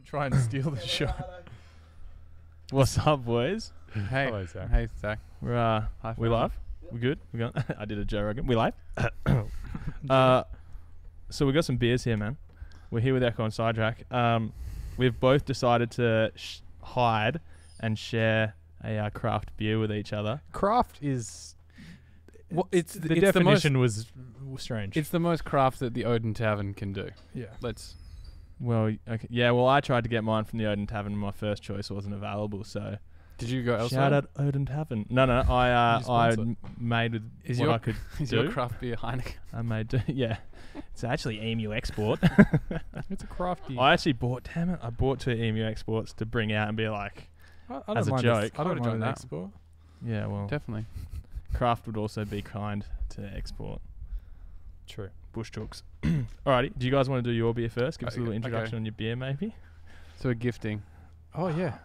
Try and steal the show. What's up, boys? Hey, Hello, Zach. Hey, Zach. We're we live? We good? We got? I did a Joe Rogan. We live? So we got some beers here, man. We're here with Ekko and Sidetrack. We've both decided to hide and share a craft beer with each other. Craft is... Well, it's the it's definition was strange. It's the most craft that the Odin Tavern can do. Yeah. Let's. Well, okay. Yeah, well, I tried to get mine from the Odin Tavern. My first choice wasn't available, so... Did you go elsewhere? Shout out Odin Tavern. No, I made with what I could Is do. your craft beer Heineken? I made, yeah. It's actually EMU Export. It's a crafty... I actually bought, damn it, I bought 2 EMU Exports to bring out and be like, I as a joke. I don't Would've mind done an that. export. yeah, well, Definitely. craft would also be kind to export. True. Bush Chooks. Alrighty, do you guys want to do your beer first? Give us a little Okay. introduction on your beer, maybe? So a gifting. Oh, yeah.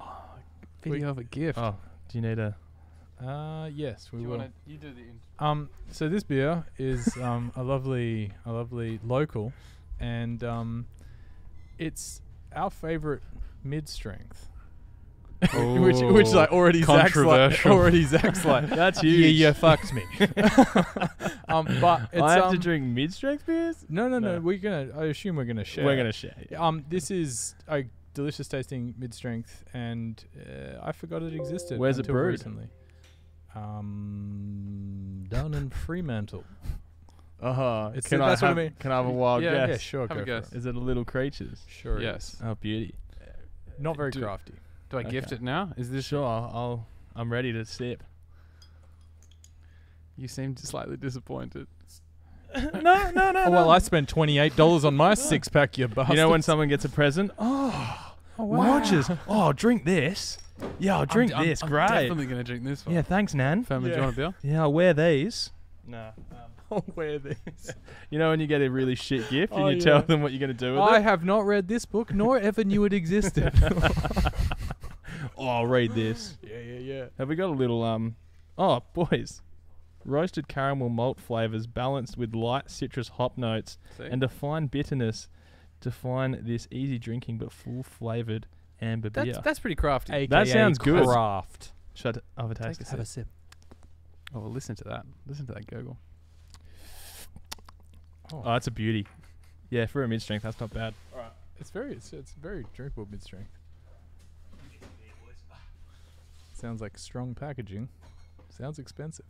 Video of a gift. Oh, do you need a... Yes, we you will. You do the So this beer is a lovely local, and it's our favorite mid-strength. which like already Controversial. Zach's like That's yeah, huge. you fucked me. But it's I have to drink mid-strength beers? no. No. I assume we're gonna share. We're going to share. Yeah. This is a delicious tasting mid-strength, and I forgot it existed. Where's it until brewed? recently. Down in Fremantle. That's what I mean. Can I have a wild Yeah, guess? Yeah, sure. Have Go a for guess. it. Is it a Little Creatures? Sure. Yes. Oh, beauty. Not very Do- crafty. Do I gift Okay. it now? Is this? Sure, I'm ready to sip. You seem slightly disappointed. no. Oh well, I spent $28 on my 6-pack. You bastard. You know when someone gets a present? Oh, watches. Oh, drink this. Yeah, I'll drink this. I'm Great. definitely going to drink this one. Yeah, thanks, Nan. Furman, do Yeah. you want a beer? Yeah, I'll wear these. No. I'll wear this. You know when you get a really shit gift Oh, and you tell them what you're going to do with I it? have not read this book, nor ever knew it existed. Oh, I'll read this. Yeah. Have we got a little, oh, boys. Roasted caramel malt flavors balanced with light citrus hop notes See? and a fine bitterness define this easy drinking but full flavored amber beer. That's pretty crafty. AKA That sounds good. Craft. Should I have a taste? Have a sip. Oh, well, listen to that. Listen to that gurgle. Oh, it's a beauty. Yeah, for a mid-strength, that's not bad. It's very drinkable mid-strength. Sounds like strong packaging. Sounds expensive.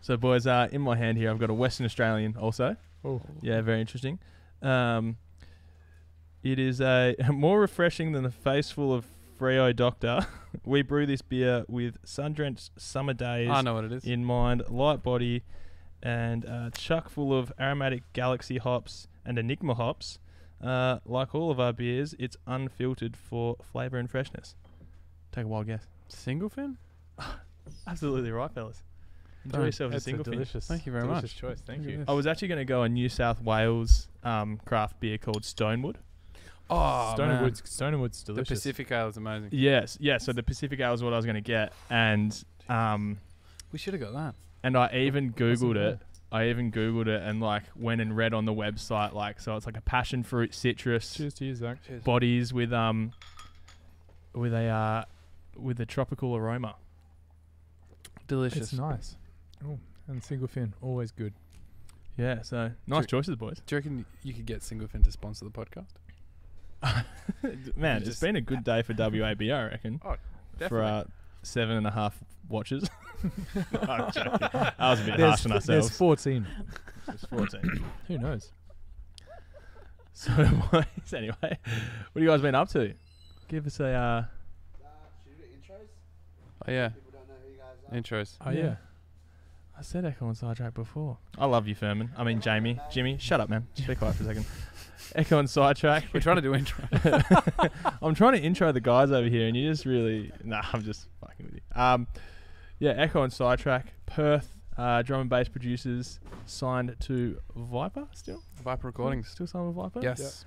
So, boys, in my hand here, I've got a Western Australian also. Oh, Yeah, very interesting. It is more refreshing than the face full of Freo Doctor. We brew this beer with sun-drenched summer days I know what it is. in mind, light body, and chuck full of aromatic Galaxy hops and Enigma hops. Like all of our beers, it's unfiltered for flavour and freshness. Take a wild guess. Single fin? Absolutely right, fellas. Enjoy Done. yourself a that's single fin. delicious. Thank you very delicious much. choice. Thank Look at you. this. I was actually going to go a New South Wales craft beer called Stonewood. Oh, Stonewood's The delicious. Pacific Ale is amazing. Yes, so the Pacific Ale is what I was going to get, and We should have got that. I even Googled it. And like went and read on the website, like, so it's like a passion fruit citrus Cheers to you, Zach. bodies with a tropical aroma. Delicious. It's nice. Oh, and single fin, always good. Yeah, so nice choices, boys. Do you reckon you could get Single Fin to sponsor the podcast? Man, You it's just- been a good day for WAB, I reckon. Oh, For 7.5 watches. I'm joking. That was a bit harsh on ourselves. There's 14. It's 14. Who knows? So, boys, anyway, what have you guys been up to? Give us a... Should we do intros? Oh, yeah. People don't know who you guys are. Intros. Oh, yeah. I said Ekko and Sidetrack before. I love you, Furman. I mean, Jamie. Jimmy, shut up, man. Just be quiet for a second. Ekko and Sidetrack. We're trying to do intro. I'm trying to intro the guys over here, and you just really... Nah, I'm just fucking with you. Yeah, Ekko and Sidetrack. Perth, drum and bass producers, signed to Viper still? Viper Recordings. Still signed with Viper? Yes.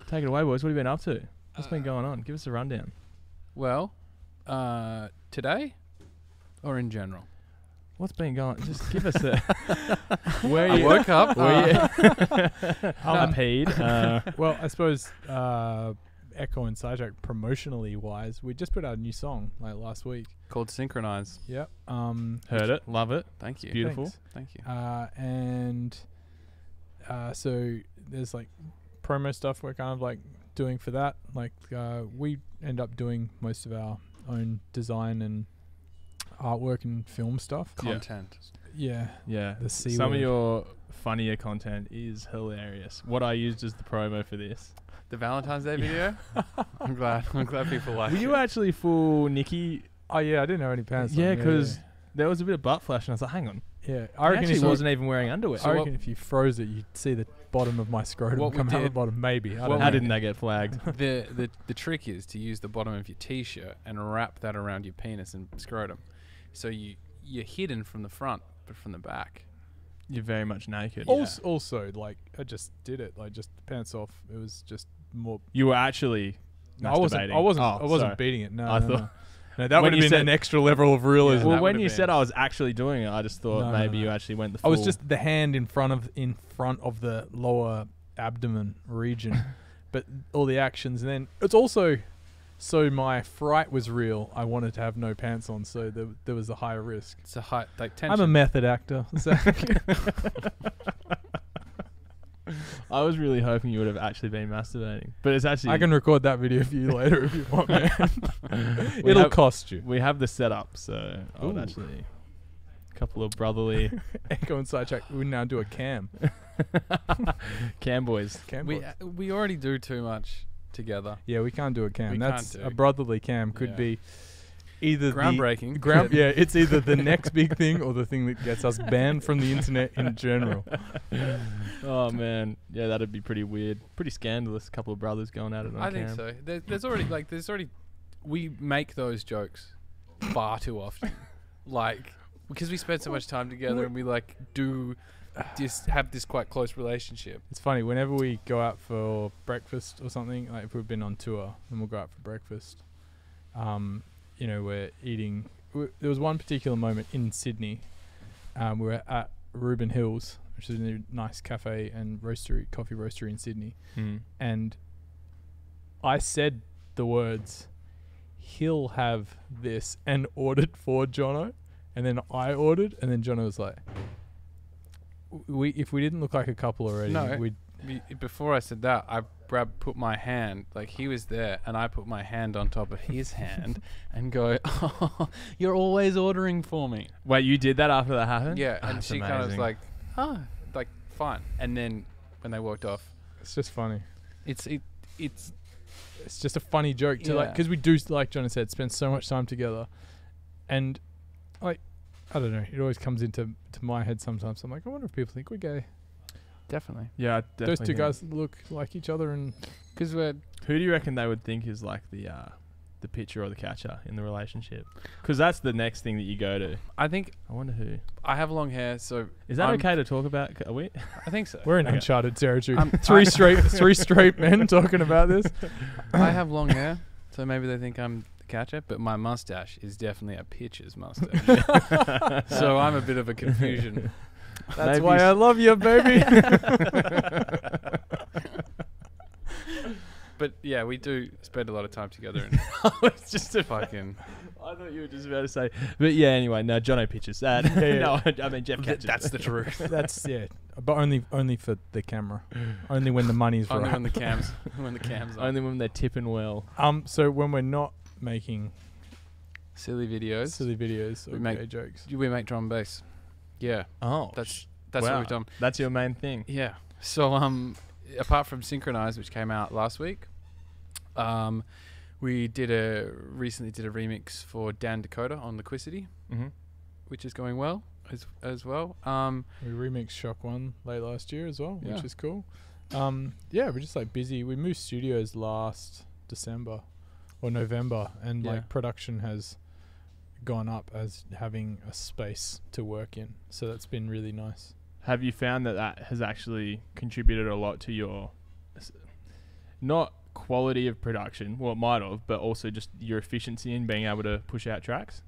Take it away, boys. What have you been up to? What's been going on? Give us a rundown. Well, today or in general? What's been going? Just give us a. Where I you? woke up. Where you? I'm peed. Well, I suppose Ekko and Sidetrack promotionally wise, we just put out a new song like last week. Called Synchronize. Yep. Heard it. Love it. Thank you. Beautiful. Thanks. Thank you. And so there's like promo stuff we're kind of like doing for that. Like we end up doing most of our own design and artwork and film stuff. Content. Yeah. Yeah. The C Some word. of your funnier content is hilarious. What I used as the promo for this. The Valentine's Day video. I'm glad people like Were it. you actually full Nikki? Oh yeah, I didn't have any pants on. Yeah, because there was a bit of butt flash, and I was like, "Hang on." yeah. I I reckon actually if you, wasn't even wearing underwear. I reckon if you froze it, you'd see the bottom of my scrotum What we come out the did- bottom. Maybe. I what don't How know. didn't they get flagged? the trick is to use the bottom of your t-shirt and wrap that around your penis and scrotum, so you're hidden from the front but from the back. You're very much naked. Also, like I just did it, like just pants off. It was just more. You were actually No, I wasn't. masturbating. I wasn't. Oh, I wasn't sorry. beating it. No, I no, thought- no. No, that When would have you been said- an extra level of realism. Well, that when would've you been- said I was actually doing it, I just thought No, maybe no, you no. actually went the I full. was just the hand in front of the lower abdomen region, but all the actions. And then it's also, so my fright was real. I wanted to have no pants on, so there was a higher risk. It's a high like tension. I'm a method actor. So I was really hoping you would have actually been masturbating, but it's actually. I can record that video for you later if you want, man. We It'll have- cost you. We have the setup, so I would Ooh. actually. A couple of brotherly Ekko and Sidetrack. We now do a cam. cam boys. Cam we boys. we already do too much together. Yeah, we can't do a cam. We That's can't do. a brotherly cam. Could Yeah. be either Groundbreaking. Yeah, it's either the next big thing or the thing that gets us banned from the internet in general. Oh man, yeah, that'd be pretty weird, pretty scandalous. A couple of brothers going at it on I cam. think so. There's already we make those jokes far too often, like because we spend so much time together and we like do just have this quite close relationship. It's funny, whenever we go out for breakfast or something, like if we've been on tour and we'll go out for breakfast, we're eating. There was one particular moment in Sydney. We were at Reuben Hills, which is a nice cafe and coffee roastery in Sydney. And I said the words, "He'll have this," and ordered for Jono. And then I ordered, and then Jono was like, if we didn't look like a couple already, No. we'd Before I said that, I put my hand, like he was there, and I put my hand on top of his hand and go, "Oh, you're always ordering for me." Wait, you did that after that happened? Yeah, and That's she kind of was amazing. like, "Ah, like fine." And then when they walked off, it's just funny. it's It's just a funny joke to like, Yeah. because we do, like Jono said, spend so much time together, and like, I don't know, it always comes into my head sometimes. I'm like, I wonder if people think we're gay. definitely Yeah, I definitely Those two think- guys look like each other, and because we're Who do you reckon they would think is like the pitcher or the catcher in the relationship? Because that's the next thing that you go to. I think I wonder who. I have long hair, so Is that I'm- okay to talk about? Are we? I think so. we're in Okay. uncharted territory. I- Three straight men talking about this. I have long hair, so maybe they think I'm the catcher, but my mustache is definitely a pitcher's mustache. So I'm a bit of a confusion. That's Maybe why I love you, baby. But yeah, we do spend a lot of time together, and it's just a fucking. I thought you were just about to say, but yeah. Anyway, no, Jono pitches that. Yeah. No, I mean Jeff catches. That's the truth. That's but only for the camera. Only when the money's Only right. when the cams, when the cams on. Only when they're tipping well. So when we're not making Silly videos. silly videos We or make- gay jokes, We make drum and bass. Yeah, Oh, that's wow. what we've done. That's your main thing. Yeah. So apart from Synchronize, which came out last week, we recently did a remix for Dan Dakota on Liquidity, Mm-hmm. which is going well as well. we remixed Shock One late last year as well, Yeah. which is cool. We're just like busy. We moved studios last December or November, and Yeah. like production has gone up as having a space to work in. So that's been really nice. Have you found that has actually contributed a lot to your, not quality of production, well it might have, but also just your efficiency in being able to push out tracks?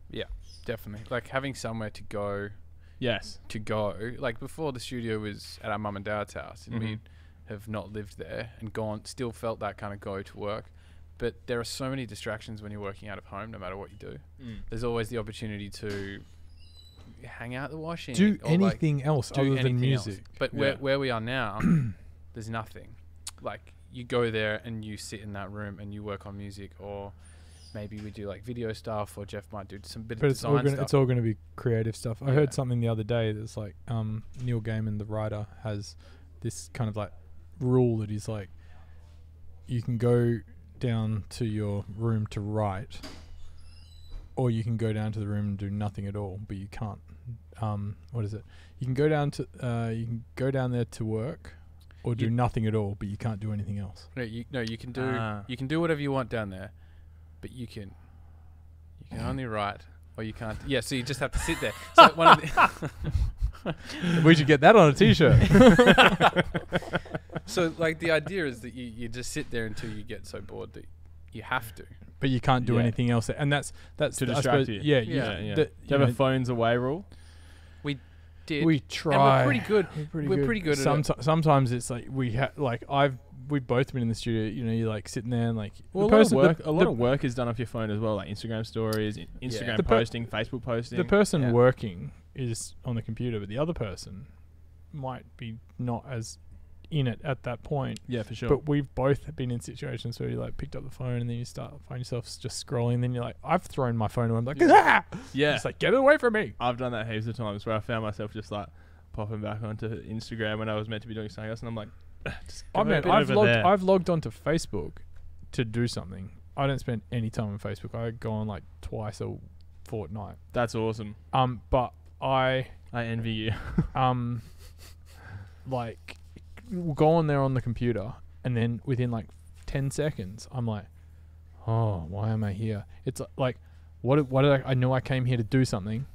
Definitely. Like having somewhere to go Yes. to go. Like before, the studio was at our mum and dad's house, and Mhm. we have not lived there and still felt that kind of go to work. But there are so many distractions when you're working out of home, no matter what you do. There's always the opportunity to hang out the washing, Do or like anything else do other than anything else. music. But Yeah. where we are now, there's nothing. Like you go there and you sit in that room and you work on music, or maybe we do like video stuff, or Jeff might do some bit But of it's all design gonna stuff. it's all gonna be creative stuff. I Yeah. heard something the other day that's like Neil Gaiman, the writer, has this kind of like rule that he's like, you can go down to your room to write, or you can go down to the room and do nothing at all, but you can't. What is it? You can go down there to work, or do You- nothing at all, but you can't do anything else. No, you can do Ah. you can do whatever you want down there, but you can only write, or you can't. Yeah, so you just have to sit there. So one of the We should get that on a t-shirt. so like the idea is that you just sit there until you get so bored that you have to. But you can't do Yeah. anything else, and that's To I distract suppose- you. Yeah, Yeah. Yeah. the- Do you have know, a phones away rule? Did we try. and we're pretty good. We're pretty good at it. Sometimes it's like we've both been in the studio. You know, you're like sitting there and like Well, the person, a lot of work is done off your phone as well, like Instagram stories, Instagram The per- posting, Facebook posting. the person Yeah. working is on the computer, but the other person might be not as in it at that point. Yeah, for sure. But we've both been in situations where you like picked up the phone and then you find yourself just scrolling. And then you're like, I've thrown my phone away. I'm like, ah! yeah, It's like, get it away from me. I've done that heaps of times where I found myself just like popping back onto Instagram when I was meant to be doing something else, and I'm like, just I go mean, a bit over there. I've logged onto Facebook to do something. I don't spend any time on Facebook. I go on like twice a fortnight. That's awesome. But I I envy you. like go on there on the computer, and then within like 10 seconds, I'm like, oh, why am I here? It's like, what did I know I came here to do something.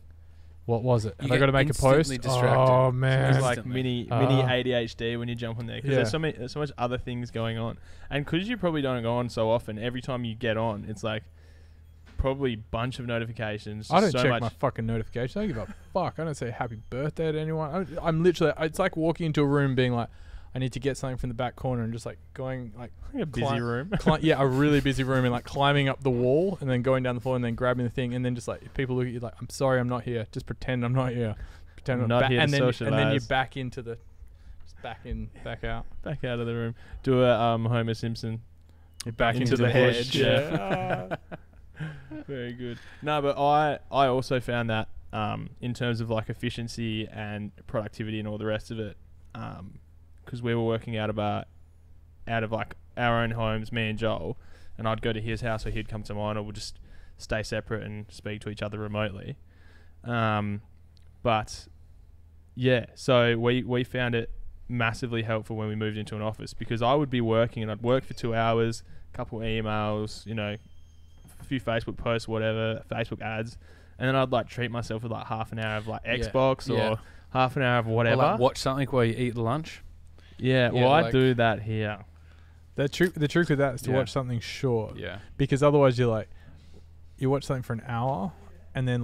What was it? Have I get got to make a post? instantly distracted. Oh It's man. like Instantly. mini ADHD when you jump on there, because Yeah. there's so much other things going on, and because you probably don't go on so often, every time you get on, it's like probably bunch of notifications. I don't so check much. my fucking notifications. I don't give a fuck. I don't say happy birthday to anyone. I'm literally, it's like walking into a room being like, I need to get something from the back corner, and just like going like a busy cli- room. yeah, a really busy room, and like climbing up the wall and then going down the floor and then grabbing the thing, and then just like if people look at you like, I'm sorry, I'm not here. Just pretend I'm not here. Pretend I'm not here to and then you're socialise. back into the, just back out. Back out of the room. Do a Homer Simpson. Back into the head. bush, Yeah. Very good. No, but I also found that in terms of like efficiency and productivity and all the rest of it, because we were working out of like our own homes, me and Joel, and I'd go to his house or he'd come to mine, or we'll just stay separate and speak to each other remotely. But yeah, so we found it massively helpful when we moved into an office, because I would be working and I'd work for 2 hours, a couple emails, a few Facebook posts, whatever, Facebook ads, and then I'd like treat myself with like half an hour of like Xbox Yeah. or half an hour of whatever. Or like watch something while you eat lunch. Yeah, Yeah, well, I like- do that here. The trick with that is to Yeah. watch something short, Yeah. because otherwise you watch something for an hour, and then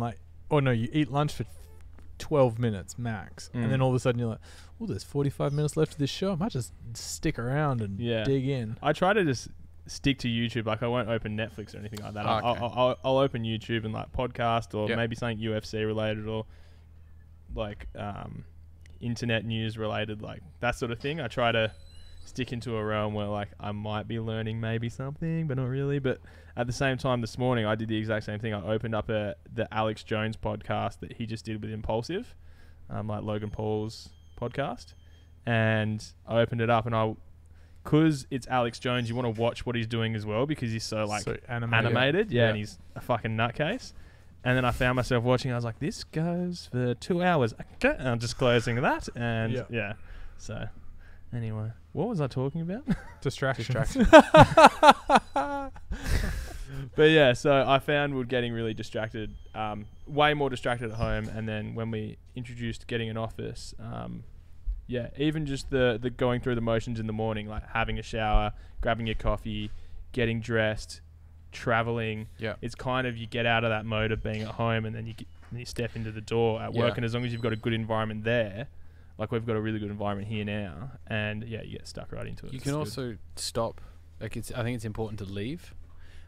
you eat lunch for 12 minutes max, and then all of a sudden you're like, oh, there's 45 minutes left of this show. I might just stick around and Yeah. dig in. I try to just stick to YouTube. Like I won't open Netflix or anything like that. Oh, okay. I'll open YouTube and like podcast or Yep. maybe something UFC related or like internet news related, like that sort of thing. I try to stick into a realm where like I might be learning maybe something, but not really. But at the same time, this morning I did the exact same thing. I opened up the Alex Jones podcast that he just did with Impulsive, like Logan Paul's podcast, and I opened it up and because it's Alex Jones, you want to watch what he's doing as well, because he's so like So animated, yeah, Yeah. and he's a fucking nutcase. And then I found myself watching. I was like, "This goes for 2 hours." Okay, and I'm just closing that, and Yeah. yeah. So, anyway, what was I talking about? Distractions. But yeah, so I found we're getting really distracted, way more distracted at home. And then when we introduced getting an office, yeah, even just the going through the motions in the morning, like having a shower, grabbing your coffee, getting dressed, traveling. Yeah. It's kind of, you get out of that mode of being at home, and then and you step into the door at work, and as long as you've got a good environment there, like we've got a really good environment here now, and you get stuck right into it. You can also stop. Like I think it's important to leave.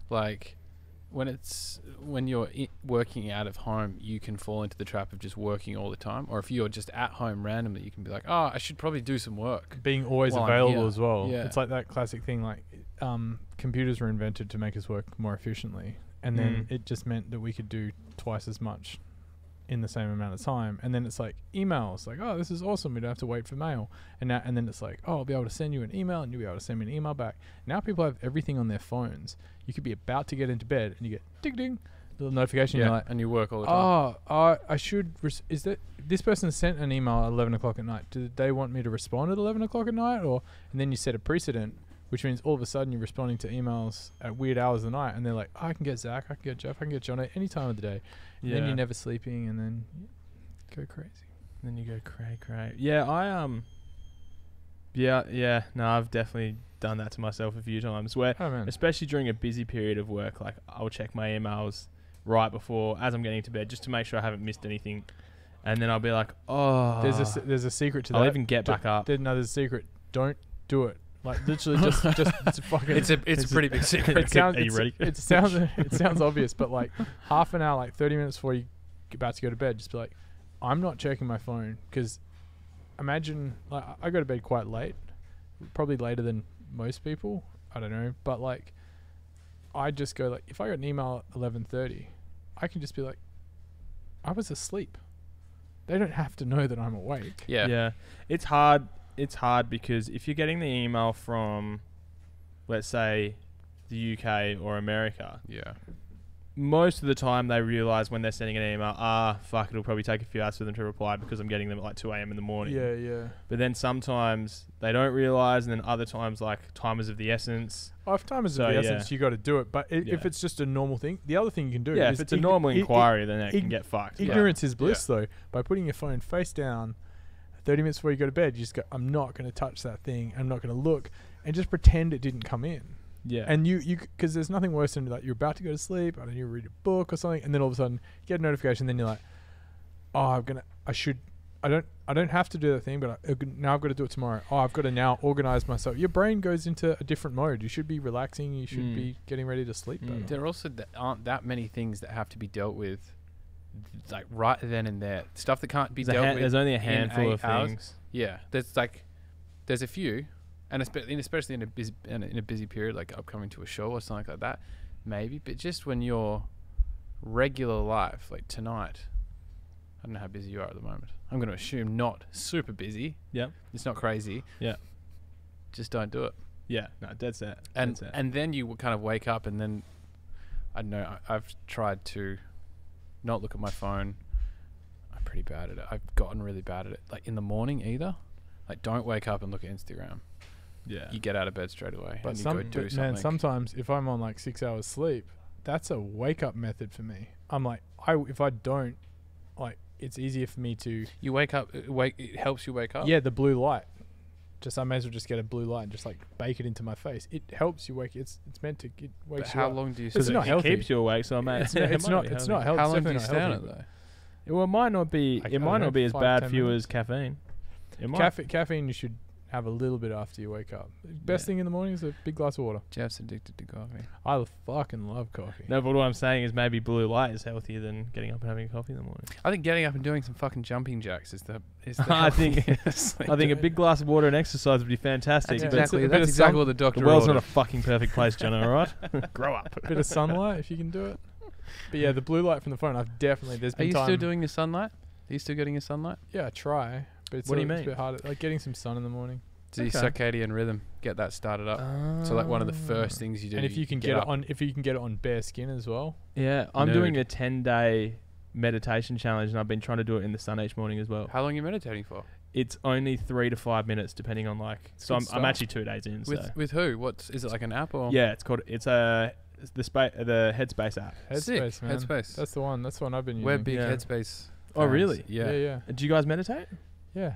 Like when you're working out of home, you can fall into the trap of just working all the time. Or if you're just at home randomly, you can be like, oh, I should probably do some work. Being always while I'm available here. as well. Yeah. It's like that classic thing, like computers were invented to make us work more efficiently. And then it just meant that we could do twice as much in the same amount of time. And then it's like emails, like, oh, this is awesome. We don't have to wait for mail. And then it's like, oh, I'll be able to send you an email and you'll be able to send me an email back. Now people have everything on their phones. You could be about to get into bed and you get ding ding, little notification. Yeah, You're like, and you work all the time. I should. Is that this person sent an email at 11 o'clock at night? Do they want me to respond at 11 o'clock at night? And then you set a precedent, which means all of a sudden you're responding to emails at weird hours of the night, and they're like, oh, I can get Zach, I can get Jeff, I can get John at any time of the day. Yeah. Then you're never sleeping, and then you go crazy. Then you go cray. Yeah, I've definitely done that to myself a few times where, especially during a busy period of work, like I'll check my emails right before, as I'm getting to bed, just to make sure I haven't missed anything. And then I'll be like, oh. There's a secret to that. I'll even get back up. There's a secret. Don't do it. Like literally just it's fucking. It's a pretty big secret. Are you ready? It sounds obvious, but like half an hour, like 30 minutes before you're about to go to bed, just be like, I'm not checking my phone, because imagine, like, I go to bed quite late, probably later than most people. I don't know, but like I just go, like, if I got an email at 11:30, I can just be like, I was asleep. They don't have to know that I'm awake. Yeah. It's hard because if you're getting the email from, let's say, the UK or America, most of the time they realise when they're sending an email, fuck, it'll probably take a few hours for them to reply because I'm getting them at like 2 a.m. in the morning. Yeah. But then sometimes they don't realise, and then other times, like, time is of the essence. If time is of the essence, you got to do it. But if it's just a normal thing, the other thing you can do is... if it's a normal inquiry, then it can get fucked. Ignorance is bliss, though. By putting your phone face down 30 minutes before you go to bed, you just go, I'm not going to touch that thing. I'm not going to look. And just pretend it didn't come in. Yeah. And you because there's nothing worse than, like, you're about to go to sleep, I don't know, you read a book or something, and then all of a sudden you get a notification, then you're like, I don't have to do that thing, but now I've got to do it tomorrow. I've got to now organize myself. Your brain goes into a different mode. You should be relaxing. You should be getting ready to sleep better. There also aren't that many things that have to be dealt with, like, right then and there. Stuff that can't be dealt with. There's only a handful of things. Yeah, there's a few, and especially in a busy period, like upcoming to a show or something like that, maybe. But just when your regular life, like tonight, I don't know how busy you are at the moment. I'm going to assume not super busy. Yeah, it's not crazy. Yeah, just don't do it. Yeah, no, dead set. And then you kind of wake up, and then I don't know. I've tried to not look at my phone. I'm pretty bad at it. I've gotten really bad at it. Like in the morning, either. Like, don't wake up and look at Instagram. Yeah, you get out of bed straight away. But and you go do something. Man, sometimes if I'm on like 6 hours sleep, that's a wake up method for me. I'm like, if I don't, like, it's easier for me to. You wake up. It helps you wake up. Yeah, the blue light. I may as well just get a blue light and just like bake it into my face. It helps you wake. It's meant to. It wakes but you how up. long do you? It's not healthy. It keeps you awake, so it's not healthy. How long do you stay on it though? Well, it might not be. It might not be as bad for you as caffeine. Caffeine you should have a little bit after you wake up. Best thing in the morning is a big glass of water. Jeff's addicted to coffee. I fucking love coffee. No, but what I'm saying is maybe blue light is healthier than getting up and having a coffee in the morning. I think getting up and doing some fucking jumping jacks is the I think a big glass of water and exercise would be fantastic. That's exactly what the doctor The world's ordered. not a fucking perfect place, John, alright? Grow up. A bit of sunlight if you can do it. But yeah, the blue light from the phone, there's been Are you time. still doing your sunlight? Are you still getting your sunlight? Yeah, I try. But what do you mean? It's a bit harder. Like getting some sun in the morning. The circadian rhythm, get that started up. So like one of the first things you do. And if you can get it on bare skin as well. Yeah, I'm doing a 10-day meditation challenge, and I've been trying to do it in the sun each morning as well. How long are you meditating for? It's only 3 to 5 minutes, depending on like. So I'm actually 2 days in. With who? Is it like an app or? Yeah, the Headspace app. Headspace, man. Headspace. That's the one. That's the one I've been using. We're big Headspace. Oh really? Yeah. Do you guys meditate? Yeah.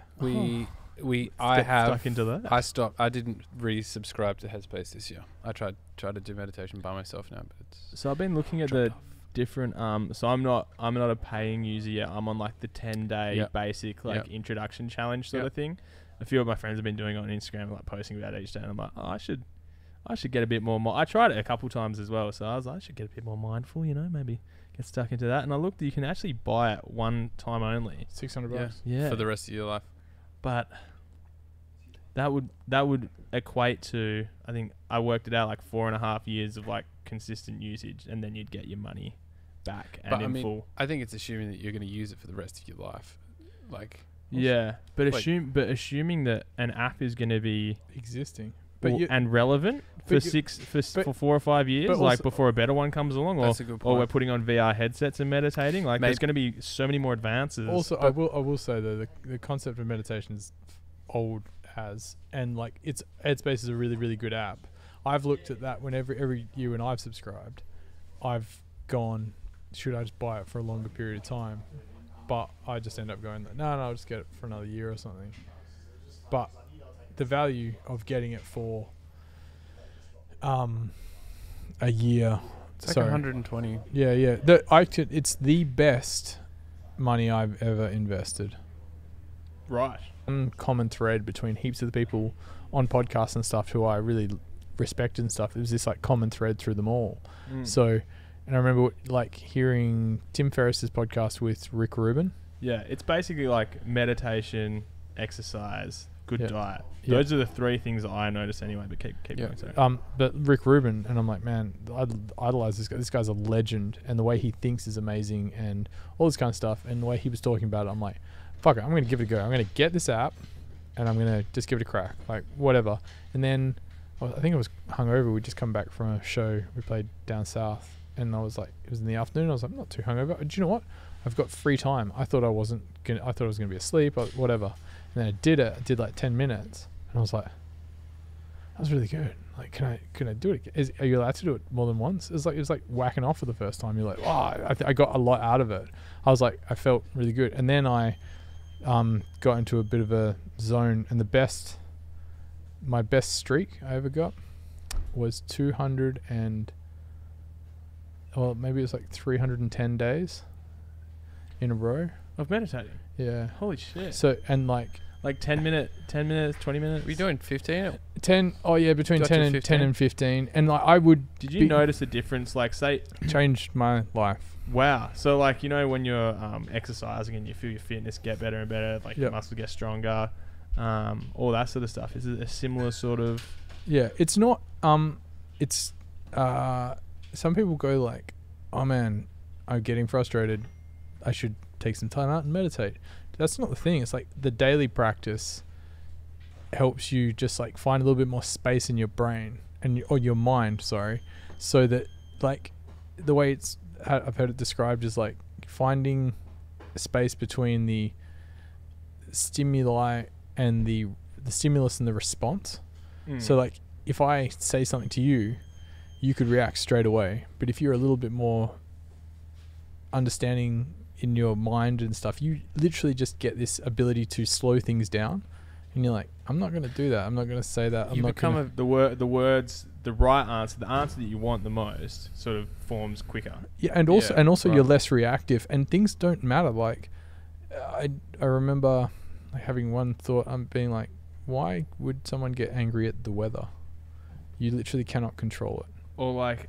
I have stuck into that. I stopped. I didn't resubscribe to Headspace this year. I tried to do meditation by myself now, but it's so I've been looking at the different. So I'm not a paying user yet. I'm on like the 10-day Yep. basic like introduction challenge sort Yep. of thing. A few of my friends have been doing it on Instagram, like posting about it each day. And I'm like, I should get a bit more. I tried it a couple times as well, so I was like, I should get a bit more mindful. Maybe get stuck into that. And I looked, you can actually buy it one time only. $600. Yeah. For the rest of your life. But that would equate to, I think I worked it out, like 4.5 years of like consistent usage, and then you'd get your money back and But in full. I think it's assuming that you're going to use it for the rest of your life. Like, Yeah, but like- assuming that an app is going to be Existing. and relevant for but- 4 or 5 years, but like also- before a better one comes along, or that's a good or point. we're putting on VR headsets and meditating. Like, there's going to be so many more advances. Also, I will say though, the concept of meditation is old as, and like it's Headspace is a really, really good app. I've looked at that whenever every year when I've subscribed, I've gone, should I just buy it for a longer period of time? But I just end up going, no, I'll just get it for another year or something. But the value of getting it for a year, It's like sorry. 120. Yeah. It's the best money I've ever invested. right. One common thread between heaps of the people on podcasts and stuff who I really respect and stuff. It was this like common thread through them all. So, and I remember like hearing Tim Ferriss's podcast with Rick Rubin. Yeah, it's basically like meditation, exercise, good Yeah. diet. Yeah. Those are the three things that I notice anyway. But keep Yeah. going. Sorry. But Rick Rubin, and I'm like, man, I idolize this guy. This guy's a legend, and the way he thinks is amazing, and all this kind of stuff. And the way he was talking about it, I'm like, fuck it, I'm gonna give it a go. I'm gonna get this app, and I'm gonna just give it a crack, like whatever. And then I think I was hungover. We'd just come back from a show we played down south, and I was like, it was in the afternoon. I was like, I'm not too hungover. Do you know what? I've got free time. I thought I was gonna be asleep or whatever. And then I did it. I did like 10 minutes, and I was like, that was really good. Like, can I do it again? Are you allowed to do it more than once? It was like whacking off for the first time. You're like, wow, I got a lot out of it. I was like, I felt really good. And then I got into a bit of a zone, and my best streak I ever got was 200 and, well, maybe it was like 310 days in a row. Of meditating. Yeah. Holy shit. So, and like 10 minutes, 20 minutes. Were you doing 15? 10, oh yeah, between Got 10 to and 15. 10 and 15. And like I would Did you notice a difference? Like, say, changed my life. wow. So, like, when you're exercising and you feel your fitness get better and better, like your Yep. muscles get stronger, all that sort of stuff. Is it a similar sort of? Yeah, it's not. It's some people go like, "Oh man, I'm getting frustrated. I should take some time out and meditate." That's not the thing. It's like the daily practice helps you just like find a little bit more space in your brain or your mind, sorry, so that like the way I've heard it described is like finding a space between the stimuli and the stimulus and the response. So like if I say something to you, you could react straight away. But if you're a little bit more understanding in your mind and stuff, you literally just get this ability to slow things down. And you're like, I'm not going to do that. I'm not going to say that. I'm You not become gonna. the words, the right answer, the answer that you want the most, sort of forms quicker. Yeah, and also Yeah, you're right. less reactive, and things don't matter. Like I remember like having one thought. I'm being like, why would someone get angry at the weather? You literally cannot control it. Or like,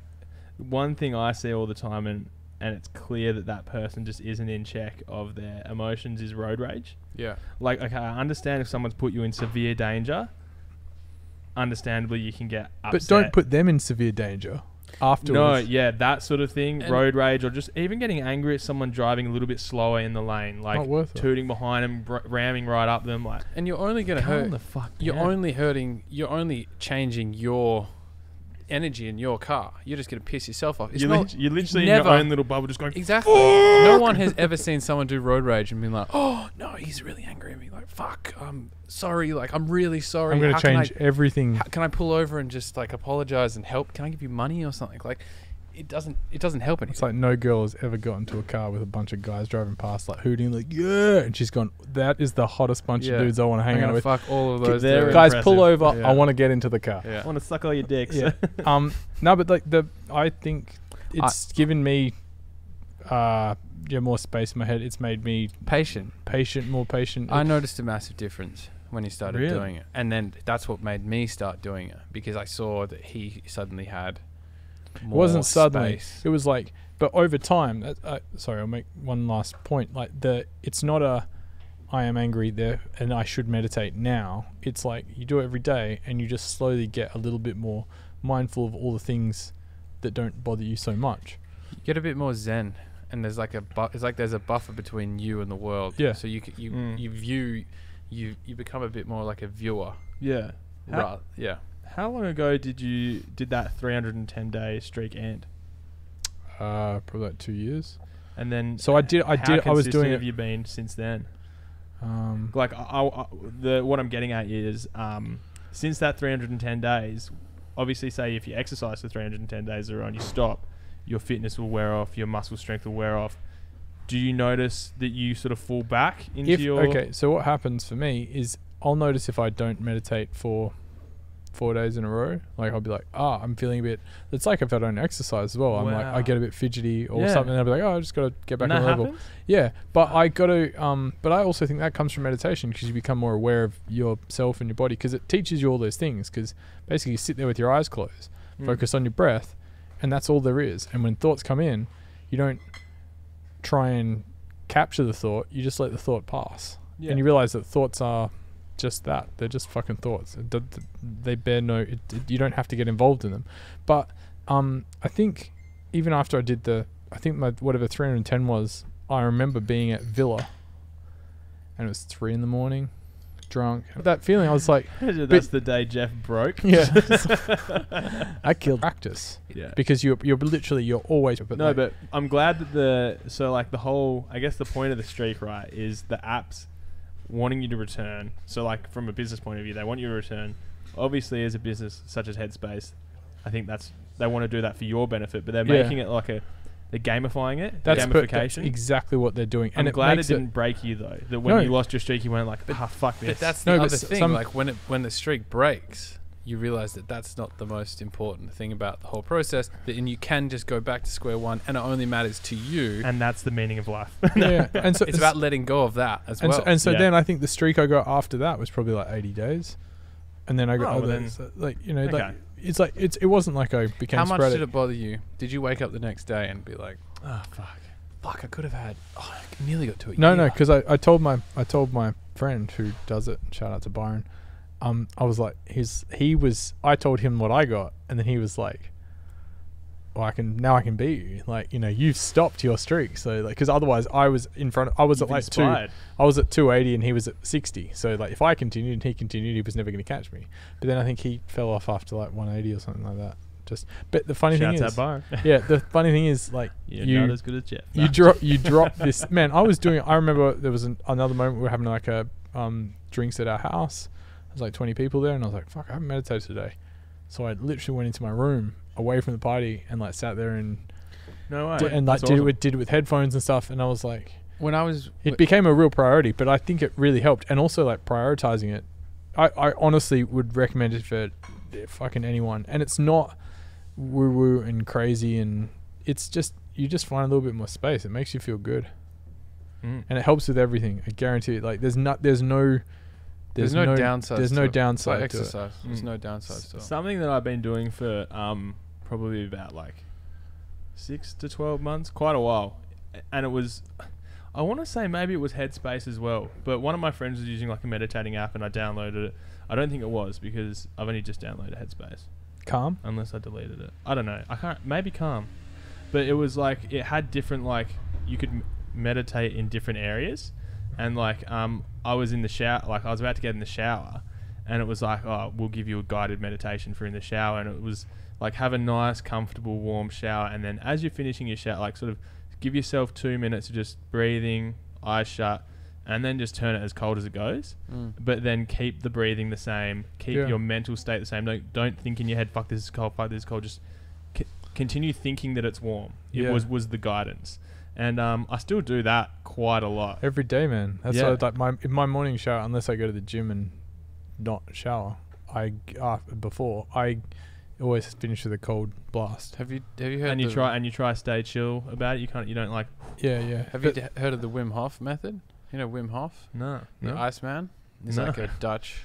one thing I see all the time, and it's clear that person just isn't in check of their emotions, is road rage. Yeah. Like, okay, I understand if someone's put you in severe danger, understandably you can get upset. But don't put them in severe danger afterwards. No, yeah, that sort of thing, And- road rage, or just even getting angry at someone driving a little bit slower in the lane, like Not worth it. tooting behind them, ramming right up them, like, And you're only going to calm hurt. the fuck You're down. only changing your energy in your car. You're just going to piss yourself off. It's You're, not, you're literally in never- your own little bubble just going, exactly. No one has ever seen someone do road rage and been like, oh, no, he's really angry at me. Like, fuck, I'm sorry. Like, I'm really sorry. I'm going How to can change everything. How can I pull over and just, like, apologize and help? Can I give you money or something? Like, it doesn't help anything. It's like no girl has ever got into a car with a bunch of guys driving past, like hooting, like yeah, and she's gone, that is the hottest bunch Yeah. of dudes I want to hang I'm out gonna with. fuck all of those. They're dudes. Guys, impressive. pull over. Yeah. I want to get into the car. Yeah. I want to suck all your dicks. Yeah. No, but like I think it's given me more space in my head. It's made me more patient. I noticed a massive difference when he started Really? doing it, and then that's what made me start doing it, because I saw that he suddenly had more It wasn't suddenly. space. It was like, but over time. Sorry, I'll make one last point. Like it's not a, I am angry there and I should meditate now. It's like you do it every day, and you just slowly get a little bit more mindful of all the things that don't bother you so much. You get a bit more zen, and there's like it's like there's a buffer between you and the world. Yeah. So you view. You become a bit more like a viewer. Yeah. Yeah. How long ago did that 310-day streak end? Probably like 2 years. And then So I was doing have it. you been since then? Like What I'm getting at is since that 310 days, obviously say if you exercise for 310 days or on, you stop, your fitness will wear off, your muscle strength will wear off. Do you notice that you sort of fall back into your... Okay, so what happens for me is I'll notice if I don't meditate for 4 days in a row, like I'll be like, I'm feeling a bit... It's like if I don't exercise as well. I'm like, I get a bit fidgety or something, and I'll be like, I just got to get back on the level. Happens? Yeah, but I got to... but I also think that comes from meditation, because you become more aware of yourself and your body, because it teaches you all those things, because basically you sit there with your eyes closed, focus on your breath, and that's all there is. And when thoughts come in, you don't try and capture the thought, you just let the thought pass. And you realize that thoughts are just that. They're just fucking thoughts. They bear no... you don't have to get involved in them. But I think even after I did my whatever 310 was, I remember being at Villa, and it was 3 a.m, drunk. That feeling, I was like... That's the day Jeff broke. Yeah. I killed practice. Yeah. Because you're always... But I'm glad that the whole... I guess the point of the streak, right, is the apps wanting you to return. So like from a business point of view, they want you to return. Obviously, as a business such as Headspace, I think they want to do that for your benefit, but they're making it like they're gamifying it. That's gamification. Exactly what they're doing. I'm glad it didn't break you though. That when you lost your streak, you went like, fuck this. But that's the other thing. Like when the streak breaks, you realize that that's not the most important thing about the whole process. And you can just go back to square one, and it only matters to you. And that's the meaning of life. Yeah. And so it's about letting go of that as well. And so then I think the streak I got after that was probably like 80 days. And then I got it wasn't like I became How much sporadic. did it bother you? Did you wake up the next day and be like, fuck, I could have had... I nearly got to it. No, because I told my friend who does it, shout out to Byron, I was like, I told him what I got, and then he was like, well, I can beat you. Like, you've stopped your streak. So like, because otherwise I was at like I was at 280 and he was at 60. So like, if I continued and he continued, he was never going to catch me. But then I think he fell off after like 180 or something like that. But the funny thing is, the funny thing is, like, you're not as good as Jeff. You drop this, man. I remember there was another moment we were having like a drinks at our house. There's like 20 people there, and I was like, fuck, I haven't meditated today. So I literally went into my room away from the party and like sat there and did it with headphones and stuff. And I was like, it became a real priority. But I think it really helped, and also like prioritizing it. I honestly would recommend it for fucking anyone, and it's not woo woo and crazy, and it's just you just find a little bit more space. It makes you feel good, and it helps with everything. I guarantee it. Like there's no downside. There's no downside. It's like exercise. There's no downside. Something that I've been doing for probably about like 6 to 12 months, quite a while, and it was. I want to say maybe it was Headspace as well, but one of my friends was using like a meditating app, and I downloaded it. I don't think it was, because I've only just downloaded Headspace. Calm? Unless I deleted it. I don't know. I can't. Maybe Calm. But it was like, it had different, like, you could meditate in different areas. And like, I was in the shower, like I was about to get in the shower, and it was like, oh, we'll give you a guided meditation for in the shower. And it was like, have a nice, comfortable, warm shower. And then as you're finishing your shower, like sort of give yourself 2 minutes of just breathing, eyes shut, and then just turn it as cold as it goes. But then keep the breathing the same, keep your mental state the same. Don't think in your head, fuck this is cold, fuck this is cold. Just continue thinking that it's warm. It was the guidance. And I still do that quite a lot. Every day, man. That's like in my morning shower, unless I go to the gym and not shower, always finish with a cold blast. Have you heard? And you try stay chill about it. You don't like. Yeah. Have you heard of the Wim Hof method? You know Wim Hof, No. the Iceman. He's No. like a Dutch.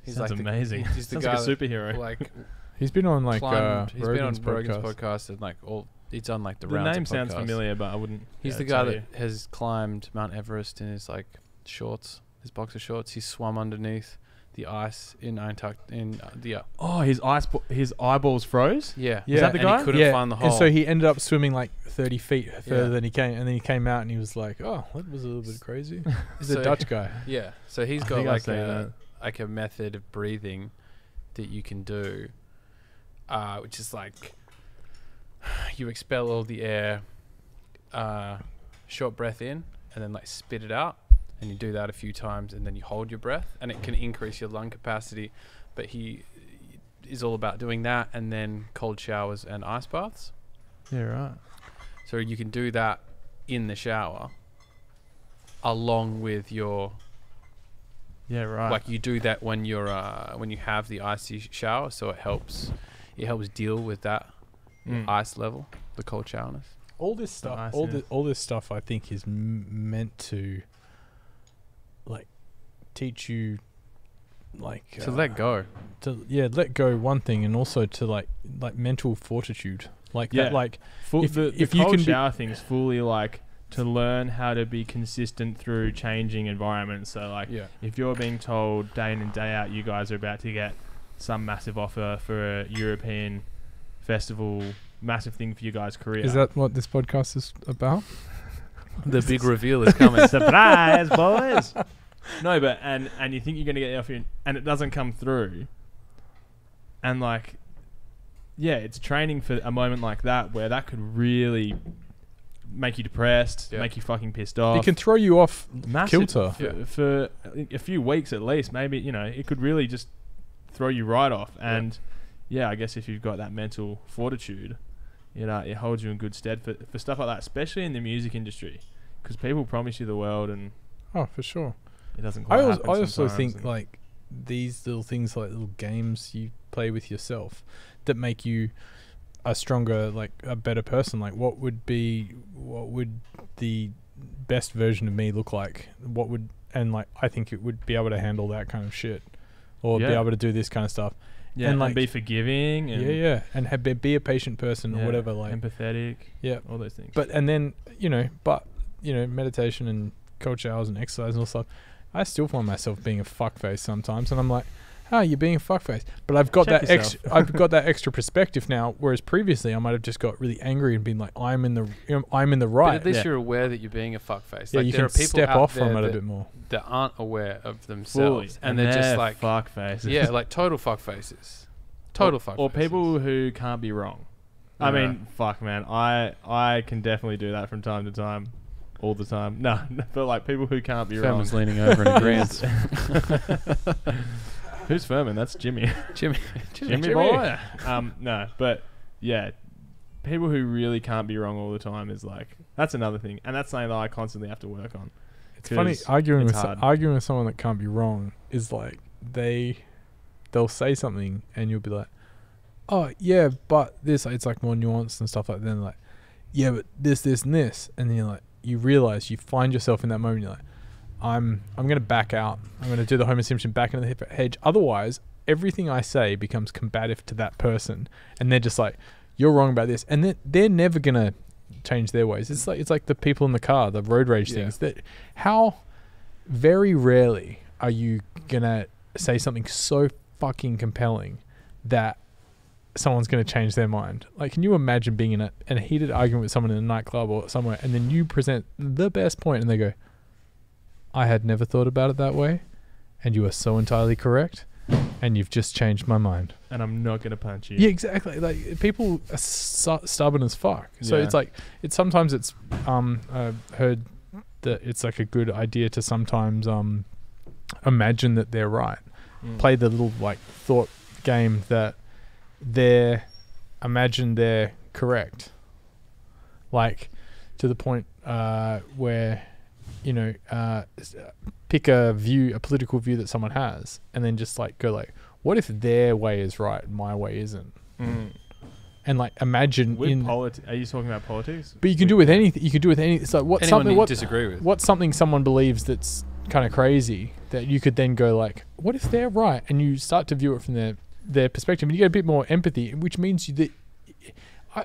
He's Sounds like amazing. He's the Sounds guy like a superhero. that, like He's been on like climbed. He's been on Rogan's Rogan's podcast. podcast and like all. He's on like the The rounds name of sounds podcasts. familiar, but I wouldn't. He's the guy that has climbed Mount Everest in his like shorts, his boxer shorts. He swum underneath the ice in the Oh, his eyeballs froze. yeah. Yeah. Is that the And guy? he couldn't find the hole. And so he ended up swimming like 30 feet further Yeah. than he came, and then he came out and he was like, "Oh, that was a little bit crazy." He's a So- Dutch guy. Yeah. So he's I got think I've like seen that. a method of breathing that you can do, which is like you expel all the air, short breath in, and then like spit it out, and you do that a few times, and then you hold your breath, and it can increase your lung capacity. But he is all about doing that, and then cold showers and ice baths. Yeah, right. So you can do that in the shower, along with your Yeah, right. like you do that when you're when you have the icy shower, so it helps deal with that ice level, the cold showerness. All this stuff, iciness. all this stuff, I think is meant to like teach you, like To let go. to let go. One thing, and also to like mental fortitude, like Yeah. that, like If if the you cold can be- shower thing is fully like to learn how to be consistent through changing environments. So like yeah. if you're being told day in and day out you guys are about to get some massive offer for a European festival, massive thing for you guys' career. Is that what this podcast is about? The big reveal is coming. surprise, boys? No, but and you think you're gonna get the offer and it doesn't come through. And like, yeah, it's training for a moment like that where that could really make you depressed, Yeah. make you fucking pissed off. It can throw you off Massive kilter. for a few weeks at least. Maybe it could really just throw you right off. And yeah, I guess if you've got that mental fortitude, it holds you in good stead for stuff like that, especially in the music industry, because people promise you the world and Oh, for sure. it doesn't quite I happen also sometimes. think And like these little things, like little games you play with yourself, that make you a stronger, like a better person. Like what would the best version of me look like? I think it would be able to handle that kind of shit, or be Yeah. able to do this kind of stuff. yeah, and and like- be forgiving and And be a patient person or whatever. Like empathetic, yeah, all those things. and then meditation and cold showers and exercise and all stuff. I still find myself being a fuckface sometimes, and I'm like, you're being a fuckface. But I've got Check that yourself. I've got that extra perspective now. Whereas previously, I might have just got really angry and been like, I'm in the But right. at least Yeah. you're aware that you're being a fuckface. Yeah, Like you there can are people step out off from there it a bit more. that aren't aware of fully, themselves, and they're just like fuck faces. yeah, like total fuckfaces. Total fuckfaces. Or people who can't be wrong. I Yeah. mean, fuck, man. I can definitely do that from time to time, all the time. No, but like people who can't be wrong. Furman's leaning over in agreement. Who's Furman? That's Jimmy. Jimmy. Jimmy boy. No, but yeah, people who really can't be wrong all the time is like that's another thing, and that's something that I constantly have to work on. It's funny 'Cause arguing it's with hard. arguing with someone that can't be wrong is like they'll say something and you'll be like, oh yeah, but this, it's like more nuanced and stuff like that. Then like, yeah, but this and this, and then you're like, you realize, you find yourself in that moment. You're like, I'm gonna back out. I'm gonna do the Homer Simpson back into the hedge. Otherwise, everything I say becomes combative to that person, and they're just like, you're wrong about this, and they're never gonna change their ways. It's like the people in the car, the road rage things. That how very rarely are you gonna say something so fucking compelling that someone's going to change their mind. Like, can you imagine being in a heated argument with someone in a nightclub or somewhere, and then you present the best point and they go, I had never thought about it that way, and you are so entirely correct, and you've just changed my mind. And I'm not gonna punch you. Yeah, exactly. Like, people are stubborn as fuck. So Yeah. it's like, sometimes it's I've heard that it's like a good idea to sometimes imagine that they're right. Play the little like thought game that imagine they're correct, like to the point where pick a political view that someone has, and then just like go like, what if their way is right and my way isn't? And like imagine With in are you talking about politics? but you can do with anything. You can do with any. It's like what Anyone something you what disagree with. what's something someone believes that's kind of crazy that you could then go like, what if they're right? And you start to view it from their perspective, and you get a bit more empathy, which means you that.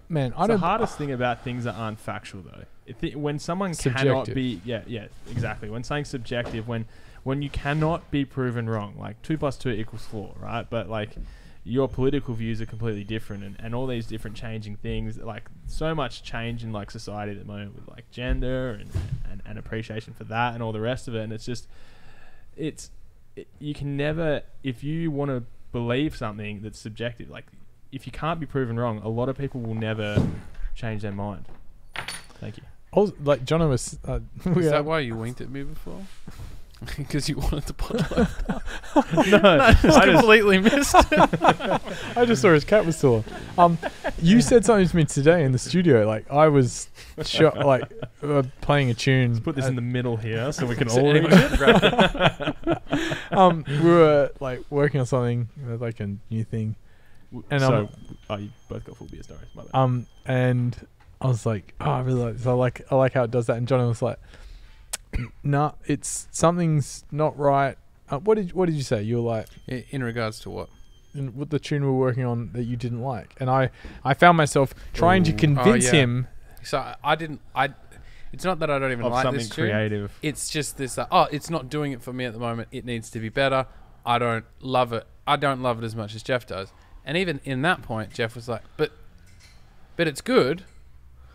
The hardest thing about things that aren't factual though. When someone cannot Subjective. be exactly. When something's subjective, when you cannot be proven wrong, like 2 + 2 = 4, right? But like your political views are completely different, and all these different changing things, like so much change in like society at the moment with like gender and appreciation for that and all the rest of it, and it's just you can never, if you want to believe something that's subjective, like if you can't be proven wrong, a lot of people will never change their mind. Thank you. Also, like Jono was. Is that why you winked at me before? Because you wanted to put like No, I just completely missed it. I just saw his cat was still on. You said something to me today in the studio. Like I was like playing a tune. Let's put this in the middle here so we can So all anyone read can grab it. We were like working on something like a new thing, and so you both got full beer stories. My bad. and I was like, oh, I really like this. I like how it does that. And Johnny was like, nah, it's something's not right. What did you say? You were like, In regards to what? in what the tune we were working on that you didn't like, and I found myself trying to convince him. So I didn't. It's not that I don't even Of like something this tune. creative. It's just this. It's not doing it for me at the moment. It needs to be better. I don't love it. I don't love it as much as Jeff does. And even in that point, Jeff was like, "But it's good.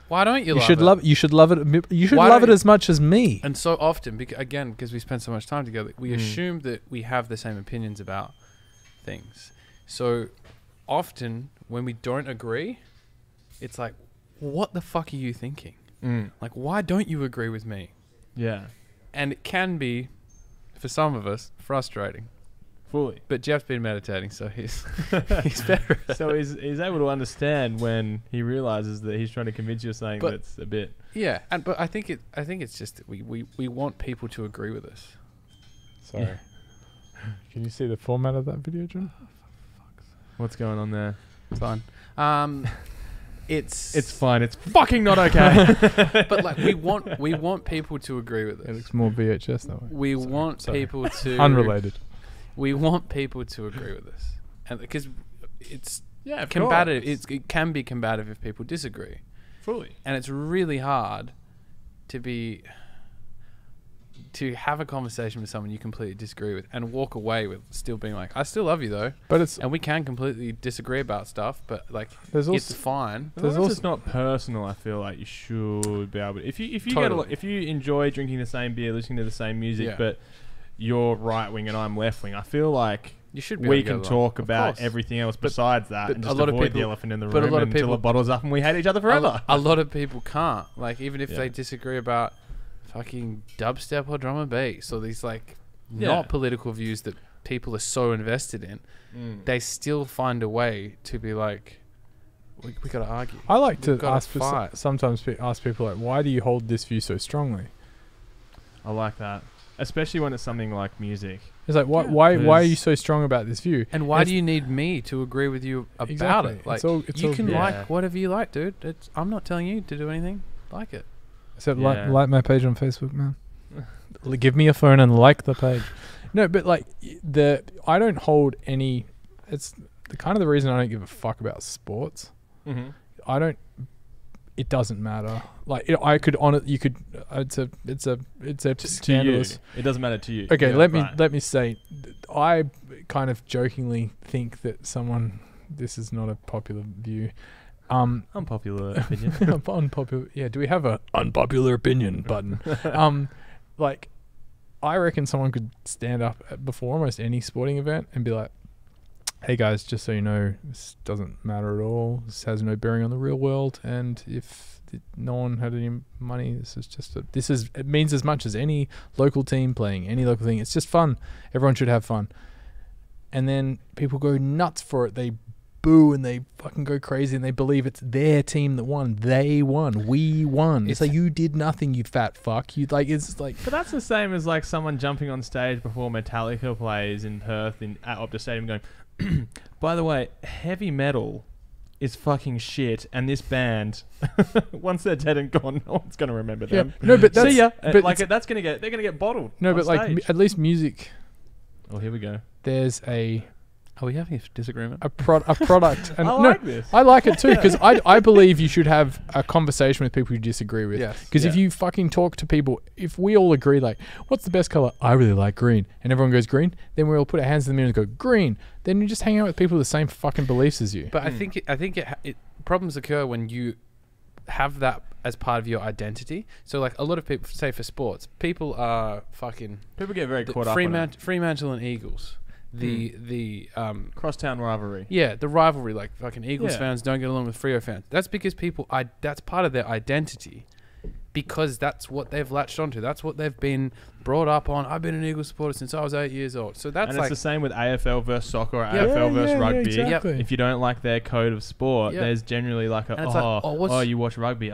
Why don't you love it? You should love it. You should Why love don't it you- as much as me." And so often, because we spend so much time together, we assume that we have the same opinions about things. So often, when we don't agree, it's like, what the fuck are you thinking? Like, why don't you agree with me? Yeah, And it can be, for some of us, frustrating. fully. But Jeff's been meditating, so he's better. So he's able to understand when he realizes that he's trying to convince you of something But- that's a bit. Yeah, but I think it's just that we want people to agree with us. Sorry. Can you see the format of that video, John? What's going on there? Fine. It's It's fine. It's fucking not okay. but like we want people to agree with It us. looks more VHS that way. We want sorry. people to Unrelated. We want people to agree with us, and because it's Yeah, combative. It can be combative if people disagree, fully. and it's really hard to have a conversation with someone you completely disagree with and walk away with still being like, I still love you though, But it's and we can completely disagree about stuff, but like there's it's also fine. As There's long as also- it's not personal, I feel like you should be able to. If you Totally. if you enjoy drinking the same beer, listening to the same music, Yeah. but you're right wing and I'm left wing, I feel like You should be we able to can get talk along. Of about course. everything else But- besides that, but and a just lot of avoid people- the elephant in the but a room lot of until people- it bottles up and we hate each other forever. A lot of people can't. Like, even if Yeah. they disagree about fucking dubstep or drum and bass or these like Yeah. not political views that people are so invested in, they still find a way to be like, we gotta argue. I like to We've gotta ask fight. sometimes ask people like, why do you hold this view so strongly? I like that, especially when it's something like music. It's like why Yeah. why are you Because- so strong about this view? And why It's- do you need me to agree with you about Exactly. it? Like, It's all- it's you all can good. Yeah. like whatever you like, dude. I'm not telling you to do anything. Like it. Except Yeah. like my page on Facebook, man. Give me a phone and like the page. No, but like I don't hold any. It's the kind of the reason I don't give a fuck about sports. Mm-hmm. I don't. It doesn't matter. Like I could on it. You could. It's a To you, scandalous. it doesn't matter to you. Okay, Yeah, let right. me say, I kind of jokingly think that someone. This is not a popular view. Unpopular opinion. Unpopular. Yeah. Do we have a unpopular opinion button? Like, I reckon someone could stand up before almost any sporting event and be like, "Hey guys, just so you know, this doesn't matter at all. This has no bearing on the real world. And if no one had any money, it means as much as any local team playing any local thing. It's just fun. Everyone should have fun." And then people go nuts for it. They boo and they fucking go crazy and they believe it's their team that won. They won. We won. It's like, you did nothing, you fat fuck. You like, it's like, But that's the same as like someone jumping on stage before Metallica plays in Perth at Optus Stadium going, by the way, heavy metal is fucking shit, and this band, once they're dead and gone, no one's gonna remember them. No, but that's See ya. but Like it's- that's gonna get, they're gonna get bottled. no, on but like stage. at least music. Oh, here we go. There's a Are we having a disagreement? a product, and I no, like this. I like it too because I believe you should have a conversation with people you disagree with. Yes. Because if Yeah. you fucking talk to people, if we all agree, like, what's the best color? I really like green. And everyone goes green. Then we all put our hands in the mirror and go green. Then you just hang out with people with the same fucking beliefs as you. But I think problems occur when you have that as part of your identity. So like a lot of people say for sports, people are fucking People get very the caught up on it. Fremantle and Eagles. The Crosstown rivalry. yeah, the rivalry, like fucking Eagles Yeah. fans don't get along with Freo fans. That's because that's part of their identity, because that's what they've latched onto. That's what they've been brought up on. I've been an Eagles supporter since I was 8 years old. So that's And like it's the same with AFL versus soccer or Yeah. AFL versus rugby. exactly. If you don't like their code of sport, Yeah. there's generally like a And it's like, you watch rugby.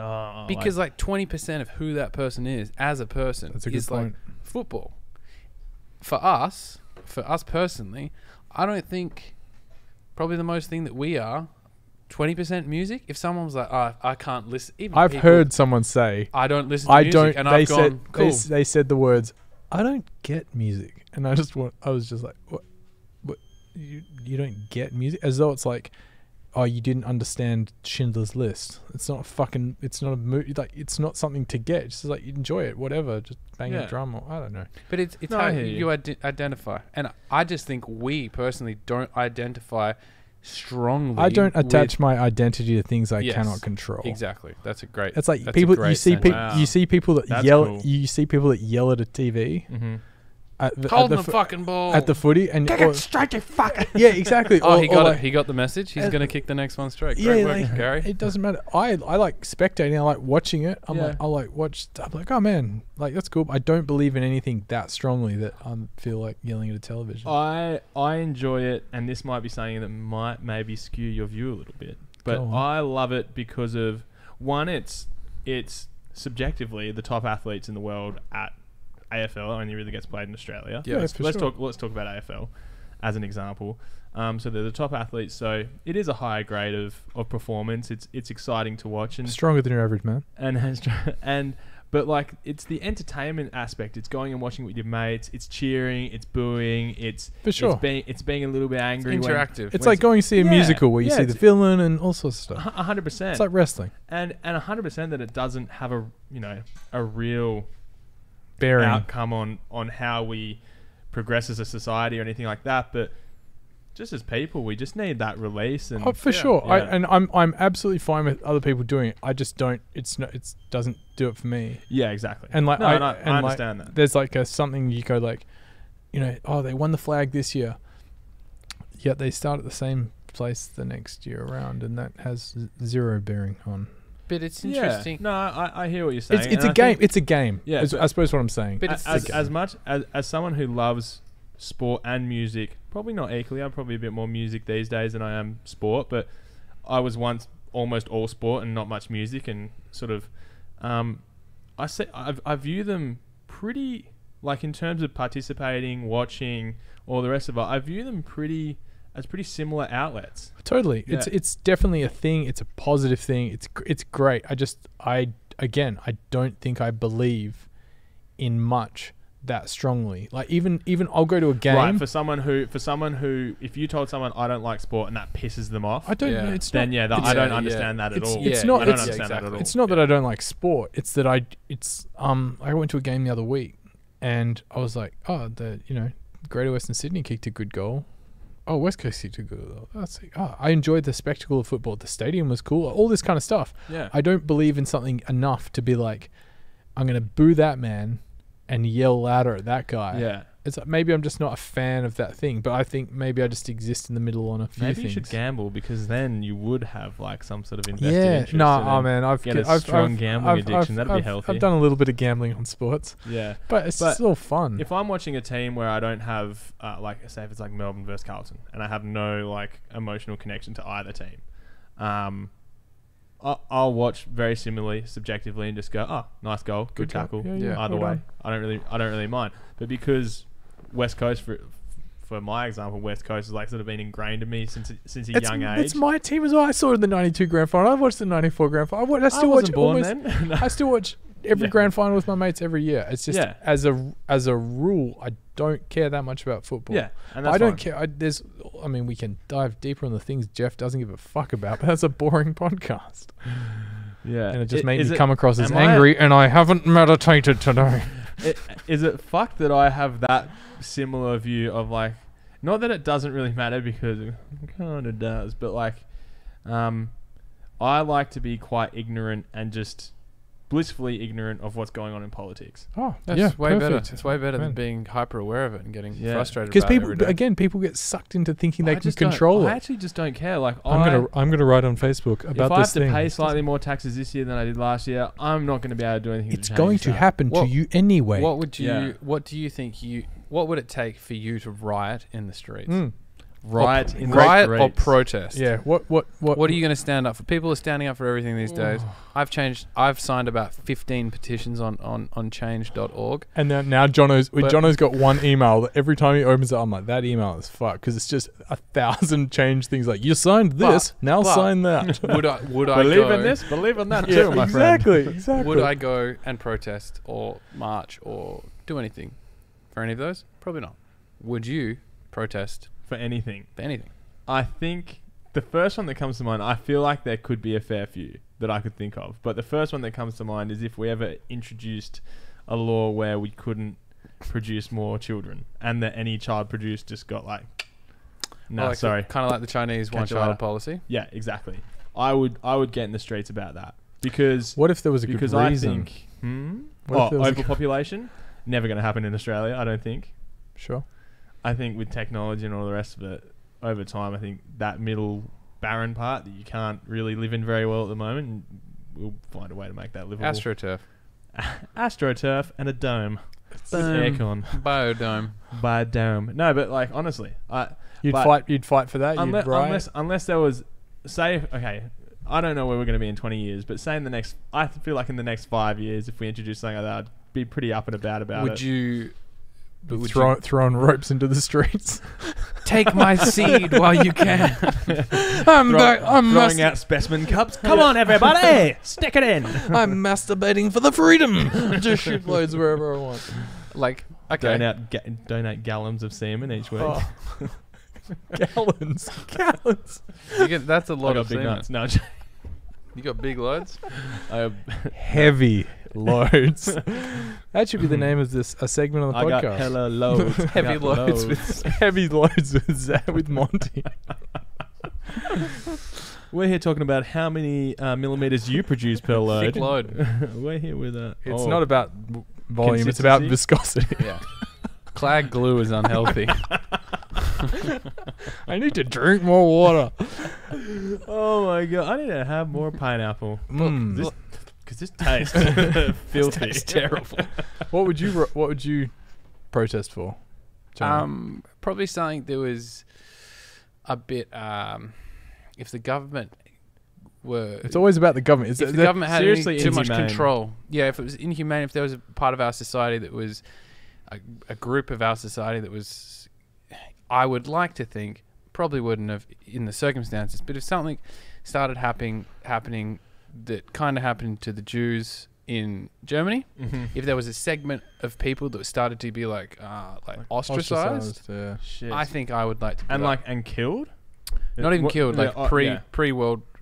because like 20% of who that person is as a person That's a good is like point. football. For us personally, I don't think probably the most thing that we are 20% music. If someone was like, oh, I can't listen. Even I've people, heard someone say, I don't listen to I music, don't. and They I've said gone, cool. they said the words, I don't get music, and I was just like, what? You don't get music, as though it's like, oh, you didn't understand Schindler's List. It's not fucking. It's not a movie. Like, it's not something to get. It's just like you enjoy it, whatever. Just bang a Yeah. drum, or I don't know. But it's No, how I hear you. you identify. And I just think we personally don't identify strongly. I don't with- attach my identity to things I Yes, cannot control. Exactly. That's a great. It's like That's a people. You great see sentence. Wow. you see people that That's yell. cool. You see people that yell at a TV Mm-hmm. at the, Holding at the the, fucking ball. at the footy, and or- straight, you fucker. yeah, exactly. Oh, Or- he or got like- it. He got the message. He's Uh, gonna kick the next one straight. Yeah, Great work, like, Gary. it doesn't matter. I like spectating. I like watching it. I like watch. I'm like, oh man, like that's cool. But I don't believe in anything that strongly that I feel like yelling at a television. I enjoy it, and this might be something that might maybe skew your view a little bit, but Go on. I love it because of one, it's subjectively the top athletes in the world at AFL only really gets played in Australia. Yeah, for let's sure. talk about AFL as an example. So they're the top athletes, so it is a higher grade of performance. It's exciting to watch, and Stronger than your average man. but like it's the entertainment aspect. It's going and watching with your mates. It's cheering. It's booing. It's For sure. It's being a little bit angry. when- Interactive. It's like going to see a Yeah, musical where you yeah, see the it's- villain and all sorts of stuff. 100%. It's like wrestling. and 100% that it doesn't have a real Bearing. outcome on how we progress as a society or anything like that. But just as people, we just need that release. And Oh, for sure. Yeah. I'm absolutely fine with other people doing it. I just don't. It doesn't do it for me. yeah, exactly. And like No, I and I like, understand that. There's like something you go like, oh, they won the flag this year. Yet they start at the same place the next year around, and that has zero bearing on. but it's interesting. Yeah. No, I hear what you're saying. It's and a I game. think It's a game. Yeah, I suppose what I'm saying. But it's as much as someone who loves sport and music, probably not equally. I'm probably a bit more music these days than I am sport, but I was once almost all sport and not much music, and sort of I view them pretty, like in terms of participating, watching, all the rest of it, I view them as pretty similar outlets. Totally. Yeah. It's definitely a thing. It's a positive thing. It's great. I don't think I believe in much that strongly. Like even I'll go to a game. Right, for someone who if you told someone I don't like sport and that pisses them off, I don't Yeah. know. It's then not, I don't understand that at all. it's I not- don't it's- understand that at all. It's not that I don't like sport. It's that I went to a game the other week and I was like, oh, Greater Western Sydney kicked a good goal. Oh, West Coast kicked a good goal. That's like, I enjoyed the spectacle of football. The stadium was cool. All this kind of stuff. Yeah. I don't believe in something enough to be like, I'm gonna boo that man and yell louder at that guy. Yeah. It's like maybe I'm just not a fan of that thing, but I think maybe I just exist in the middle on a few Maybe things. you should gamble, because then you would have like some sort of invested Yeah, interest. no, and oh then man, I've get a I've- strong I've- gambling I've- addiction. That'd be I've- healthy. I've done a little bit of gambling on sports, Yeah. but it's But still fun. If I'm watching a team where I don't have like, say if it's like Melbourne versus Carlton, and I have no like emotional connection to either team, I'll watch very similarly subjectively and just go, oh, nice goal, good job. tackle. Yeah, yeah, Either well way, done. I don't really mind. But because West Coast, for my example, West Coast has like sort of been ingrained in me since a young age. It's my team as well. I saw it in the 92 grand final. I watched the 94 grand final. I still watch wasn't born almost, then. I still watch every Yeah. grand final with my mates every year. It's just Yeah. as a rule, I don't care that much about football. Yeah, and But that's I don't fine. care. I mean, we can dive deeper on the things Jeff doesn't give a fuck about, but that's a boring podcast. Yeah, And it just made is me come across as am I- angry, and I haven't meditated today. Is it fucked that I have that similar view of like, not that it doesn't really matter because it kind of does, but like, I like to be quite ignorant and just blissfully ignorant of what's going on in politics. Oh, That's yeah, way better. perfect. It's way better Man. than being hyper aware of it and getting Yeah. frustrated Because about it people, every day. again, people get sucked into thinking they I can just don't- control I it. actually just don't care. Like, I'm gonna write on Facebook about if I have this to thing. pay slightly more taxes this year than I did last year, I'm not going to be able to do anything. It's to going change to that. happen to What- you anyway. What would you? Yeah. What do you think what would it take for you to riot in the streets? Mm. Riot in Riot great or rates. protest? Yeah. What What are you going to stand up for? People are standing up for everything these days. I've signed about 15 petitions on change.org. And now Jono's But- Jono's got one email that every time he opens it, I'm like, that email is fucked because it's just 1,000 change things like you signed this, now but- sign that. Would I Believe go, in this, believe in that Yeah, too, my friend. exactly. Would I go and protest or march or do anything for any of those? Probably not. Would you protest For anything. for anything? I think the first one that comes to mind, I feel like there could be a fair few that I could think of. But the first one that comes to mind is if we ever introduced a law where we couldn't produce more children and that any child produced just got like, no, sorry. Kind of like the Chinese Catch you one-child later. policy. Yeah, exactly. I would get in the streets about that because What if there was a good because reason? I think What if there was a good- overpopulation never going to happen in Australia. I don't think. Sure. I think with technology and all the rest of it, over time, I think that middle barren part that you can't really live in very well at the moment, we'll find a way to make that livable. AstroTurf. AstroTurf and a dome. Boom. Aircon. Biodome. By a dome. No, but like honestly, You'd but fight for that. unless, You'd riot. unless there was, say, okay, I don't know where we're going to be in 20 years, but say I feel like in the next 5 years, if we introduce something like that, I'd be pretty up and about it. Would you Throwing ropes into the streets. take my seed while you can? I'm throwing out specimen cups? Come on, everybody! Stick it in! I'm masturbating for the freedom. Just shoot loads wherever I want. Like, okay. Donate gallons of semen each week. Oh. Gallons. That's a I lot got of big semen. nuts. No, You got big loads? Heavy loads. That should be the name of a segment on the I podcast. got hella loads. I Heavy got loads with Heavy loads with Monty. We're here talking about how many millimeters you produce per load. thick load. We're here with It's not about volume. It's about viscosity. Yeah. Clag glue is unhealthy. I need to drink more water. Oh my god! I need to have more pineapple. Mm. Because this tastes filthy. It's terrible. What would you protest for? John? Probably something that was a bit. If the government were, It's always about the government. if the government had seriously too much inhumane. control, yeah. If it was inhumane, if there was a part of our society that was a group of our society that was, I would like to think, probably wouldn't have in the circumstances. But if something started happening that kind of happened to the Jews in Germany, if there was a segment of people that started to be like ostracized, Yeah. Shit. I think I would like to. and do that. and killed. Not even What- killed, yeah, like yeah.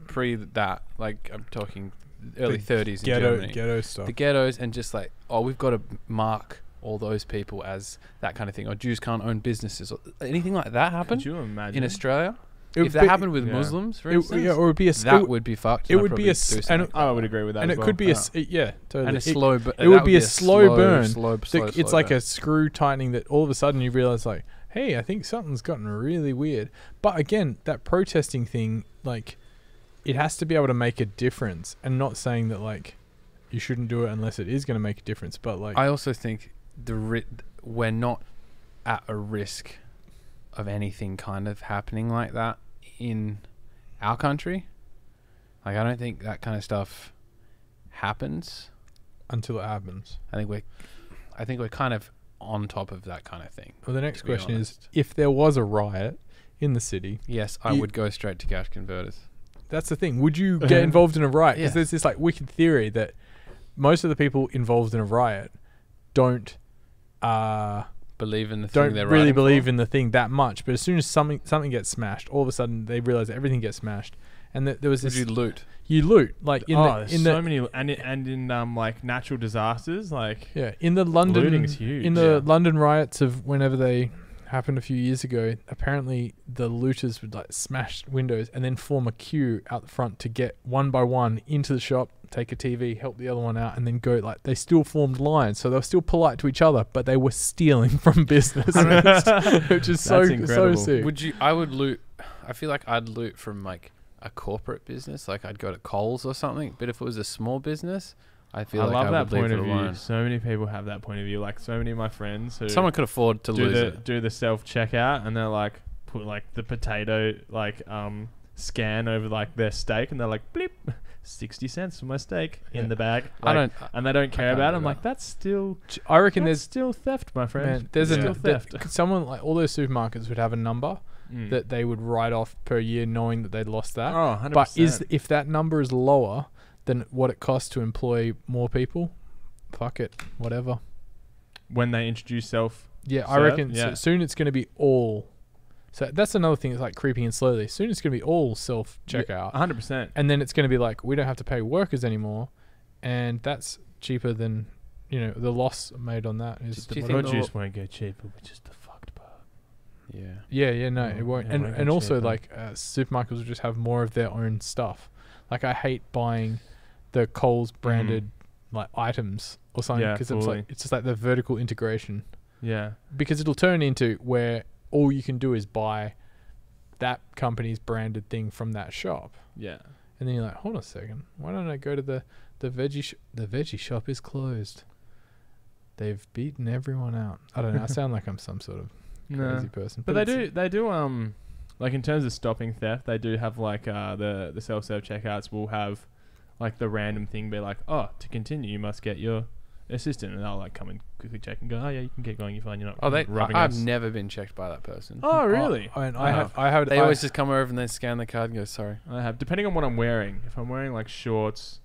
pre that. Like I'm talking early 30s in Germany. Ghetto stuff. The ghettos, and just like, oh, we've got to mark all those people as that kind of thing, or Jews can't own businesses, or anything like that happen Could you imagine? in Australia. It would If that be- happened with yeah. Muslims, for It, instance, yeah, or it would be a that would be fucked. it and I'd would be probably a do s- and something it- like I would agree with that. and as it well. could be that. totally. and a slow, it would be a slow burn. slow It's like burn. a screw tightening that all of a sudden you realize like, hey, I think something's gotten really weird. But again, that protesting thing, like, it has to be able to make a difference, and not saying that like you shouldn't do it unless it is going to make a difference. But like, I also think we're not at a risk of anything kind of happening like that in our country. Like, I don't think that kind of stuff happens. until it happens. I think we're kind of on top of that kind of thing. Well, the next to be question is, honest. if there was a riot in the city, Yes, I You- would go straight to cash converters. that's the thing. Would you get involved in a riot? Because Yes. there's this like wicked theory that most of the people involved in a riot don't Believe in the thing they're really writing believe for. in the thing that much. But as soon as something gets smashed, all of a sudden they realize that everything gets smashed. And there was Would this you loot? you loot like in there's the so many, and in like natural disasters, like in the London looting's huge. in the London riots of whenever they happened a few years ago. Apparently, the looters would like smash windows and then form a queue out the front to get one by one into the shop, take a TV, help the other one out, and then go. Like they still formed lines, so they were still polite to each other, but they were stealing from business, which is so incredible. sick. Would you? I would loot. I feel like I'd loot from like a corporate business, like I'd go to Coles or something. But if it was a small business, I feel I like love I that would leave point it of view. alone. So many people have that point of view. Like so many of my friends who Someone could afford to lose do the self checkout, and they're like put like the potato like scan over like their steak, and they're like bleep 60 cents for my steak in the bag. I don't. And they don't care can't about do it. I'm that. like, that's still I reckon that's there's still theft, my friend. man, there's It's a still theft. someone like all those supermarkets would have a number Mm. that they would write off per year, knowing that they'd lost that. Oh, 100%. But if that number is lower than what it costs to employ more people, fuck it, whatever. when they introduce self, Yeah, I Serve? reckon Yeah. soon it's going to be all. So that's another thing. It's like creeping in slowly. Soon it's going to be all self checkout, 100%. and then it's going to be like we don't have to pay workers anymore, and that's cheaper than the loss made on that is. Do you The think produce won't go cheaper, which is the fucked part. Yeah. Yeah, no, it Oh, won't. yeah, And won't and get also cheaper. like supermarkets will just have more of their own stuff. Like I hate buying the Coles branded like items or something Yeah, because fully. it's just like the vertical integration. Yeah. Because it'll turn into where all you can do is buy that company's branded thing from that shop, Yeah. and then you're like, hold on a second, why don't I go to the veggie the veggie shop is closed. They've beaten everyone out. I don't know. I sound like I'm some sort of crazy person, But they it's- do like in terms of stopping theft, they do have like the self-serve checkouts will have like the random thing be like, oh, to continue you must get your assistant, and they'll like come and quickly check and go, oh yeah, you can keep going, you're fine, you're not rubbing I've us. never been checked by that person. Oh really? And Wow. I have. They always just come over and then scan the card and go, sorry. I have, depending on what I'm wearing. If I'm wearing like shorts,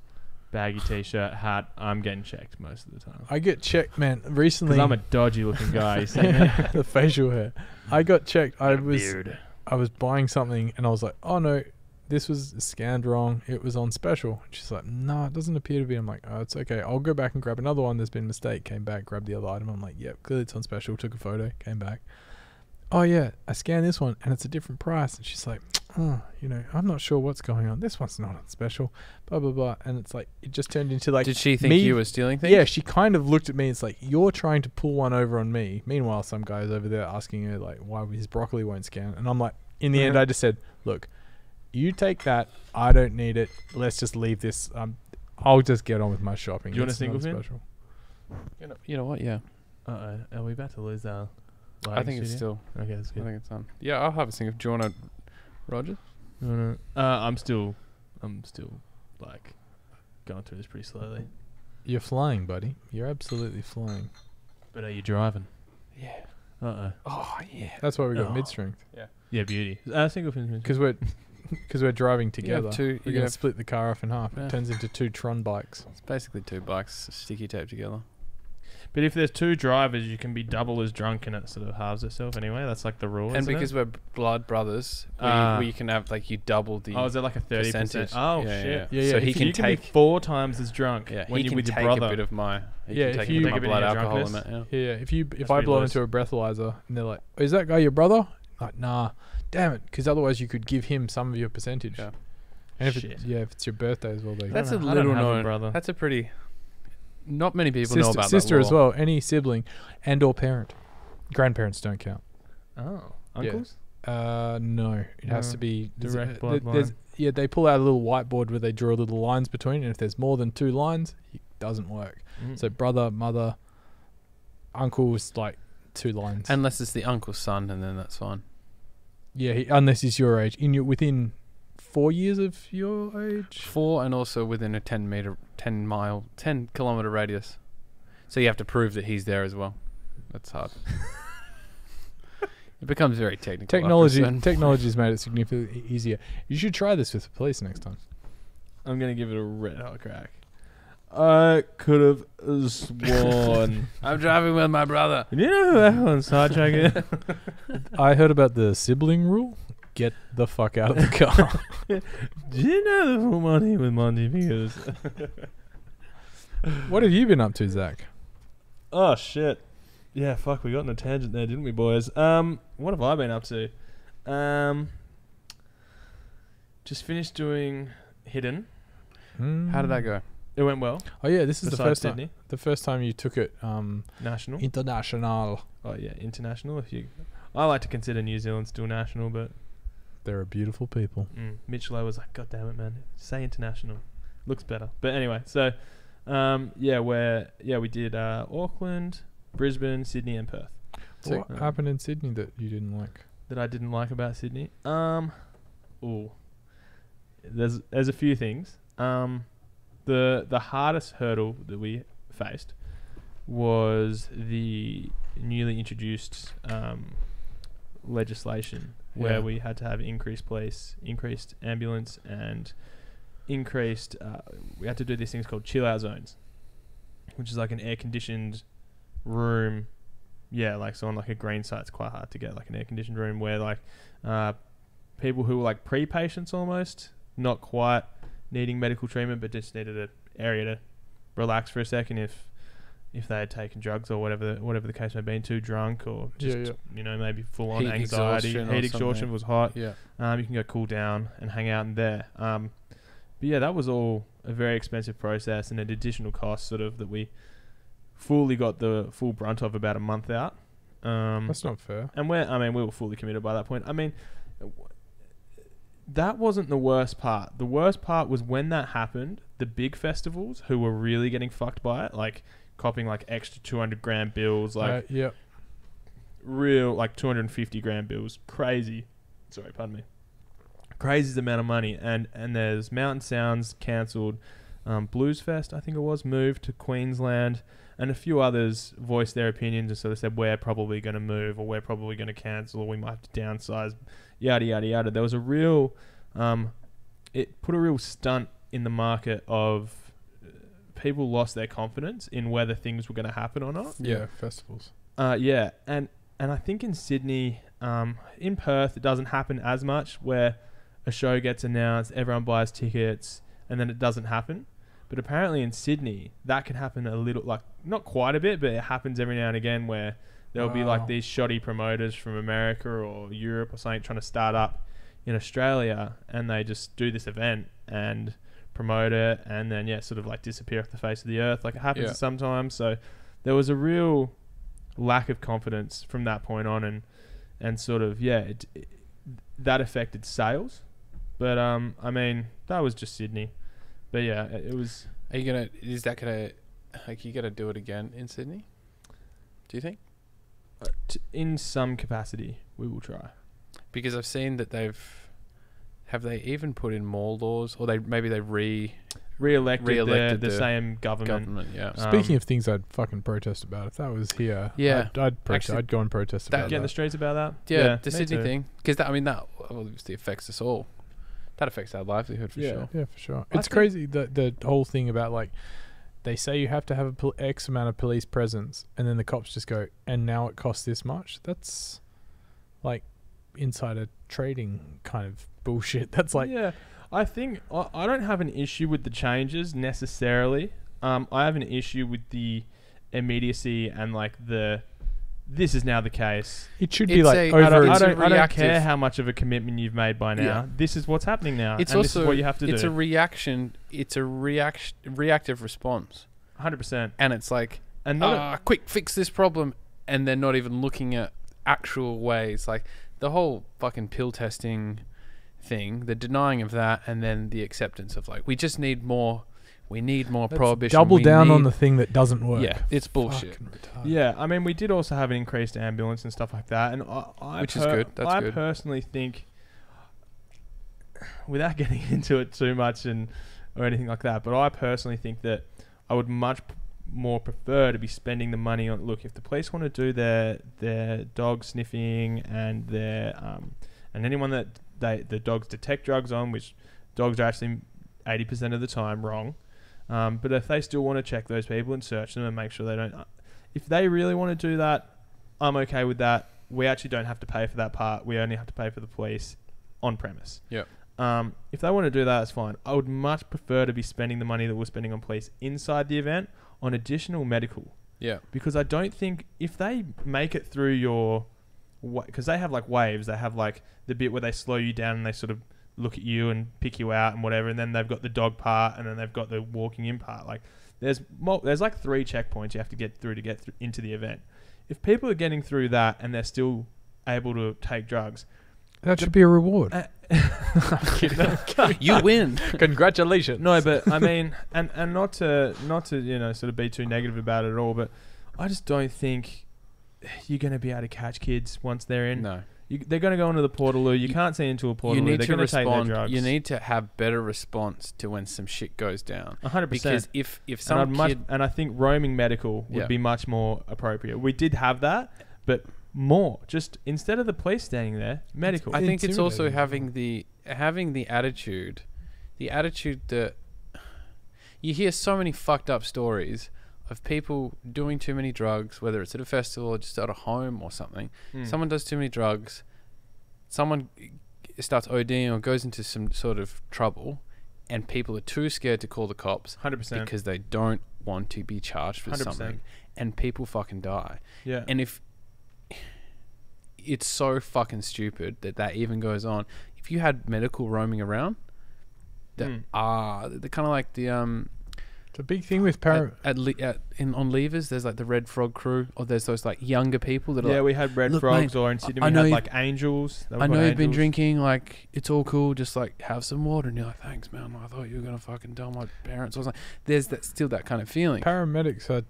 baggy t-shirt, hat, I'm getting checked most of the time. I get checked, man. Recently, Because I'm a dodgy looking guy. You see me? the facial hair. I got checked. I Got a beard. was buying something and I was like, oh no, this was scanned wrong. It was on special. She's like, no, it doesn't appear to be. I'm like, oh, it's okay. I'll go back and grab another one. There's been a mistake. Came back, grabbed the other item. I'm like, yep, clearly it's on special. Took a photo, came back. Oh yeah, I scanned this one and it's a different price. And she's like, oh, I'm not sure what's going on. This one's not on special. Blah blah blah. And it's like it just turned into like. Did she think me- you were stealing things? Yeah, she kind of looked at me. It's like you're trying to pull one over on me. Meanwhile, some guy's over there asking her like why his broccoli won't scan. And I'm like, in the end, I just said, look, you take that. I don't need it. Let's just leave this. I'll just get on with my shopping. Do you want a It's single not pin? special. You know what? Yeah. Are we about to lose our I lighting think it's studio? still. Okay, that's I good. think it's on. Yeah, I'll have a single. Do you want to, Roger? No. I'm still like going through this pretty slowly. You're flying, buddy. You're absolutely flying. But are you driving? Yeah. Oh yeah. That's why we got Oh. mid strength Yeah, beauty. Single pin. because we're driving together. two- We're you gonna have- split the car off in half. Yeah. It turns into 2 Tron bikes. It's basically 2 bikes sticky taped together. But if there's 2 drivers, you can be double as drunk, and it sort of halves itself anyway. That's like the rule. And isn't because it? we're blood brothers, we can have like you double the. is there like a 30%? percentage. Oh Yeah, shit! Yeah, so yeah, he if can you can take. be 4 times as drunk Yeah, when he you're can with your take brother. a bit of my. He Yeah, can if take you- a bit Take of a bit my of blood your alcohol drunkenness. limit. Yeah. Yeah, if That's I pretty blow loose. into a breathalyzer and they're like, "Is that guy your brother?" Like, nah, damn it, because otherwise you could give him some of your percentage. Yeah. And if Shit. if it's your birthday as well, they That's I a don't little have a known. brother. That's a pretty. Not many people know about sister that as law. well. Any sibling and or parent, grandparents don't count. Oh, uncles. No, it has No, to be direct there's- bloodline. yeah, they pull out a little whiteboard where they draw little lines between, and if there's more than 2 lines, it doesn't work. Mm. So brother, mother, uncle is like 2 lines. Unless it's the uncle's son, and then that's fine. yeah, unless he's your age, within 4 years of your age. 4 and also within a 10 kilometer radius. So you have to prove that he's there as well. That's hard. It becomes very technical. after a certain Technology's made it significantly easier. You should try this with the police next time. I'm gonna give it a red hot crack. I could have sworn. I'm driving with my brother. You know who Ekko and Sidetrack is? I heard about the sibling rule. Get the fuck out of the car. Do you know the full Monty with Monty? Because What have you been up to, Zach? oh shit, yeah, fuck, we got on a tangent there, didn't we, boys? What have I been up to? Just finished doing Hidden. How did that go? It went well. Oh yeah, this is the Besides first time. Sydney. The first time you took it National. international. Oh yeah, international. I like to consider New Zealand still national, but They're a beautiful people. Mitch Lowe was like, God damn it, man, say international, looks better. But anyway, so we did Auckland, Brisbane, Sydney, and Perth. What happened in Sydney that you didn't like? That I didn't like about Sydney. There's a few things. The hardest hurdle that we faced was the newly introduced legislation where we had to have increased police, increased ambulance, and increased. We had to do these things called chill out zones, which is like an air conditioned room. Yeah, like so on like a green site, it's quite hard to get like an air conditioned room where like people who were like pre-patients almost, not quite needing medical treatment, but just needed an area to relax for a second if they had taken drugs or whatever the case may be, too drunk or just maybe full on anxiety, heat exhaustion was hot. Yeah. You can go cool down and hang out in there. But yeah, that was all a very expensive process and an additional cost sort of that we fully got the full brunt of about a month out. That's not fair. And we were fully committed by that point. I mean, that wasn't the worst part. The worst part was when that happened, the big festivals who were really getting fucked by it, like copping like extra 200 grand bills, like real like 250 grand bills. Crazy. Sorry, pardon me. Crazy amount of money. And there's Mountain Sounds cancelled. Blues Fest, I think it was, moved to Queensland. And a few others voiced their opinions and sort of said, we're probably going to move or we're probably going to cancel or we might have to downsize, yada, yada, yada. There was a real... it put a real stunt in the market of people lost their confidence in whether things were going to happen or not. Yeah, festivals. And I think in Sydney, in Perth, it doesn't happen as much where a show gets announced, everyone buys tickets, and then it doesn't happen. But apparently in Sydney, that can happen a little, like not quite a bit, but it happens every now and again where there'll be like these shoddy promoters from America or Europe or something trying to start up in Australia, and they just do this event and promote it and then sort of like disappear off the face of the earth. Like it happens sometimes. So there was a real lack of confidence from that point on, and sort of that affected sales. But I mean, that was just Sydney. But yeah, it was. Is that gonna, like, you gonna do it again in Sydney? Do you think? In some capacity, we will try. Because I've seen that have they even put in more laws, or they re-elected the same government. Yeah. Speaking of things I'd fucking protest about, if that was here, I'd go and protest about that. Get in the streets about that. Yeah, the Sydney thing, because that obviously affects us all. That affects our livelihood for sure. Yeah, for sure. It's crazy the whole thing about like they say you have to have X amount of police presence, and then the cops just go, and now it costs this much. That's like insider trading kind of bullshit. That's like I think I don't have an issue with the changes necessarily. I have an issue with the immediacy and like this is now the case. It should be like over. I don't care how much of a commitment you've made by now. Yeah. This is what's happening now. It's and also, this is what you have to do. It's a reaction. It's a reactive response. 100%. And it's like, quick, fix this problem. And they're not even looking at actual ways. Like the whole fucking pill testing thing, the denying of that, and then the acceptance of like, we just need more. We need more prohibition. Double down on the thing that doesn't work. Yeah, it's bullshit. Yeah, I mean, we did also have an increased ambulance and stuff like that, and which is good. That's good. I personally think, without getting into it too much or anything like that, but I personally think that I would much more prefer to be spending the money on. Look, if the police want to do their dog sniffing and their and anyone that the dogs detect drugs on, which dogs are actually 80% of the time wrong. But if they still want to check those people and search them and make sure they don't, if they really want to do that, I'm okay with that. We actually don't have to pay for that part. We only have to pay for the police on premise. Yep. If they want to do that, that's fine. I would much prefer to be spending the money that we're spending on police inside the event on additional medical. Yeah. Because I don't think if they make it through your, because they have like waves, they have like the bit where they slow you down and they sort of look at you and pick you out and whatever, and then they've got the dog part and then they've got the walking in part. Like there's like 3 checkpoints you have to get through into the event. If people are getting through that and they're still able to take drugs, that should be a reward. You win. Congratulations. No, but I mean, and not to sort of be too negative about it at all, but I just don't think you're going to be able to catch kids once they're in. No. They're going to go into the portaloo. You can't see into a portaloo. You need they're to going to take their respond. drugs. You need to have better response to when some shit goes down. 100%. Because if some kid... And I think roaming medical would be much more appropriate. We did have that, but more. Just instead of the police standing there, medical. I think it's also having the attitude that you hear so many fucked up stories of people doing too many drugs, whether it's at a festival or just at a home or something. Someone does too many drugs, someone starts ODing or goes into some sort of trouble, and people are too scared to call the cops 100%. because they don't want to be charged with 100%. something, and people fucking die. Yeah. And if it's so fucking stupid that even goes on. If you had medical roaming around, they're kind of like the It's a big thing with on Levers. There's like the Red Frog crew, or there's those like younger people that are like, we had Red "Look, Frogs, mate, or in Sydney I we know had you- like Angels. I know you've been drinking, like it's all cool, just like have some water. And you're like, thanks, man. I thought you were gonna fucking tell my parents or something. There's still that kind of feeling. paramedics are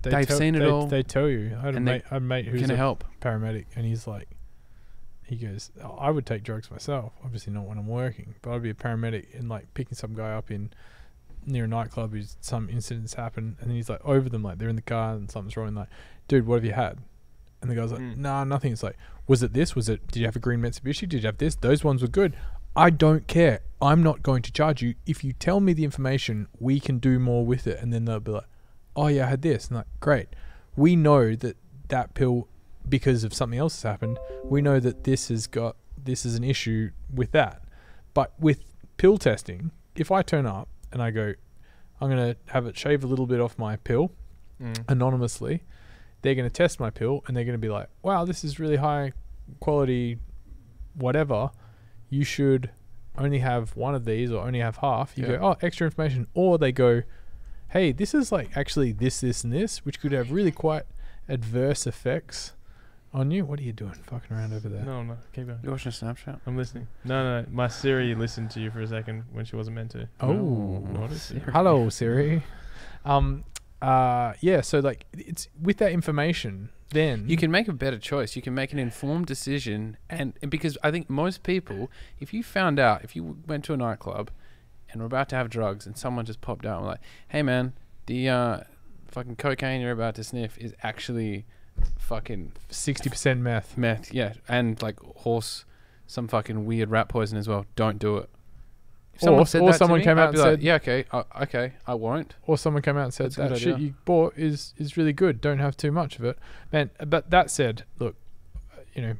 They've seen it all. They tell you. I had a mate who's Can a help. paramedic, and he goes, I would take drugs myself, obviously not when I'm working, but I'd be a paramedic and like picking some guy up near a nightclub who's some incidents happen, and then he's like over them, like they're in the car and something's wrong, like, dude, what have you had? And the guy's like, nah, nothing. It's like, was it this? Did you have a green Mitsubishi? Did you have this? Those ones were good. I don't care. I'm not going to charge you. If you tell me the information, we can do more with it. And then they'll be like, oh yeah, I had this. And like, great. We know that pill, because of something else has happened, we know that this is an issue with that. But with pill testing, if I turn up and I go, I'm going to have it shave a little bit off my pill anonymously, they're going to test my pill and they're going to be like, wow, this is really high quality, whatever. You should only have one of these or only have half. You go, oh, extra information. Or they go, hey, this is like actually this, and this, which could have really quite adverse effects on you. What are you doing fucking around over there? No, keep going. You're watching a Snapchat? I'm listening. No. My Siri listened to you for a second when she wasn't meant to. Oh, Siri. Hello, Siri. So like it's with that information, then You can make a better choice. You can make an informed decision, and because I think most people, if you went to a nightclub and were about to have drugs, and someone just popped out and were like, "Hey man, the fucking cocaine you're about to sniff is actually fucking 60% meth. yeah, and like some fucking weird rat poison as well. Don't do it." If Or someone came out I'd be and like, said, "Yeah, okay, I won't." Or someone came out and said, That's a good that shit idea. you bought is really good. Don't have too much of it. Man, but that said, look,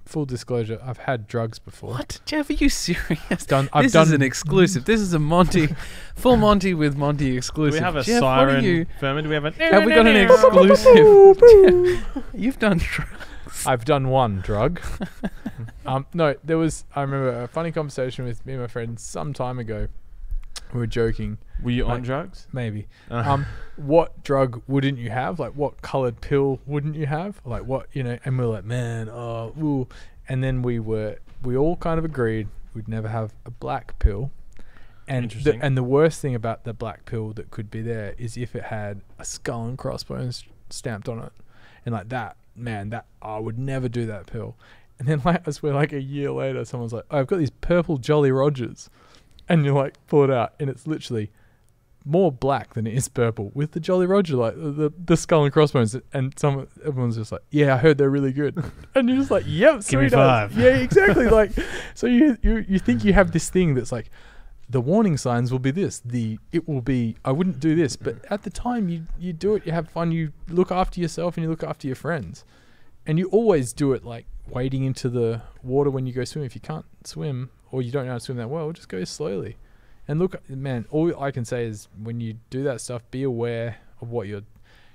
full disclosure, I've had drugs before. What, Jeff? Are you serious? I've This is an exclusive. This is a Monty, full Monty with Monty Do exclusive. we have a Jeff, what are siren, you- Furman? Do we have a... Have we got an exclusive? Jeff, you've done drugs. I've done one drug. No, there was, I remember a funny conversation with me and my friend some time ago. We were joking. Were you on Like, drugs? Maybe. What drug wouldn't you have? Like, what colored pill wouldn't you have? Like, what, and we were like, man, ooh. And then we all kind of agreed we'd never have a black pill. And Interesting. the worst thing about the black pill that could be there is if it had a skull and crossbones stamped on it. And like that, man, I would never do that pill. And then like, I swear, like a year later, someone's like, oh, I've got these purple Jolly Rogers. And you like pull it out and it's literally more black than it is purple with the Jolly Roger, like the skull and crossbones, and everyone's just like, yeah, I heard they're really good, and you're just like, yep, Give me sweet as. 5. Yeah, exactly. Like, so you think you have this thing that's like, the warning signs will be this, it will be, I wouldn't do this, but at the time you do it, you have fun, you look after yourself and you look after your friends, and you always do it like wading into the water when you go swim. If you can't swim or you don't know how to swim that well, just go slowly. And look, man, all I can say is when you do that stuff, be aware of what you're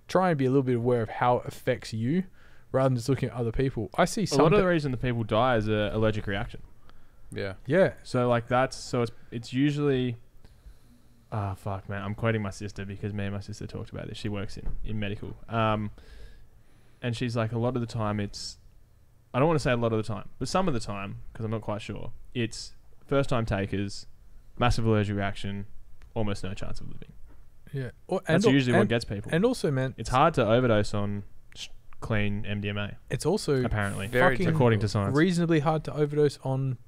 trying to be a little bit aware of how it affects you rather than just looking at other people. I see A lot of the reason that people die is an allergic reaction. Yeah. Yeah. So like it's usually, fuck man, I'm quoting my sister because me and my sister talked about this. She works in medical. And she's like, a lot of the time I don't want to say a lot of the time, but some of the time, because I'm not quite sure, it's first time takers, massive allergic reaction, almost no chance of living. Yeah. That's usually what gets people. And also, man, It's hard to overdose on clean MDMA, it's also apparently, fucking according to science. reasonably hard to overdose on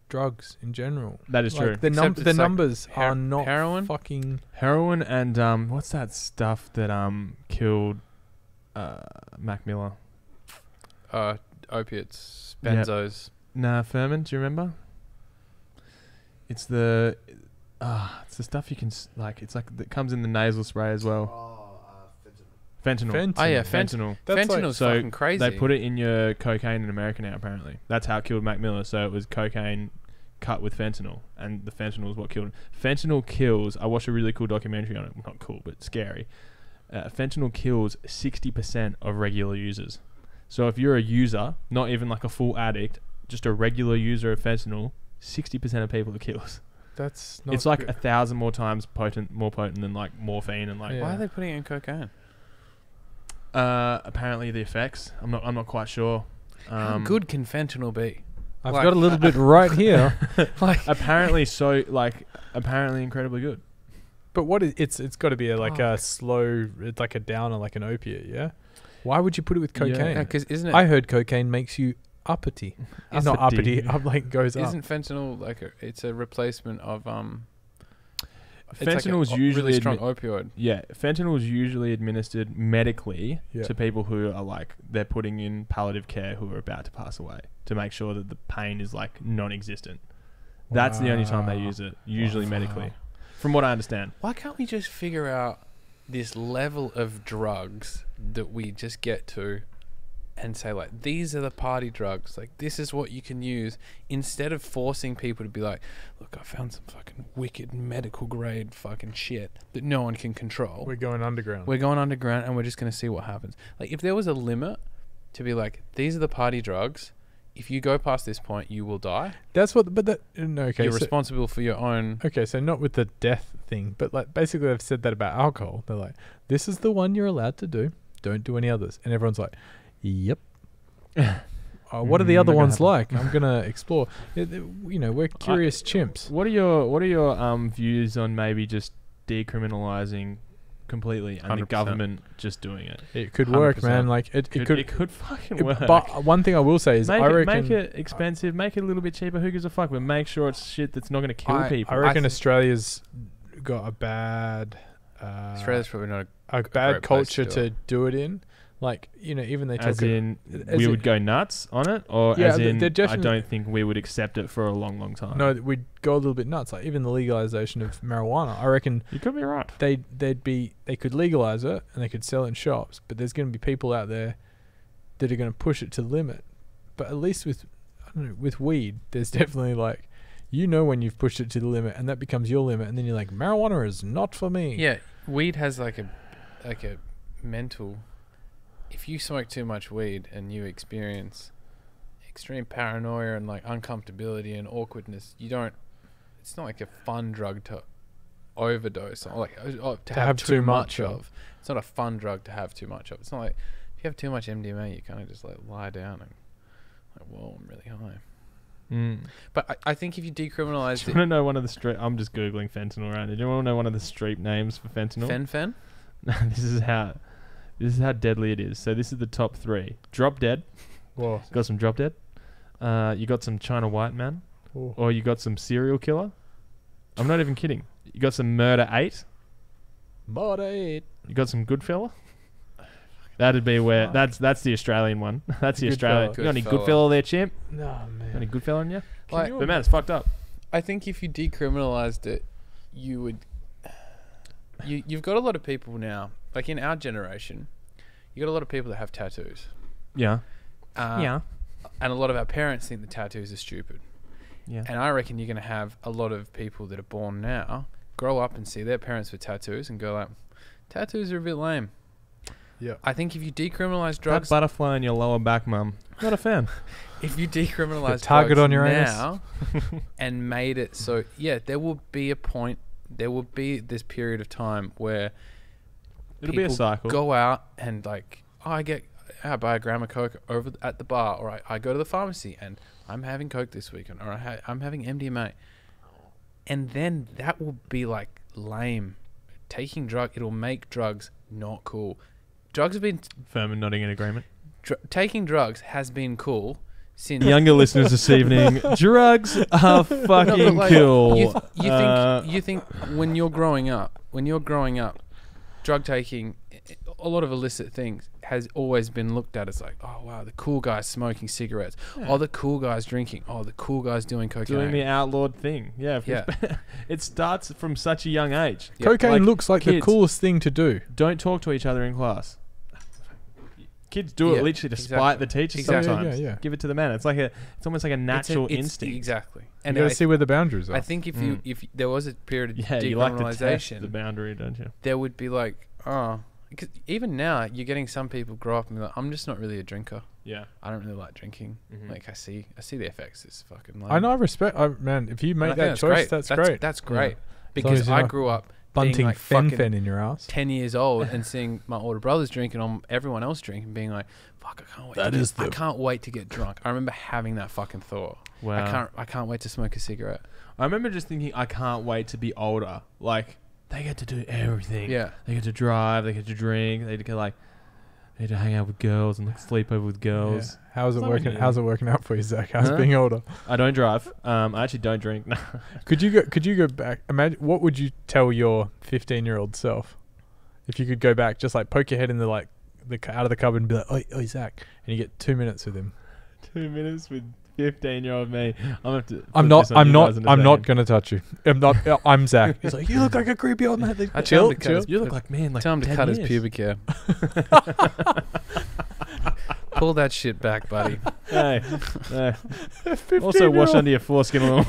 drugs in general. That is true. Like the Except it's like numbers are not heroin? fucking. Heroin and what's that stuff that killed Mac Miller? Opiates, Yep. benzos. Nah, Furman. Do you remember? It's the stuff you can like. It's like that comes in the nasal spray as well. Fentanyl. Fentanyl. Oh yeah, Fentanyl. That's like- Fentanyl's so fucking crazy. They put it in your cocaine in America now. Apparently, that's how it killed Mac Miller. So it was cocaine cut with fentanyl, and the fentanyl is what killed him. Fentanyl kills. I watched a really cool documentary on it. Not cool, but scary. Fentanyl kills 60% of regular users. So if you're a user, not even like a full addict, just a regular user of fentanyl, 60% of people it kills. That's not. It's like good. 1,000 more times more potent than like morphine and like. Yeah. Why are they putting it in cocaine? Apparently the effects. I'm not quite sure. How good can fentanyl be? I've like- got a little bit right here. Apparently apparently incredibly good. But what is it's got to be a slow, it's like a downer, like an opiate, yeah? Why would you put it with Yeah. cocaine? Because isn't it? I heard cocaine makes you uppity. Not uppity, like goes up. Isn't fentanyl like it's a replacement of Fentanyl is it's like a usually really strong opioid. Yeah, fentanyl is usually administered medically Yeah. to people who are like they're putting in palliative care who are about to pass away to make sure that the pain is like non-existent. That's the only time they Wow. use it, usually Wow. medically, from what I understand. Why can't we just figure out this level of drugs that we just get to and say like these are the party drugs, like this is what you can use, instead of forcing people to be like, look, I found some fucking wicked medical grade fucking shit that no one can control. We're going underground. We're going underground and we're just going to see what happens. Like if there was a limit to be like, these are the party drugs, if you go past this point you will die. That's what. But that no. Okay. You're So, responsible for your own. okay. So not with the death thing, but like basically they've said that about alcohol. They're like, this is the one you're allowed to do. Don't do any others. And everyone's like, yep. What are the Not other gonna ones happen. like? I'm gonna explore. We're curious chimps. What are your views on maybe just decriminalizing completely and the 100%. government just doing it? It could work, 100%. man. Like it could. It could fucking it- work. But one thing I will say is, make I reckon. make it expensive, make it a little bit cheaper. Who gives a fuck? But make sure it's shit that's not going to kill I people. I reckon th- Australia's got a bad. Australia's probably not a great bad place culture to to do it in. Like, even they As talk in, as we in- would go nuts on it, or Yeah, as in, they're I definitely- don't think we would accept it for a long, long time. no, we'd go a little bit nuts. Like even the legalization of marijuana, I reckon You could be right. they could legalize it and they could sell it in shops, but there's going to be people out there that are going to push it to the limit. But at least with with weed, there's definitely like, when you've pushed it to the limit and that becomes your limit, and then you're like, marijuana is not for me. Yeah, weed has like a mental. If you smoke too much weed and you experience extreme paranoia and like uncomfortability and awkwardness, it's not like a fun drug to overdose on, like to have too much of. It's not a fun drug to have too much of. It's not like if you have too much MDMA, you kind of just like lie down and like, whoa, I'm really high. But I think if you decriminalize Do you want to know one of the street? I'm just googling fentanyl right now. Do you want to know one of the street names for fentanyl? Fen. This is how deadly it is. So this is the top 3. Drop Dead. Whoa. Got some Drop Dead. You got some China White Man, Ooh. or you got some Serial Killer. I'm not even kidding. You got some Murder 8. Moderate. You got some good fella? That'd be where that's the Australian one. That's the Good Australian. fella. You got any Good good fella. fella there, champ? No, Got any man. good fella in you? Like, But man, it's fucked up. I think if you decriminalized it, you would. You've got a lot of people now, like in our generation, you got a lot of people that have tattoos. Yeah. And a lot of our parents think the tattoos are stupid. Yeah. And I reckon you're going to have a lot of people that are born now grow up and see their parents with tattoos and go like, tattoos are a bit lame. Yeah. I think if you decriminalize That drugs, butterfly in your lower back, mum. Not a fan. if you decriminalize target drugs on your anus. now and made it so, yeah, there will be a point, there will be this period of time where It'll be a people cycle. go out and like, oh, I buy a gram of Coke over at the bar, or I go to the pharmacy and I'm having Coke this weekend, or I'm having MDMA. And then that will be like lame. It'll make drugs not cool. Drugs have been, Firm and nodding in agreement. taking drugs has been cool since. Younger listeners this evening, drugs are fucking like, cool. You think when you're growing up, drug taking, a lot of illicit things has always been looked at as like, oh wow, the cool guys smoking cigarettes, oh the cool guys drinking, oh the cool guys doing cocaine. doing the outlawed thing. Yeah. Yeah. It starts from such a young age. Yeah, Cocaine like looks like the kids. coolest thing to do. Don't talk to each other in class. Kids do Yeah, it literally to exactly. spite the teachers Exactly. sometimes. Yeah. Give it to the man. It's almost like a natural instinct. Exactly. You And got I, to see where the boundaries are. I think if there was a period of Yeah, you like to test decriminalization, the boundary, don't you? there would be like, oh, because even now you're getting some people grow up and be like, I'm just not really a drinker. Yeah. I don't really like drinking. Mhm. Like I see the effects. It's fucking lame. I know. I respect. Man, if you And I make think that choice, that's great. That's great. As long as Because you're I not grew up being Bunting like fucking fen in your ass. 10 years old and seeing my older brothers drinking and everyone else drinking, being like, fuck, I can't wait to get drunk. I remember having that fucking thought. Wow. I can't wait to smoke a cigarette. I remember just thinking, I can't wait to be older. Like, they get to do everything. Yeah. They get to drive, they get to drink, they get like, they get to hang out with girls and like sleep over with girls. Yeah. How's it It's working? not How's it working out for you, Zach? How's Huh? being older? I don't drive. I actually don't drink. No. Could you go back? Imagine what would you tell your 15-year-old self if you could go back? Just like poke your head in the out of the cupboard and be like, "Oi, Zach," and you get 2 minutes with him. 2 minutes with 15-year-old me. I'm not gonna touch you. I'm Zach. He's like, you look like a creepy old man. I Chill. tell him to cut You look like man. Like Tell him to 10 cut his years. pubic hair. Pull that shit back, buddy. Hey. Also, wash under your foreskin a little.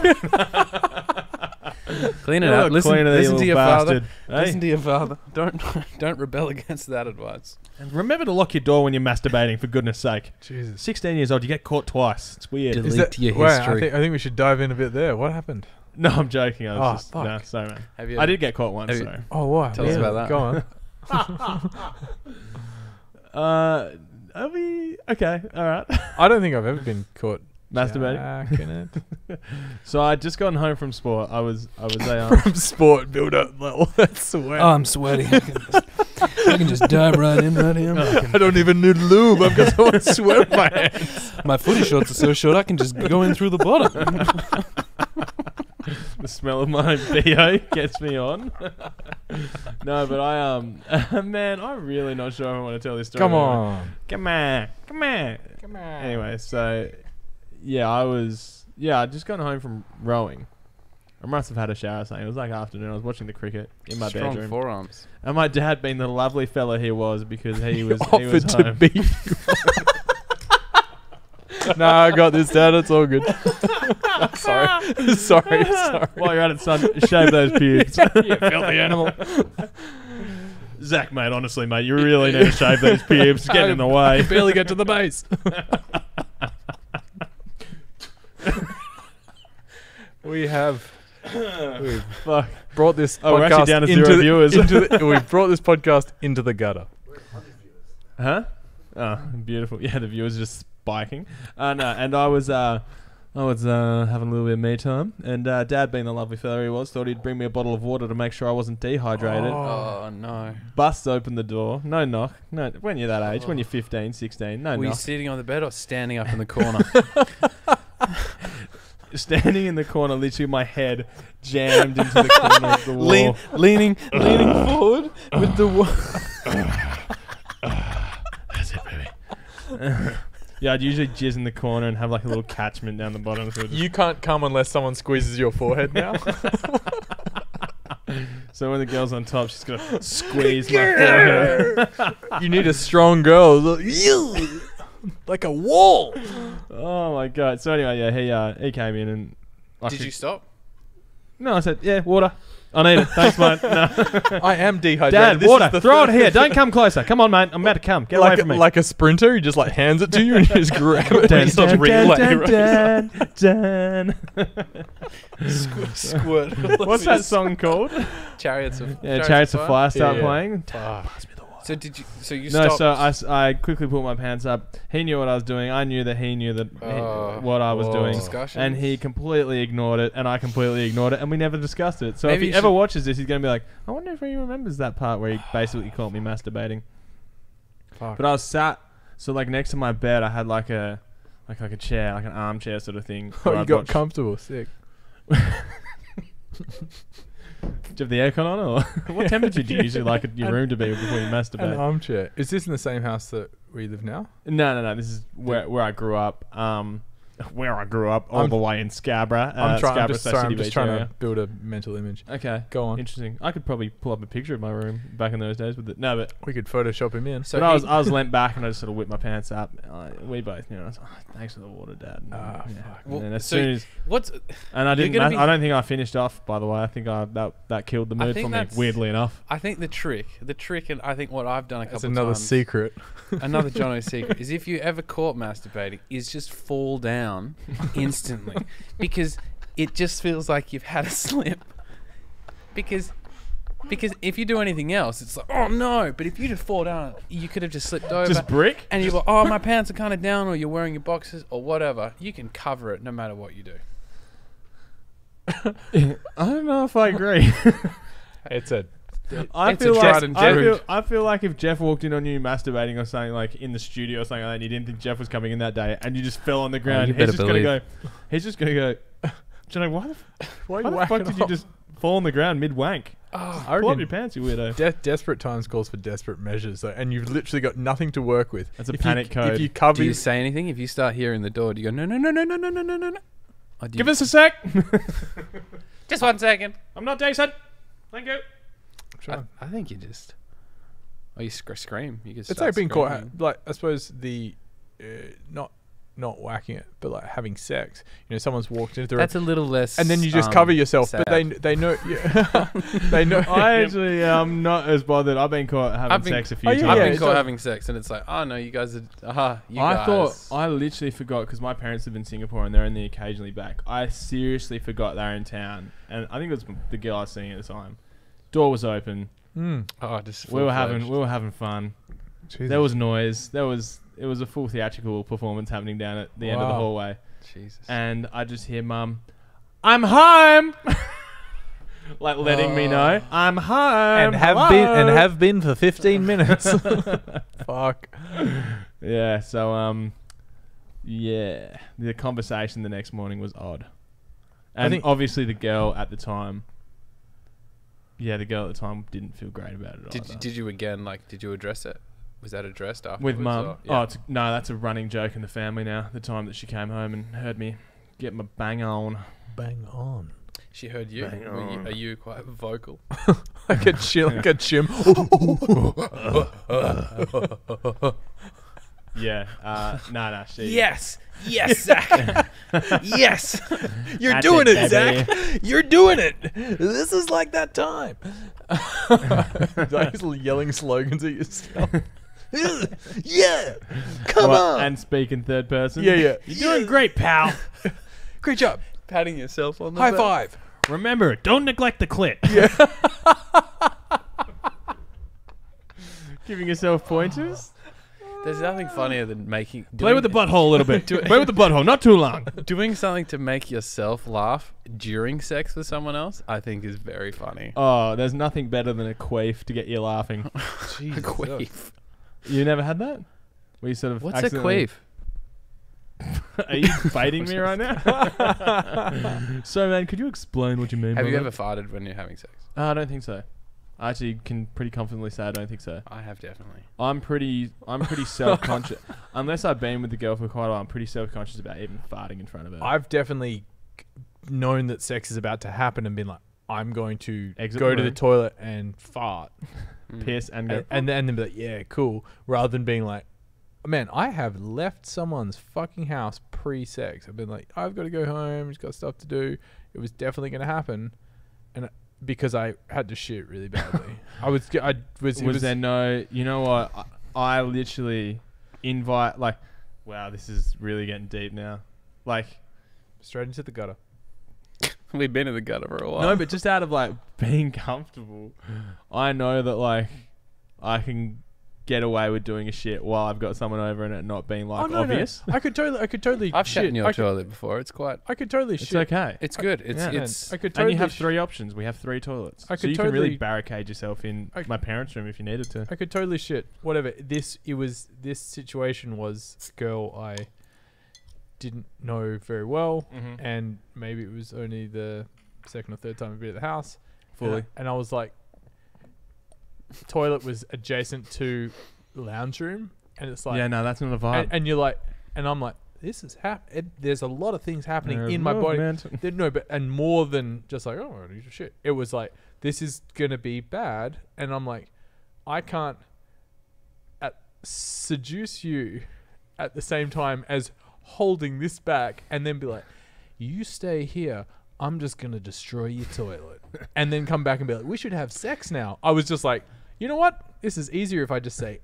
Clean it You up. look Listen cleaner than to you your little father. bastard. Hey. Listen to your father. Don't rebel against that advice. And remember to lock your door when you're masturbating, for goodness sake. Jesus. 16 years old, you get caught twice. It's weird. Delete your Wait, history. I think we should dive in a bit there. What happened? No, I'm joking. I was Oh, just fuck. no, sorry, man. Have you I did get caught once. have you- So. Oh, what? Tell us about that. Go on. Are we okay? All right. I don't think I've ever been caught Masturbating. jacking it. So I just gotten home from sport. I was a From sport builder level. That's sweat. I'm sweaty. I can just dive right in right here. I don't even need lube. I've got so much sweat on my hands. My footy shorts are so short I can just go in through the bottom. the smell of my BO gets me on. No, but I man, I'm really not sure if I want to tell this story. Come on. Come on. Anyway, so I just got home from rowing. I must have had a shower or something. It was like afternoon. I was watching the cricket in my Strong bedroom. forearms. And my dad, being the lovely fella he was, because he was Offered to home. be. Nah, I got this, Dad. It's all good. sorry. While you're at it, son, shave those pubes. You filthy animal. Zach, mate, honestly, mate, you really need to shave those pubes. It's getting in the way. I barely get to the base. We've Fuck. brought this Oh, we're actually podcast down to into 0 the- viewers. we've brought this podcast into the gutter. Huh? Oh, beautiful. Yeah, the viewers are just spiking. No, and I was having a little bit of me time, and Dad, being the lovely fella he was, thought he'd bring me a bottle of water to make sure I wasn't dehydrated. Oh, no. Busts open the door. No knock. No, when you're that age, when you're 15, 16, no Were you knock. sitting on the bed or standing up in the corner? standing in the corner, literally my head jammed into the corner of the wall. leaning forward with the wall. That's it, baby. Yeah, I'd usually jizz in the corner and have like a little catchment down the bottom. So You can't come unless someone squeezes your forehead now. So when the girl's on top, she's gonna squeeze my forehead. You need a strong girl. Like a wall. Oh my god. So anyway, yeah, he came in and Did you stop? No, I said, yeah, water. I need it. Thanks, mate. No. I am dehydrated. Dad, This water. is the Throw it third- here. Don't come closer. Come on, mate. I'm about to come. Get away from me. Like a sprinter, he just like hands it to you and you just grab it. Dun, He starts dun, relay dun, race. dun, dun. Squirt. What's that song called? Chariots of Chariots of Fire start Yeah. playing. Fuck. So did you? So you No, stopped? so I quickly pulled my pants up. He knew what I was doing. I knew that he knew that what I was Whoa. doing. Discussions? And he completely ignored it, and I completely ignored it, and we never discussed it. So Maybe if he you ever should- watches this, he's going to be like, I wonder if he remembers that part where he basically caught me masturbating. Fuck. But I was sat, so like next to my bed, I had like a chair, like an armchair sort of thing. Oh, where you I'd got watch- comfortable. Sick. Do you have the aircon on, or what temperature do you usually like your room to be before you An masturbate? armchair. Is this in the same house that we live now? No. This is where I grew up. Where I grew up, all I'm- the way in Scarborough. I'm Scarborough just City trying Beach to area. build a mental image. Okay, Go on. interesting. I could probably pull up a picture of my room back in those days with it. No, but We could Photoshop him in. So but he- I was leant back and I just sort of whipped my pants up. We both knew. I was like, oh, thanks for the water, Dad. And, Ah, yeah. fuck. And then as So soon as what's? and I you're didn't. gonna be- I don't think I finished off. By the way, I think that killed the I mood think for me. that's- Weirdly enough. I think the trick, and I think what I've done a That's couple another of times. secret. Another Jono's secret is if you ever caught masturbating, is just fall down instantly because it just feels like you've had a slip. Because if you do anything else, it's like, oh no. But if you just fall down, you could have just slipped over. Just brick. and you're like, oh, my pants are kind of down, or you're wearing your boxers, or whatever. You can cover it no matter what you do. I don't know if I agree. It's a I It's feel a like tried and true. I feel like if Jeff walked in on you masturbating or something like in the studio or something like that, and you didn't think Jeff was coming in that day, and you just fell on the ground, you he's better just gonna believe. go. He's just gonna go. Jono, why why the fuck did you just fall on the ground mid wank? I Pull up reckon your pants, you weirdo. desperate times calls for desperate measures, though, and you've literally got nothing to work with. That's a If panic If code. you cover, Do you say anything if you start hearing the door? Do you go no? Or do Give you- us a sec. just 1 second. I'm not decent. Thank you. I think you just. Oh, you scream. You It's like being caught. Like I suppose the not whacking it, but like having sex. You know, someone's walked into the room, That's a little less. and then you just cover yourself. But sad. they know. Yeah, they know. I actually am not as bothered. I've been caught having I've been- sex a few Oh, yeah, times. I've yeah, been it's caught like- having sex, and it's like, oh no, you guys are. You I guys. thought I literally forgot because my parents live in Singapore and they're only occasionally back. I seriously forgot they're in town, and I think it was the girl I was seeing at the time. Door was open. Oh, just We were having full-fledged. fun. Jesus. There was noise. It was a full theatrical performance happening down at the end of the Wow. hallway, Jesus. and I just hear Mum, "I'm home," like letting me know I'm home and have been for 15 minutes. Fuck. Yeah. So yeah, the conversation the next morning was odd, and think- obviously the girl at the time. Yeah, the girl at the time didn't feel great about it. either. Did you again? Like, did you address it? Was that addressed afterwards? With Mum? or- Oh, no, that's a running joke in the family now. The time that she came home and heard me get my bang on. Bang on. She heard you. Bang Were you- on. Are you quite vocal? Like a chill, like a chim. Yeah. No, she. Yes, Zach. Yes. You're That's doing it, it, baby. Zach. You're doing it. This is like that time. Like yelling slogans at yourself. Yeah. Come What, on. And speak in third person. Yeah. You're doing great, pal. Great job. Patting yourself on the High back. five. Remember, don't neglect the clit. Giving yourself pointers. There's nothing funnier than Play with the butthole a little bit. Play with the butthole, not too long. doing something to make yourself laugh during sex with someone else. I think is very funny. Oh, there's nothing better than a queef to get you laughing. A queef. You never had that? Where you sort of What's a accidentally- queef? Are you baiting me right now? So, man, could you explain what you mean Have by you that? ever farted when you're having sex? I don't think so. I actually can pretty confidently say I don't think so. I have definitely. I'm pretty self-conscious. Unless I've been with the girl for quite a while, I'm pretty self-conscious about even farting in front of her. I've definitely known that sex is about to happen and been like, I'm going to Exit go the to the room. toilet and fart. Piss and go. And then be like, yeah, cool. Rather than being like, man, I have left someone's fucking house pre-sex. I've been like, I've got to go home. Just got stuff to do. It was definitely going to happen. And because I had to shit really badly. Was there no... You know what? I literally invite... Like, wow, this is really getting deep now. Like... Straight into the gutter. We've been in the gutter for a while. No, but just out of like being comfortable, I know that like I can get away with doing a shit while I've got someone over and it not being like obvious. No. I could totally I've shit shit in your toilet before. It's quite... I could totally It's shit. okay. It's good. It's... Yeah. it's I could And totally you have 3 options. We have 3 toilets. I So could you can really totally- barricade yourself in my parents' room if you needed to. I could totally shit. Whatever. This situation was a girl I didn't know very well, and maybe it was only the second or third time I'd been at the house. Fully. And I was like, toilet was adjacent to lounge room, and it's like, Yeah, no, that's not a vibe. and you're like, and I'm like, this is there's a lot of things happening in my body. And more than just like, oh, I need to shit. It was like, this is gonna be bad, and I'm like, I can't seduce you at the same time as holding this back, and then be like, you stay here. I'm just gonna destroy your toilet, and then come back and be like, we should have sex now. I was just like, you know what? This is easier if I just say.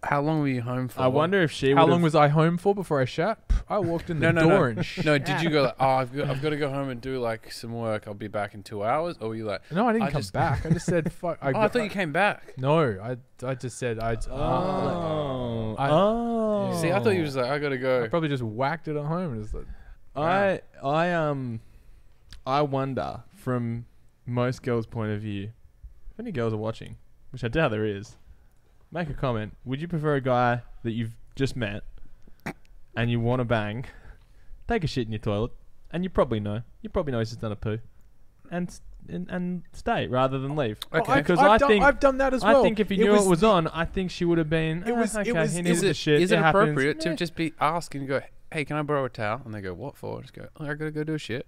How long were you home for? I wonder if she. How long was I home for before I shat? I walked in the door and No, did you go like, oh, I've got to go home and do like some work. I'll be back in 2 hours. Or were you like, No, I didn't come just- back. I just said fuck. oh, I thought you came back. No, I just said I'd. Oh. I- See, I thought you was like, I got to I go. probably just whacked it at home and just like, I wonder from most girls' point of view, if any girls are watching, which I doubt there is, make a comment. Would you prefer a guy that you've just met and you want to bang, take a shit in your toilet, and you probably know he's just done a poo, and stay rather than leave? Okay. Because I've done that as well. I think if he knew it was on, I think she would have been. It was- okay. it was- He is needed the shit. Is it happens." appropriate to Yeah. just be ask and go, hey, can I borrow a towel? And they go, what for? Just go, oh, I got to go do a shit.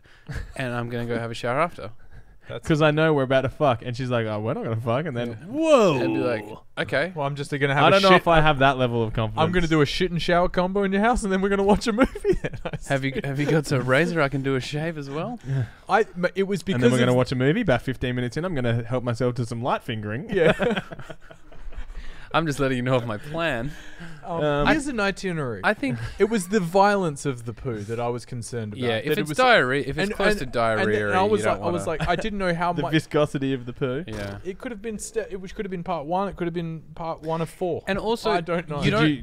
And I'm going to go have a shower after. Because I know we're about to fuck, and she's like, "Oh, we're not gonna fuck," and then Yeah. whoa, And be like, okay. Well, I'm just gonna have. I a don't know shit. if I have that level of confidence. I'm gonna do a shit and shower combo in your house, and then we're gonna watch a movie. Have you got a razor? I can do a shave as well. It was because. And then we're gonna of- watch a movie. About 15 minutes in, I'm gonna help myself to some light fingering. Yeah. I'm just letting you know of my plan. Here's an itinerary. I think, It was the violence of the poo that I was concerned about. yeah, That if it it's was- diarrhea, if it's and- close and- to and diarrhea, then I was you don't like, I didn't know how The much. viscosity of the poo. yeah. It could have been. It could have been part 1. It could have been part 1 of 4. And also, I don't know.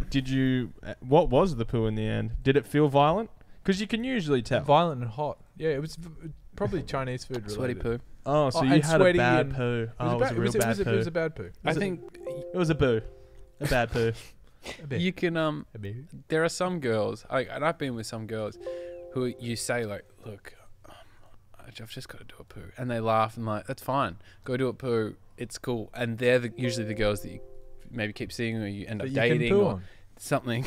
Did you? What was the poo in the end? Did it feel violent? Because you can usually tell. Violent and hot. Yeah, it was probably Chinese food related. sweaty poo. Oh, so Oh, you and had a sweaty bad and- poo. It was, Oh, it was a real bad poo. It was a bad poo. I think It was a boo. A bad poo. A bit. you can A bit. there are some girls, and I've been with some girls who you say like, look, I've just got to do a poo, and they laugh and like, that's fine, go do a poo, it's cool, and they're usually the girls that you maybe keep seeing or you end up That you can dating poo or on. something.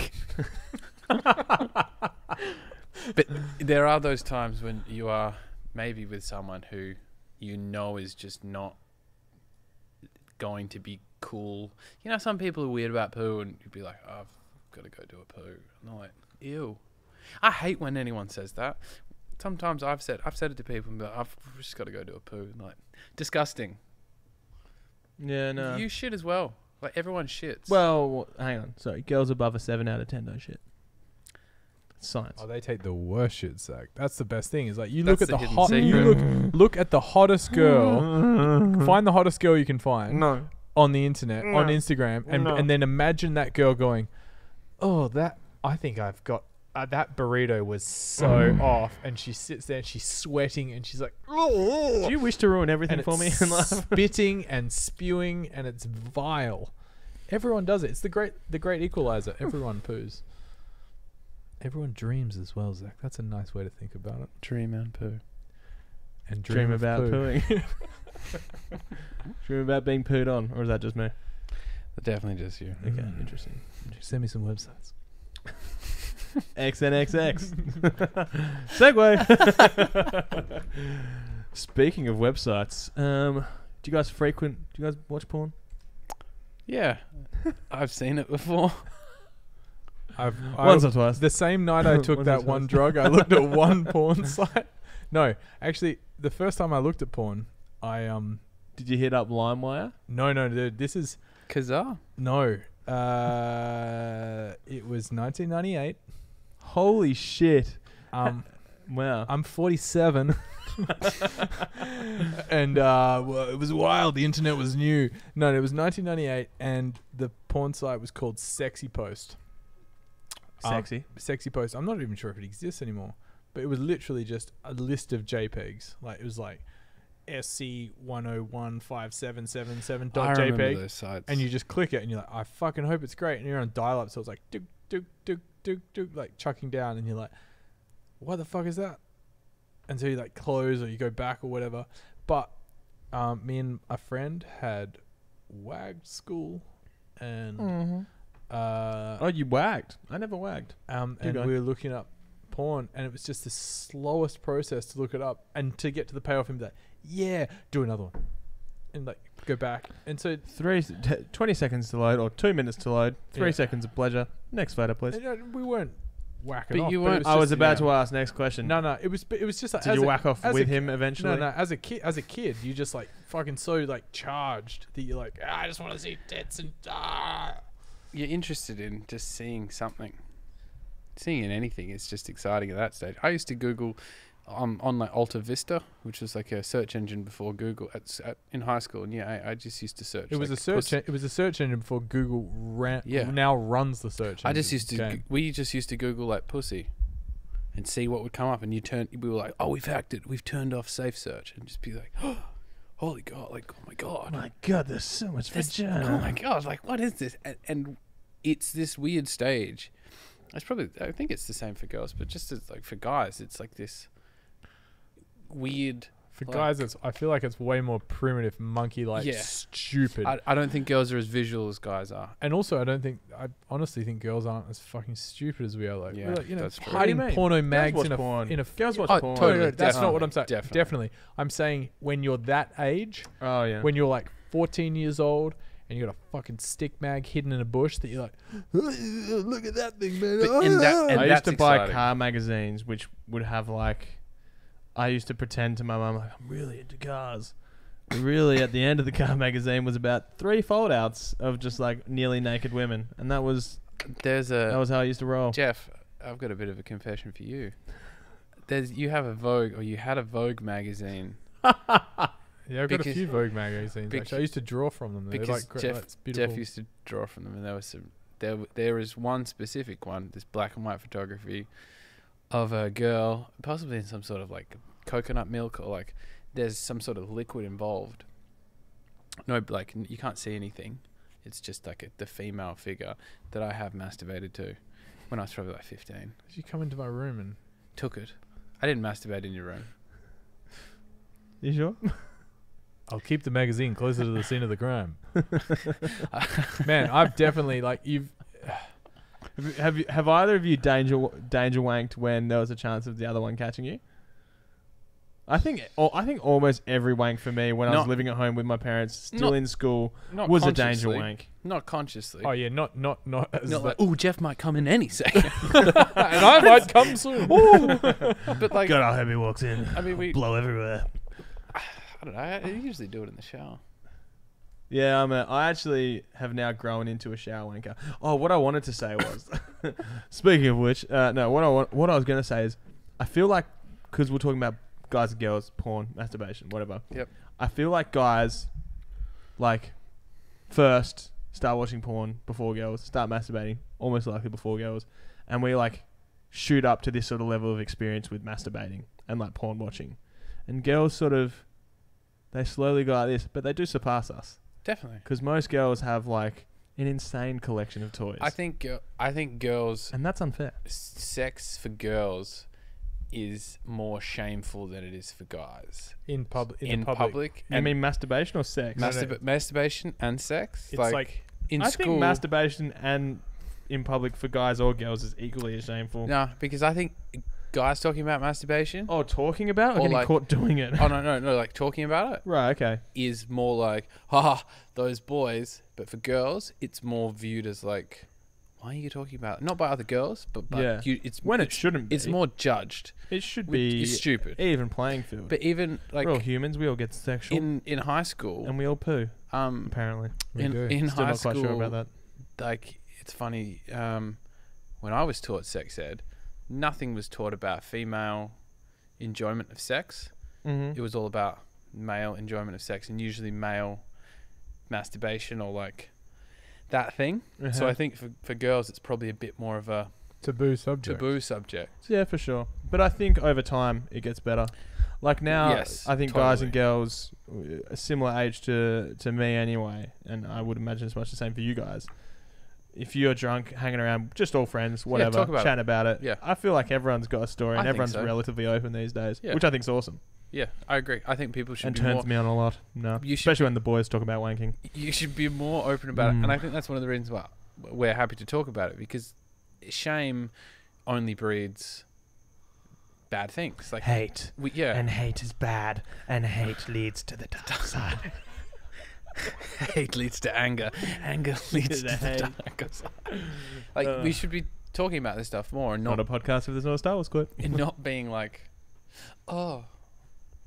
But there are those times when you are maybe with someone who you know is just not going to be cool. You know, some people are weird about poo, and you'd be like, oh, I've got to go do a poo. And they're like, ew. I hate when anyone says that. Sometimes I've said it to people and be like, I've just got to go do a poo. And like, disgusting. Yeah, no. You shit as well. Like, everyone shits. Well, hang on. Sorry, girls above a 7 out of 10 don't shit. It's science. Oh, they take the worst shit, Zach. That's the best thing. Is like you That's look at the the hidden hot. secret. You look at the hottest girl. Find the hottest girl you can find No. on the internet, on No. Instagram, and No. and then imagine that girl going, "Oh, that I think I've got that burrito was so off," and she sits there and she's sweating and she's like, Do you wish to ruin everything and for me it's in life? spitting and spewing and it's vile. Everyone does it. It's the great equalizer. Everyone poos. Everyone dreams as well, Zach. That's a nice way to think about it. Dream and poo. And Dream of about poo. pooing. Dream about being pooed on, or is that just me? Definitely just you. Okay, interesting. Send me some websites. XNXX. Segue. Speaking of websites, do you guys watch porn? Yeah. I've seen it before. Once or twice. The same night I took Once or that one twice. drug, I looked at one porn site. No, actually, the first time I looked at porn, Did you hit up LimeWire? no, dude, this is Kazaa. no. It was 1998. Holy shit. Wow. Wow. I'm 47. And well, it was wild. The internet was new. No, it was 1998, and the porn site was called Sexy Post. Sexy. Sexy Post. I'm not even sure if it exists anymore, but it was literally just a list of JPEGs. Like, it was like SC10157777 I remember .jpeg, those sites. and you just click it, and you're like, I fucking hope it's great. And you're on dial-up, so it's like duk duk duk duk duk, like chucking down, and you're like, what the fuck is that? And so you like close or you go back or whatever. But me and a friend had wagged school, and Oh, you wagged. I never wagged. and going. we were looking up porn, and it was just the slowest process to look it up and to get to the payoff and be like, yeah, do another one, and like go back. And so 20 seconds to load, or 2 minutes to load. 3 Yeah. seconds of pleasure. Next photo, please. we weren't whacking But off. you but it weren't- was I was just- about to ask next question. No, it was just like, Did as you a- whack off as with a him eventually? No. As a kid, you just like fucking so like charged that you're like, I just want to see tits and You're interested in just seeing something. Seeing in anything is just exciting at that stage. I used to Google on like Alta Vista, which was like a search engine before Google in high school, and yeah, I just used to search. It was like a search. It was a search engine before Google now runs the search engine. I just used to. game. We just used to Google like pussy, and see what would come up. And we were like, oh, we've hacked it. We've turned off safe search, and just be like, oh, holy god, like oh my god, My God, there's so much vagina. oh my god, like what is this? And it's this weird stage. I think it's the same for girls, but just as like for guys, it's like this weird. For like- guys, I feel like it's way more primitive, monkey like Yeah. stupid. I don't think girls are as visual as guys are. And also, I honestly think girls aren't as fucking stupid as we are. Like, Yeah, we're like, that's true. hiding What do you mean? porno Girls mags watch in a porn. in a Girls watch Oh, porn. totally. No, that's not what I'm saying. Definitely. Definitely. I'm saying when you're that age, Oh, yeah. when you're like 14 years old and you got a fucking stick mag hidden in a bush that you're like, look at that thing, man. But in that- and I used to that's buy exciting. car magazines, which would have like, I used to pretend to my mum like I'm really into cars. But really, at the end of the car magazine was about 3 fold-outs of just like nearly naked women, and that was That how I used to roll. Jeff, I've got a bit of a confession for you. You had a Vogue magazine. Yeah, I've got a Because- few Vogue magazines. bec- Actually, I used to draw from them. They're Because like great, Jeff, like, it's beautiful. Jeff used to draw from them, and there was there is one specific one, this black and white photography of a girl, possibly in some sort of like coconut milk, or like there's some sort of liquid involved. No, like you can't see anything. It's just like the female figure that I have masturbated to when I was probably like 15. Did you come into my room and Took it. I didn't masturbate in your room. You sure? I'll keep the magazine closer to the scene of the crime. Man, I've definitely Have either of you danger wanked when there was a chance of the other one catching you? I think almost every wank for me when I was Not- living at home with my parents, still not- in school, Not was a danger consciously. wank. Not consciously. Oh yeah, not as Not like, oh, Jeff might come in any second. and I might come soon. But like, God, I hope he walks in. I mean, Blow everywhere. I don't know. I usually do it in the shower. Yeah, I actually have now grown into a shower wanker. Oh, what I wanted to say was, speaking of which, no, what I was going to say is, I feel like, because we're talking about guys and girls, porn, masturbation, whatever. Yep. I feel like guys, like, first start watching porn before girls, start masturbating almost likely before girls, and we like shoot up to this sort of level of experience with masturbating and like porn watching, and girls sort of, they slowly go like this, but they do surpass us. Definitely. Because most girls have like an insane collection of toys. I think girls and that's unfair. sex for girls is more shameful than it is for guys. In public. You mean masturbation or sex? Masturbation and sex. It's like in I school. think masturbation and in public for guys or girls is equally as shameful. No, because I think guys talking about masturbation. Oh, talking about it or Or getting like- caught doing it? Oh no! Like talking about it Right, okay. is more like, those boys. But for girls, it's more viewed as like, why are you talking about it? Not by other girls, but Yeah. it's When it shouldn't be. It's more judged. It should Which be is stupid. even playing field. But even like We're all humans, we all get sexual. in high school, and we all poo, apparently. We do. in Still high not quite school, sure about that. like it's funny. When I was taught sex ed, nothing was taught about female enjoyment of sex. Mm-hmm. It was all about male enjoyment of sex, and usually male masturbation or like that thing. So I think for girls, it's probably a bit more of a taboo subject. Yeah, for sure. But I think over time it gets better. Like now, Yes, I think guys and totally. girls, a similar age to me anyway, and I would imagine it's much the same for you guys. If you're drunk, hanging around, just all friends, whatever, talk about chatting about it. Yeah. I feel like everyone's got a story, I and think everyone's so. relatively open these days, Yeah. which I think's awesome. Yeah, I agree. I think people should And be turns more. me on a lot. No, You should especially when the boys talk about wanking. You should be more open about it, Mm. and I think that's one of the reasons why we're happy to talk about it, because shame only breeds bad things. Like Hate. and hate is bad, and hate leads to the dark side. hate leads to anger. Anger leads To to hate. the dark side. Like we should be talking about this stuff more, and Not not a podcast if there's no a Star Wars quote. and not being like, oh,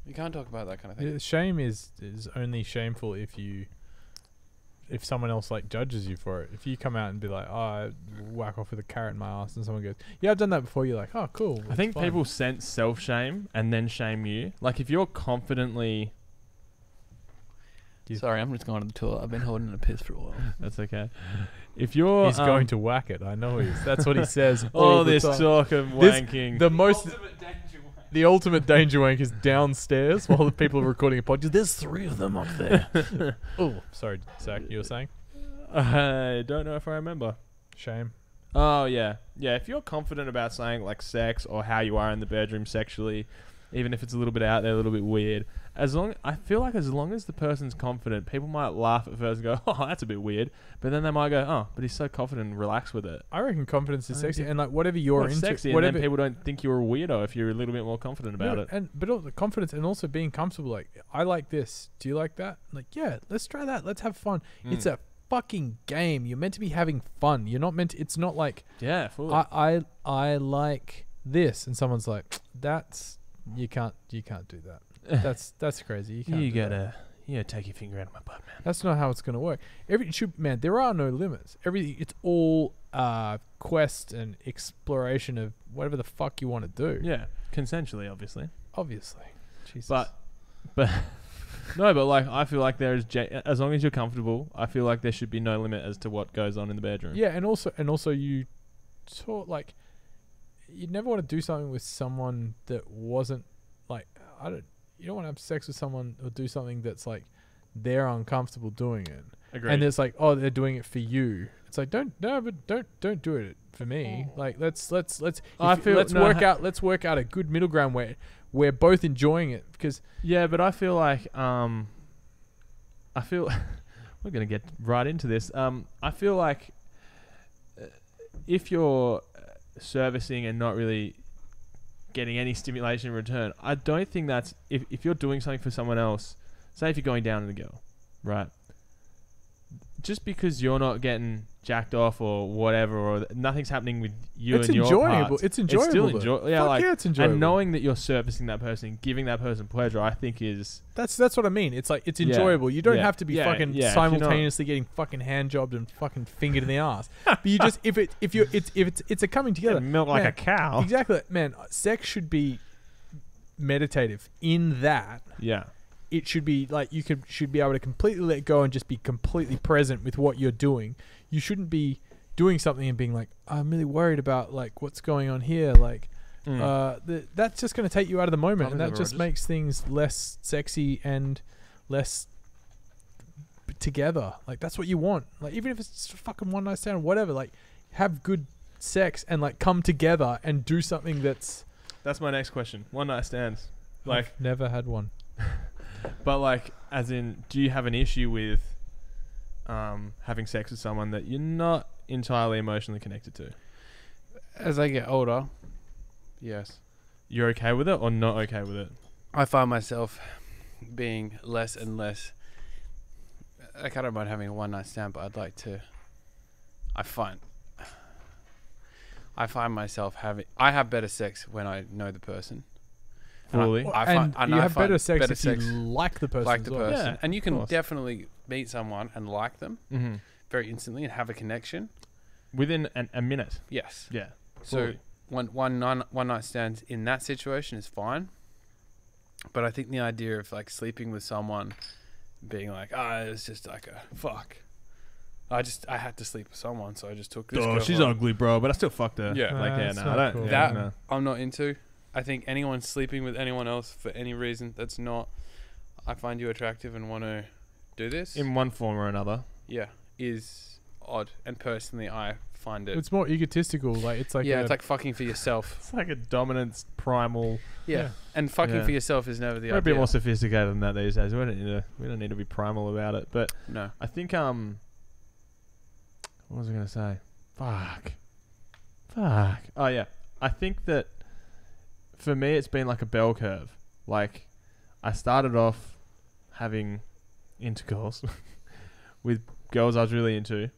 you can't talk about that kind of thing. Yeah, shame is only shameful if someone else like judges you for it. If you come out and be like, oh, I whack off with a carrot in my ass, and someone goes, yeah, I've done that before, you're like, oh, cool. I think it's fine. people sense self-shame and then shame you. Like if you're confidently... Sorry, I'm just going to the toilet. I've been holding a piss for a while. That's okay. If you're... He's going to whack it. I know he is. That's what he says. all all the this time. talk of This- wanking. The ultimate danger wank is downstairs while the people are recording a podcast. There's 3 of them up there. Oh, sorry, Zach, you were saying? I don't know if I remember. Shame. Oh, yeah. Yeah, if you're confident about saying like sex or how you are in the bedroom sexually, even if it's a little bit out there, a little bit weird, I feel like as long as the person's confident, people might laugh at first and go, oh, that's a bit weird. But then they might go, oh, but he's so confident and relaxed with it. I reckon confidence is I sexy, think- and like whatever you're Well, it's into, sexy, and whatever then people don't think you're a weirdo if you're a little bit more confident about it. But also confidence and also being comfortable. Like, I like this. Do you like that? Like, yeah, let's try that. Let's have fun. It's a fucking game. You're meant to be having fun. You're not meant to. It's not like Yeah, fully. I like this, and someone's like, that's you can't do that. That's crazy. You can't. You do that. gotta take your finger out of my butt, man. That's not how it's gonna work. There are no limits. It's all quest and exploration of whatever the fuck you want to do. Yeah, consensually, obviously. Obviously. Jesus. But no, but like I feel like there's as long as you're comfortable, I feel like there should be no limit as to what goes on in the bedroom. yeah, and also you sort like you'd never want to do something with someone that wasn't like you don't want to have sex with someone or do something that's like they're uncomfortable doing it. Agreed. And it's like, oh, they're doing it for you. It's like don't do it for me. Like let's let's work out a good middle ground where we're both enjoying it, because yeah, but I feel like we're gonna get right into this. I feel like if you're servicing and not really getting any stimulation in return, I don't think that's if you're doing something for someone else. Say if you're going down on a girl, right? Just because you're not getting jacked off or whatever, or nothing's happening with you it's and your enjoyable. parts, It's enjoyable. It's still though. enjoyable. Yeah, Fuck like yeah, it's enjoyable. and knowing that you're servicing that person, giving that person pleasure, I think is That's what I mean. It's like it's Yeah. enjoyable. You don't Yeah. have to be Yeah. fucking Yeah. If you're not- simultaneously getting fucking hand jobbed and fucking fingered in the ass. But you just it's a coming together. milk like Man, a cow. Exactly, man. Sex should be meditative in that Yeah. it should be like you should be able to completely let go and just be completely present with what you're doing. You shouldn't be doing something and being like, I'm really worried about like what's going on here. Like, that's just going to take you out of the moment, and that just makes things less sexy and less together. Like that's what you want. Like even if it's just a fucking one night stand, whatever. Like have good sex and like come together and do something that's. That's my next question. One night stands. Like I've never had one. But like, as in, do you have an issue with having sex with someone that you're not entirely emotionally connected to? As I get older, yes. You're okay with it or not okay with it? I find myself being less and less. Like, I don't mind having a one night stand, but I'd like to. I find myself having. I have better sex when I know the person. Fully. And you have better sex better if sex you like the person. like as the well. person, Yeah, and you of can course. definitely meet someone and like them Mm-hmm. very instantly and have a connection. Within a minute. Yes. Yeah. So Fully. one night stands in that situation is fine, but I think the idea of like sleeping with someone, being like, it's just like a fuck. I had to sleep with someone, so I just took this. Oh, girl she's home. ugly, bro, but I still fucked her. Yeah. Like, yeah, That's no, not I don't. cool. Yeah, That- no. I'm not into. I think anyone sleeping with anyone else for any reason that's not, I find you attractive and want to do this. In one form or another. Yeah, is odd. And personally, I find it. It's more egotistical. Like it's like It's like fucking for yourself. It's like a dominance primal. Yeah, and fucking Yeah. for yourself is never the We're a idea. bit more sophisticated than that these days. We don't need to be primal about it. But No. I think what was I gonna say? Fuck. Oh yeah. I think that for me it's been like a bell curve. Like I started off having intercourse with girls I was really into,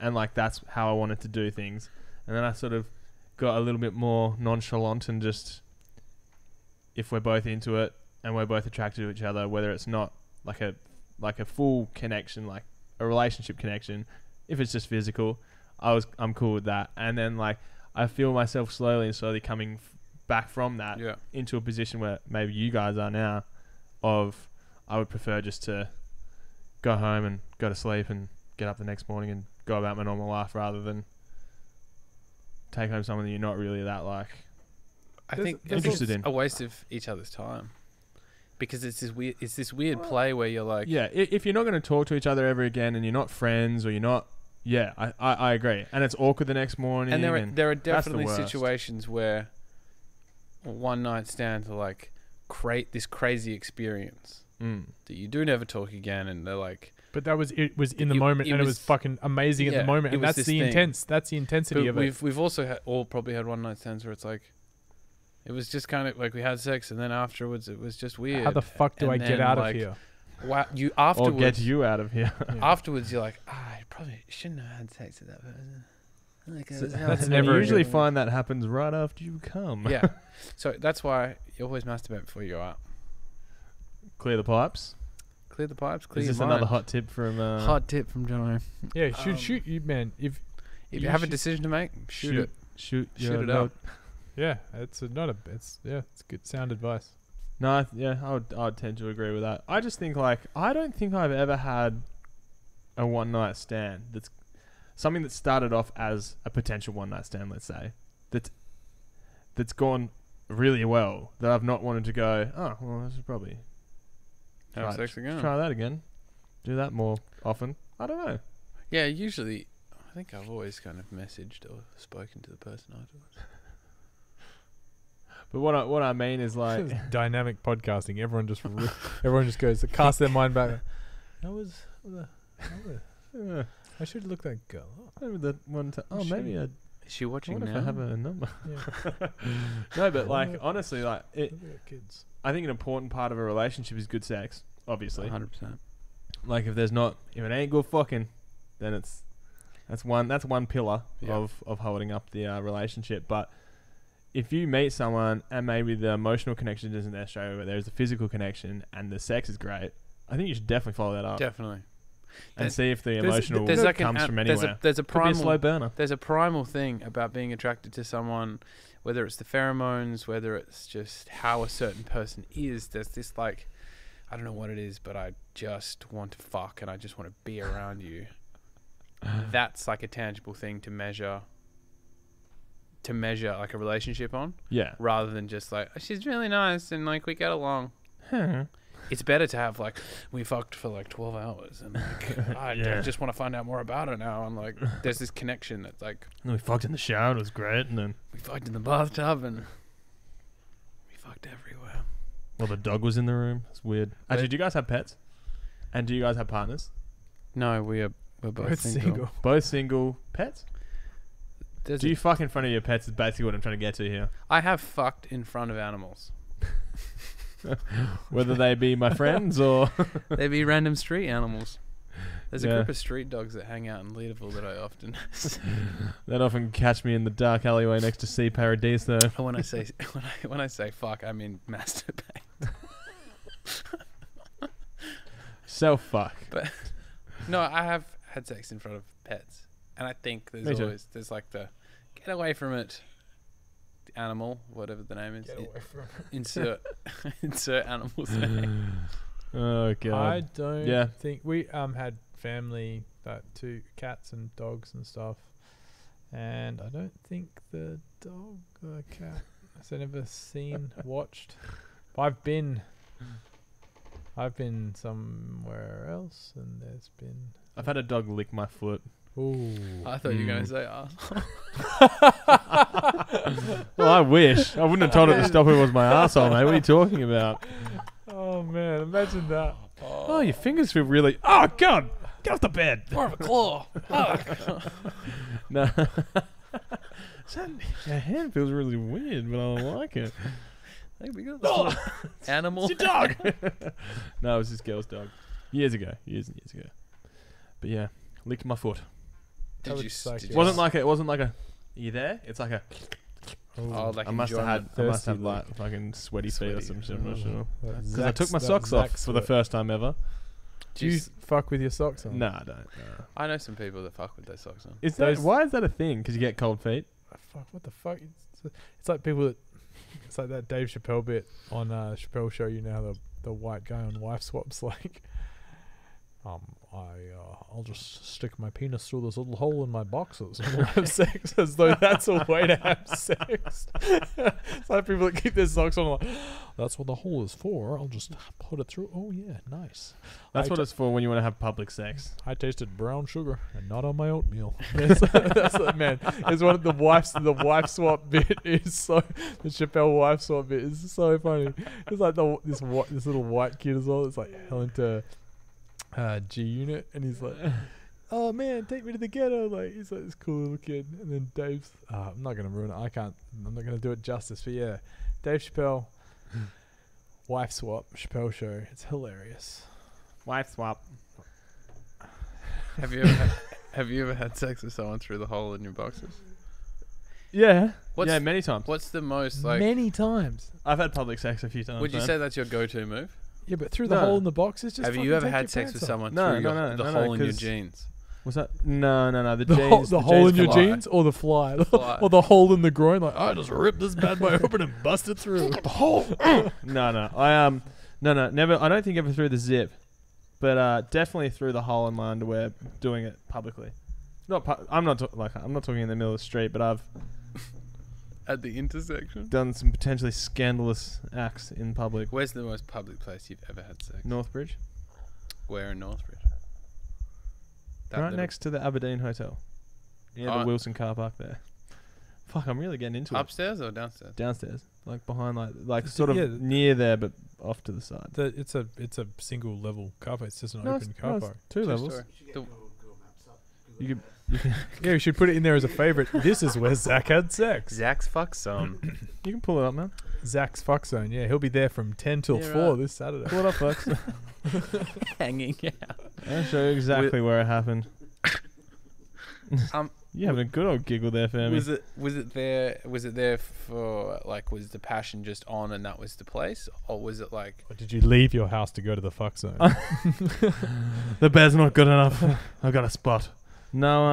and like that's how I wanted to do things. And then I sort of got a little bit more nonchalant and just, if we're both into it and we're both attracted to each other, whether it's not like a full connection, like a relationship connection, if it's just physical, I'm cool with that. And then like I feel myself slowly coming back from that Yeah. into a position where maybe you guys are now, of I would prefer just to go home and go to sleep and get up the next morning and go about my normal life, rather than take home someone that you're not really that like. I There's- think there's it's Interested just in. a waste of each other's time, because it's this weird play where you're like, Yeah, if you're not going to talk to each other ever again and you're not friends or you're not, I agree. And it's awkward the next morning. and there are the definitely worst. situations where one night stands are like create this crazy experience that you do never talk again, and they're like, But that was it. Was in the It- moment, it and it was- was fucking amazing at yeah, the moment, it and was that's this the thing. That's the intensity but of it. we've also all probably had one night stands where it's like, it was just kind of like we had sex, and then afterwards it was just weird. How the fuck do And I get then, out like, of here? Wow, you Or afterwards. get you out of here. Yeah. Afterwards, you're like, I probably shouldn't have had sex with that person. Like, That's And never you a usually good- find that happens right after you come. Yeah. So that's why you always masturbate before you go out. Clear the pipes. Clear the pipes. Clear Is your this mind. another hot tip from? hot tip from Jono? Yeah, shoot you, man. If If You you have a should- decision to make, shoot it. Shoot Shoot it out. yeah, it's good sound advice. No, I would tend to agree with that. I just think like I don't think I've ever had a one night stand that's something that started off as a potential one night stand. Let's say that's gone really well, that I've not wanted to go. Oh well, this is probably Have sex again. try that again. Do that more often. I don't know. Yeah, usually, I think I've always kind of messaged or spoken to the person afterwards. But what I mean is like This is dynamic podcasting. Everyone just goes cast their mind back. That was. I should look that girl up. maybe that one time. Oh, maybe I Is she watching wonder now? if I have a number. Yeah. No, but like honestly, like it. Look at kids. I think an important part of a relationship is good sex. Obviously, 100%. like if it ain't good fucking, then that's one pillar Yeah. of holding up the relationship. But if you meet someone and maybe the emotional connection isn't there straight away, but there's a physical connection and the sex is great, I think you should definitely follow that up Definitely. and see if the there's- emotional There's like comes from there's anywhere. there's a Could be a slow primal burner. there's a primal thing about being attracted to someone, whether it's the pheromones, whether it's just how a certain person is. There's this like, I don't know what it is, but I just want to fuck and I just want to be around you. That's like a tangible thing to measure like a relationship on, Yeah. rather than just like, oh, she's really nice and like we get along. it's better to have like we fucked for like 12 hours and like I just want to find out more about it now, and like there's this connection that's like We fucked in the shower. It was great, and then we fucked in the bathtub and we fucked everywhere. well, the dog was in the room. It's weird. Actually, do you guys have pets? And do you guys have partners? No, we're both single. Both single pets? There's Do you fuck in front of your pets is basically what I'm trying to get to here. I have fucked in front of animals. Whether they be my friends or... They be random street animals. There's a Yeah. group of street dogs that hang out in Leaderville that I often They'd often catch me in the dark alleyway next to Sea Paradiso. And when I say when I say fuck, I mean masturbate. Self-fuck. But no, I have had sex in front of pets, and I think Me too. there's like the get away from it, the animal, whatever the name is. Get away from Insert animal's name. Oh, God. I don't Yeah. think we had family that 2 cats and dogs and stuff, and I don't think the dog or cat has never seen watched. I've been somewhere else, and there's been. I've had a dog lick my foot. Ooh. I thought you were gonna say Well, I wish. I wouldn't have told it to stop. It was my arsehole, mate. What are you talking about? Oh man, imagine that. Oh, your fingers feel really... Oh, God! Get off the bed! more of a claw. No. Your hand feels really weird, but I don't like it. Hey, we got this little animal. It's your dog! No, it was this girl's dog. Years and years ago. But yeah, licked my foot. Did would you? suck, Did yeah. you Wasn't like a... Are you there? It's like a... Oh, like I must have enjoyment. had like fucking sweaty feet or some shit. I'm not sure. Because I took my That's socks off Zach's for the sweat. first time ever. Do you fuck with your socks on? No, I don't. No. I know some people that fuck with their socks on. Is that, why is that a thing? Because you get cold feet? Fuck, what the fuck? It's like people that. It's like that Dave Chappelle bit on Chappelle Show. You know, the white guy on wife swaps like. I'll just stick my penis through this little hole in my boxes and we'll have sex, as though that's a way to have sex. It's like people that keep their socks on, like, that's what the hole is for. I'll just put it through. Oh yeah, nice. That's what it's for when you want to have public sex. I tasted brown sugar and not on my oatmeal. That's the man. It's one of the wife swap bit is so the Chappelle wife swap bit is so funny. It's like this little white kid as well. It's like hell into G Unit, and he's like, "Oh man, take me to the ghetto!" Like he's like this cool little kid, and then Dave's. I'm not gonna ruin it. I'm not gonna do it justice. But yeah, Dave Chappelle, wife swap, Chappelle Show. It's hilarious. Wife swap. Have you ever had sex with someone through the hole in your boxes? Yeah. What's- yeah, many times. What's the most like? Many times. I've had public sex a few times. Would you man. say that's your go-to move? Yeah, but through the No. hole in the boxes, just Have fucking you ever take had your sex pants with off. someone No, through no, the no, hole in your 'cause- jeans? Was that? No. The The, jeans. the hole in your fly. jeans or the fly? Fly. Or the hole in the groin? Like, I just ripped this bad boy open and busted through. The hole. No. No, never. I don't think ever through the zip, but definitely through the hole in my underwear, doing it publicly. I'm not talking in the middle of the street, but I've At the intersection? done some potentially scandalous acts in public. Where's the most public place you've ever had sex? Northbridge, Where in Northbridge? That right little- next to the Aberdeen Hotel, near the Oh. Wilson car park there. Fuck, I'm really getting into it. Upstairs or downstairs? Downstairs, like behind, like sort of Yeah. near there, but off to the side. It's a single level car park. It's just an No, open it's- car no, it's park. two levels. Story. The- You could. Yeah, we should put it in there as a favorite. This is where Zach had sex. Zach's fuck zone. You can pull it up, man. Zach's fuck zone. Yeah, he'll be there from 10 till Yeah, 4 right. this Saturday. Pull it up, folks. Hanging out. I'll show you exactly where it happened. Um, You having a good old giggle there, Fermi. Was it there for like, was the passion just on and that was the place, or was it like Or did you leave your house to go to the fuck zone? The bed's not good enough. I got a spot. No,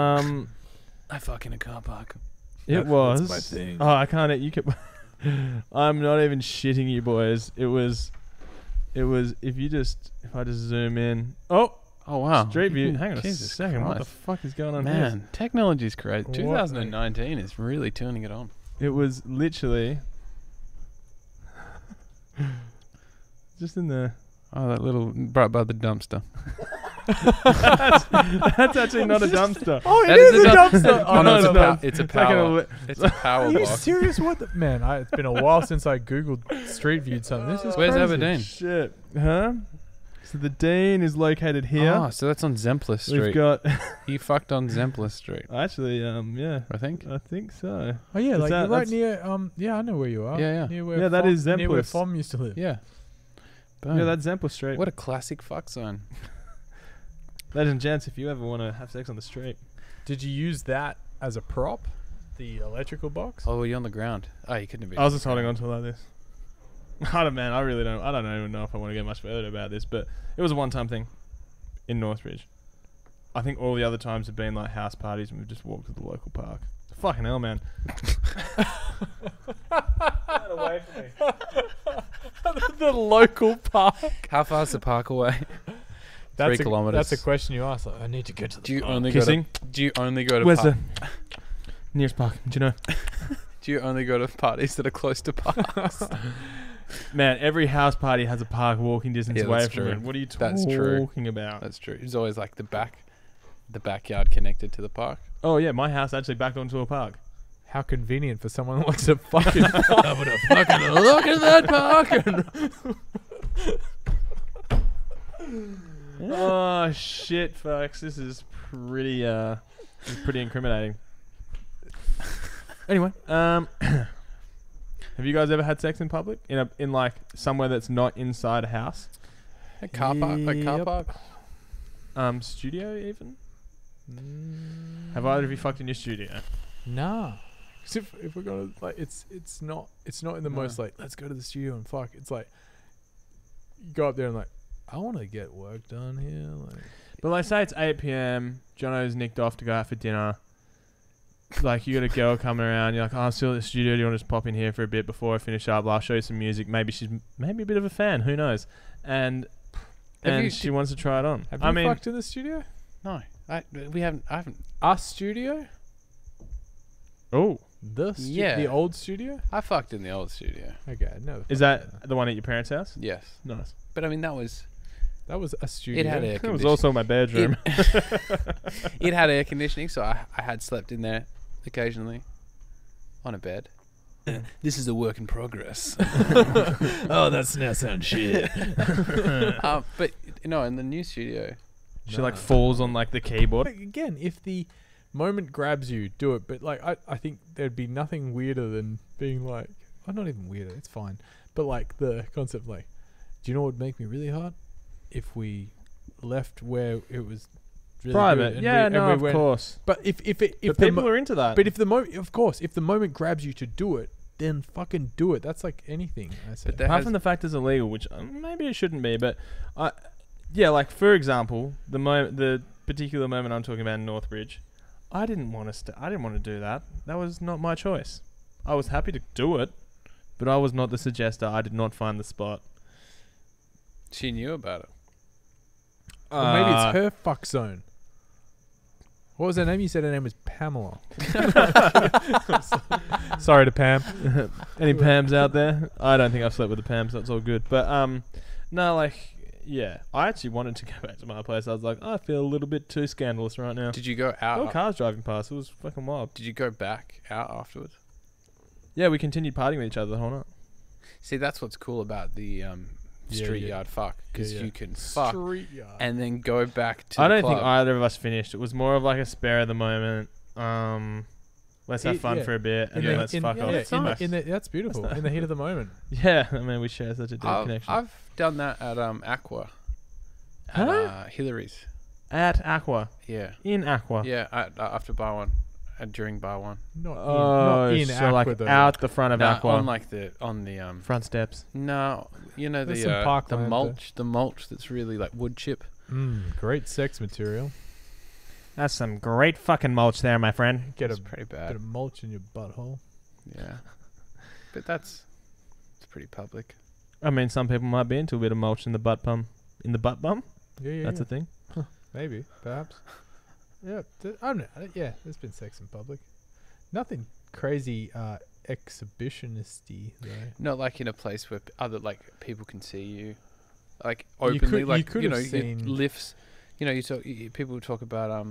I fuck in a car park? it was. That's my thing. Oh, I can't. You can. I'm not even shitting you, boys. It was. If I just zoom in. Oh, wow. Street view. Hang on a Jesus second. What the Christ. fuck is going on here? Man, technology's crazy. What? 2019 is really turning it on. It was literally just in the. Oh, that little right by the dumpster. That's actually not a dumpster. Oh, That it is is a a dumpster. dumpster. Oh, no, it's a It's like power. It's a power Are you box. serious? What the man? It's been a while since I googled Street Viewed something. This is Where's crazy. Aberdeen? Shit. Huh? So the Dean is located here. Oh, so that's on Zempler Street. We've got He fucked on Zempler Street, actually, yeah, I think. I think so. Oh yeah, Is like that- you're right that's- near. Yeah, I know where you are. Yeah, yeah. Near where Yeah, that Fom- is near where Zemplis. Fom used to live. Yeah. Boom. Yeah, that's Zempler Street. What a classic fuck zone. Ladies and gents, if you ever want to have sex on the street, Did you use that as a prop? The electrical box? Oh, were you on the ground? Oh, you couldn't have been. I was just holding on to it like this. I don't even know if I want to get much further about this, but it was a one-time thing in Northbridge. I think all the other times have been like house parties, and we've just walked to the local park. Fucking hell, man! Get away from me. The local park. How far is the park away? 3 kilometers. That's a question you ask. Like, I need to go to the Do you park. only go Kissing? to? Do you only go to? Where's par- the nearest park? Do you know? Do you only go to parties that are close to parks? Man, every house party has a park walking distance Yeah, away that's from true. it. What are you That's true. talking about? That's true. It's always like the backyard connected to the park. Oh yeah, my house actually backed onto a park. How convenient for someone who wants to fucking. I'm gonna fucking look at that park. Oh shit, folks! This is pretty incriminating. Anyway, have you guys ever had sex in public in like somewhere that's not inside a house? A car park, like car Yep. park. Studio even? Have either of you fucked in your studio? Nah. 'Cause if we're gonna like, it's not in the No. most like let's go to the studio and fuck. It's like you go up there and like I want to get work done here. Like But like, say it's 8 p.m. Jono's nicked off to go out for dinner. Like, you got a girl coming around. You're like, oh, I'm still at the studio. Do you want to just pop in here for a bit before I finish up? I'll show you some music. Maybe she's a bit of a fan. Who knows? And Have you- she wants to try it on. have I you mean, fucked in the studio? No, I haven't. Us studio? oh, Yeah. the old studio. I fucked in the old studio. Okay, no. is that the one at your parents' house? Yes, Nice. but I mean that was. That was a studio. It had air That was conditioning. also my bedroom. It had air conditioning, so I had slept in there occasionally on a bed. This is a work in progress. Oh, that's now sound shit. But in the new studio, She like falls on like the keyboard. Like, again, if the moment grabs you, do it. But like, I think there'd be nothing weirder than being like, oh, not even weirder. It's fine. But like the concept, like, do you know what would make me really hot? If we left where it was really Private. good Yeah, and no, we of went- course. But if But the people are into that. but if the moment, of course, if the moment grabs you to do it, then fucking do it. That's like anything. I say. But there Apart has- from the fact it's illegal, which maybe it shouldn't be, but yeah, like for example, the particular moment I'm talking about in Northbridge, I didn't want to do that. That was not my choice. I was happy to do it, but I was not the suggester. I did not find the spot. she knew about it. Or maybe it's her fuck zone. What was her name? You said her name was Pamela. Sorry to Pam. Any Pams out there? I don't think I've slept with a Pam, so it's all good. But no, like, yeah, I actually wanted to go back to my place. I was like, I feel a little bit too scandalous right now. Did you go There were out? cars driving past. It was fucking wild. Did you go back out afterwards? Yeah, we continued partying with each other the whole night. See, that's what's cool about the street yeah. yard fuck, because Yeah, yeah. you can fuck Street yard. and then go back to. I the don't think club. either of us finished. It was more of like a spare of the moment. Let's have fun Yeah. for a bit and then let's fuck off. That's beautiful. That's In the heat of the moment. Yeah, I mean, we share such a deep connection. I've done that at Aqua. At, Huh? Hillary's. At Aqua. Yeah. In Aqua. Yeah. After bar one, during bar one. Not Oh, in so Aqua, like though. out the front of No, Aqua. on like the front steps. No, you know There's some parkland there. the mulch that's really like wood chip. Great sex material. That's some great fucking mulch there, my friend. Get It's a pretty bit bad. of mulch in your butthole. Yeah, but it's pretty public. I mean, some people might be into a bit of mulch in the butt bum. In the butt bum? Yeah, That's a thing. maybe, perhaps. Yeah, I don't know. Yeah, there's been sex in public. Nothing crazy exhibitionisty though. Not like in a place where other like people can see you. like You openly, could- you could have it seen- lifts. You know, people talk about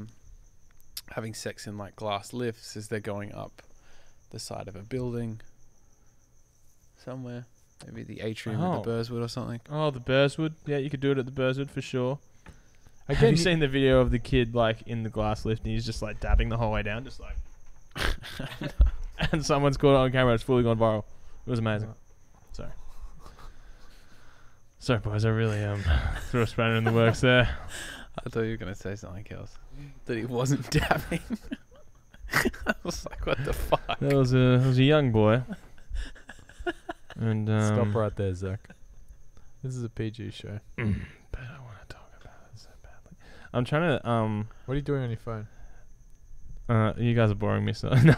having sex in like glass lifts as they're going up the side of a building somewhere, maybe the atrium of the Burswood or something. Oh, the Burswood. Yeah, you could do it at the Burswood for sure. Have Again, you seen the video of the kid like in the glass lift and he's just like dabbing the whole way down, just like, and someone's caught it on camera. It's fully gone viral. It was amazing. Sorry, boys. I really threw a spanner in the works there. I thought you were going to say something else. That he wasn't dabbing. I was like, what the fuck? That was a young boy. And Stop right there, Zach. This is a PG show. But I want to talk about it so badly. I'm trying to What are you doing on your phone? you guys are boring me, so no.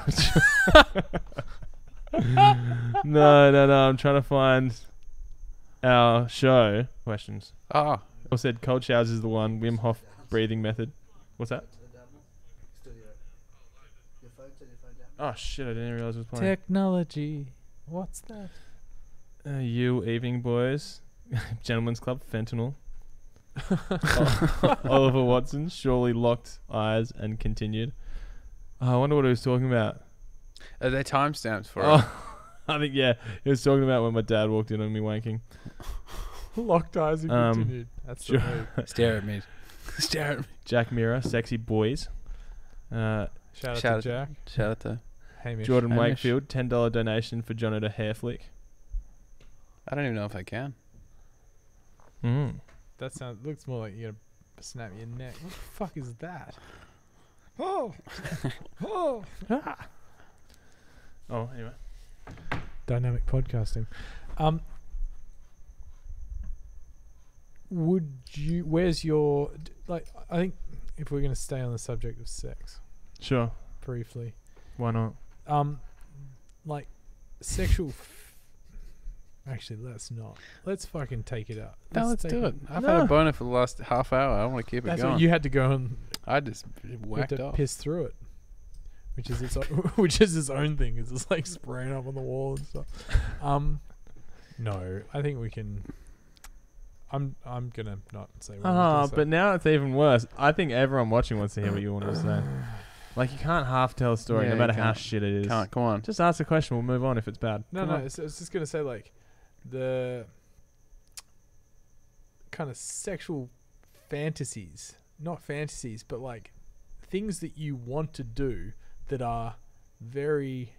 No. I'm trying to find our show questions. Ah, I said cold showers is the one. Wim Hof breathing method. What's that? Your phone, turn your phone down. Oh shit! I didn't realize it was playing. Technology. What's that? You evening boys, gentlemen's club, fentanyl. Oliver Watson surely locked eyes and continued. Oh, I wonder what he was talking about. are there timestamps for it? Oh, I think yeah, he was talking about when my dad walked in on me wanking. Locked eyes and continued. That's the sure. move. Stare at me. Stare at me. Jack Mirror, sexy boys. Shout out Shout to Jack. Shout out to... Hamish. Jordan Hamish. Wakefield, $10 donation for Jono to hair flick. I don't even know if I can. That looks more like you're gonna snap your neck. What the fuck is that? Oh, oh. Oh, anyway. Dynamic podcasting. Would you? Where's your like? I think if we're gonna stay on the subject of sex Sure. briefly, Why not? like sexual. Actually, let's not. Let's fucking take it out. No, let's take do it. I've had a boner for the last half hour. I want to keep it That's going. what you had to go and I just you had whacked to off. piss through it, which is its which is its own thing. It's just like spraying up on the wall and stuff. No, I think we can. I'm gonna not say. What I was gonna say. But now it's even worse. I think everyone watching wants to hear what you want to say. Like you can't half tell a story, Yeah, no matter you how can't. shit it is. Come on. Just ask a question. We'll move on if it's bad. No, Come no. on. I was just gonna say like the kind of sexual fantasies, not fantasies, but like things that you want to do that are very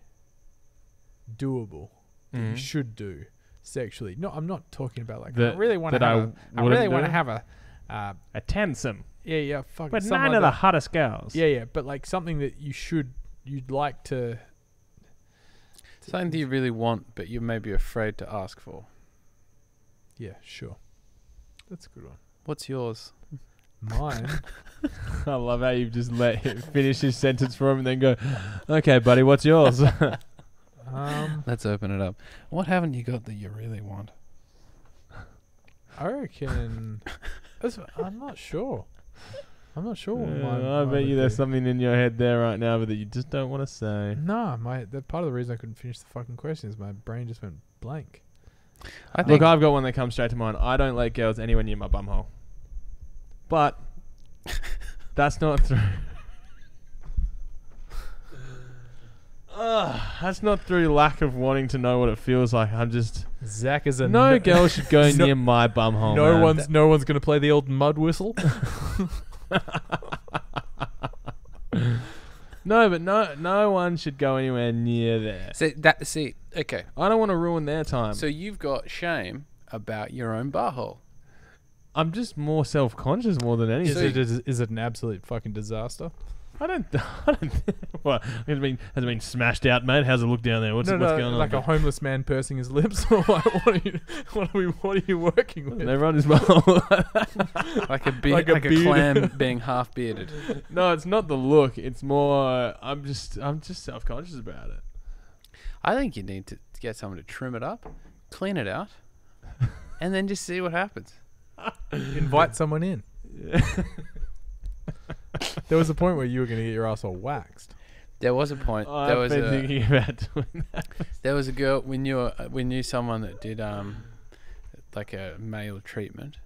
doable that you Mhm. should do sexually. No, I'm not talking about like I That- really want to that I have. I wouldn't really want to do? have a. A tensum. Yeah, fucking. But something nine like of the that. hottest girls. Yeah, but like something that you'd like to. Something that you really want, but you're maybe afraid to ask for. Yeah, sure. That's a good one. What's yours? Mine. I love how you've just let him finish his sentence for him and then go, okay, buddy, what's yours? Let's open it up. What haven't you got that you really want? I reckon. I'm not sure. I'm not sure. What mine, I mine bet you would there's be. something in your head there right now, but that you just don't want to say. Nah, part of the reason I couldn't finish the fucking question is my brain just went blank. I think Look, I've got one that comes straight to mind. I don't let girls anywhere near my bumhole. But that's not through. That's not through lack of wanting to know what it feels like. I'm just Zach is a no girl should go no- near my bumhole. no one's gonna play the old mud whistle. No, but no one should go anywhere near there. See, okay. I don't want to ruin their time. So you've got shame about your own butthole. I'm just more self-conscious more than anything. Is it an absolute fucking disaster? I don't. What? Has it been smashed out, mate? How's it look down there? What's going on? Like a homeless man pursing his lips. Or like, what are you working with? They run his bumhole. Like a Like a beard. clam being half bearded. No, it's not the look. It's more. I'm just self-conscious about it. I think you need to get someone to trim it up, clean it out, and then just see what happens. Invite someone in. There was a point where you were going to get your asshole waxed. There was a point. I've been thinking about doing that. There was a girl we knew someone that did like a male treatment,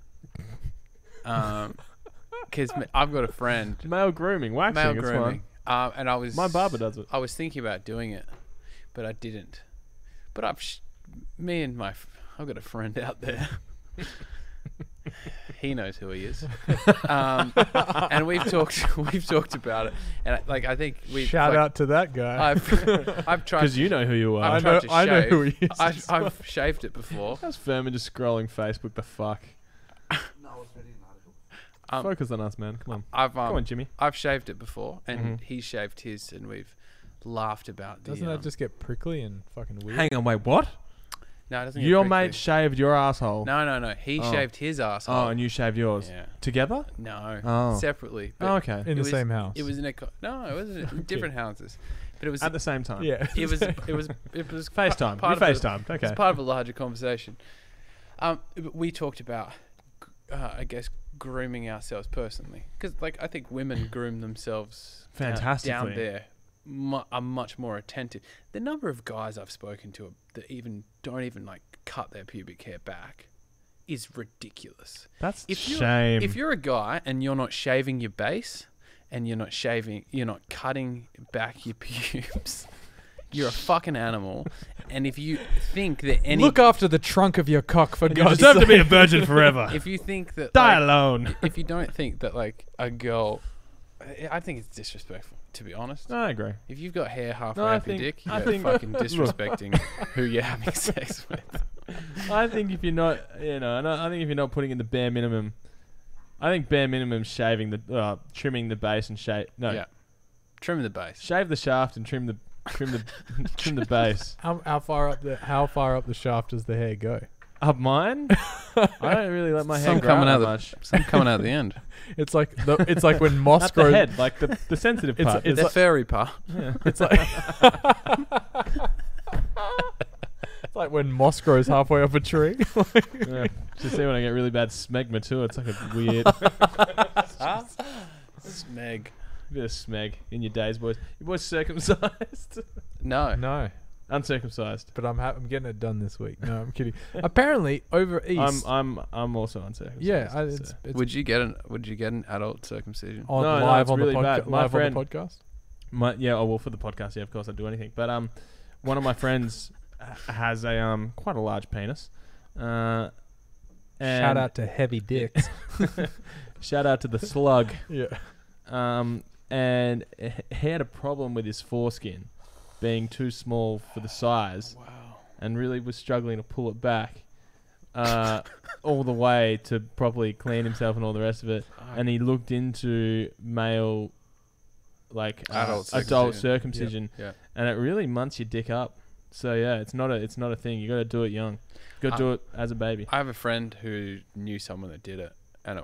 Because I've got a friend. Male grooming, waxing. Male it's grooming. And I was. My barber does it. I was thinking about doing it, but I didn't. But I've got a friend out there. He knows who he is, and we've talked about it, and I think we Shout out to that guy. I've tried Because you know who you are. I know who he is. I've shaved it before. How's Furman just scrolling Facebook? The fuck? No, I was reading an article. Focus on us, man. Come on. Come Come on, Jimmy. I've shaved it before, and he shaved his, and we've laughed about. Doesn't that just get prickly and fucking weird? Hang on, wait, what? No, it doesn't. Get Your prickly. mate shaved your asshole. No. He shaved his asshole. Oh, and you shaved yours. Yeah. Together? No. Oh. Separately. Oh, okay. In the was- same house. It was in a no. It wasn't in different houses, but it was At the same time. yeah. it was FaceTime. part You of the- FaceTimed. Okay. It's part of a larger conversation. But we talked about, I guess, grooming ourselves personally, because I think women groom themselves Fantastically. down there. Are much more attentive. The number of guys I've spoken to that don't even cut their pubic hair back is ridiculous. That's If you're a guy and you're not shaving your base and you're not cutting back your pubes, you're a fucking animal. And if you think that Look after the trunk of your cock for you God's deserve to sake. be a virgin forever. if you think that Die alone. if you don't think that a girl, I think it's disrespectful, to be honest. No, I agree. If you've got hair halfway No, I up your think- dick, I you're think- fucking disrespecting who you're having sex with. I think if you're not, I think if you're not putting in the bare minimum, I think bare minimum shaving trimming the base and Yeah. Trim the base. shave the shaft and trim the base. How far up the shaft does the hair go? Up mine, I don't really let my hair Some grow coming out out that much. Some coming out the end. It's like when moss At the grows. head, like the sensitive part. It's The like- fairy part. Yeah. It's like it's like when moss grows halfway up a tree. Yeah. Just see when I get really bad smegma too. It's like a weird Smeg. bit of smeg in your days, boys. Your boys circumcised, No. No, uncircumcised. but I'm getting it done this week. No, I'm kidding. Apparently over east. I'm also uncircumcised. yeah, so- it's Would you get an adult circumcision? on No, live it's on really the bad. My live on friend- the podcast. for the podcast, yeah, of course I'd do anything. But one of my friends has a quite a large penis. And Shout out to heavy dicks. shout out to the slug. Yeah. And he had a problem with his foreskin being too small for the size. Wow. And really was struggling to pull it back all the way to properly clean himself and all the rest of it. And he looked into male, adult circumcision, Yeah. and it really munts your dick up. So yeah, it's not a thing. You got to do it young. You got to do it as a baby. I have a friend who knew someone that did it, and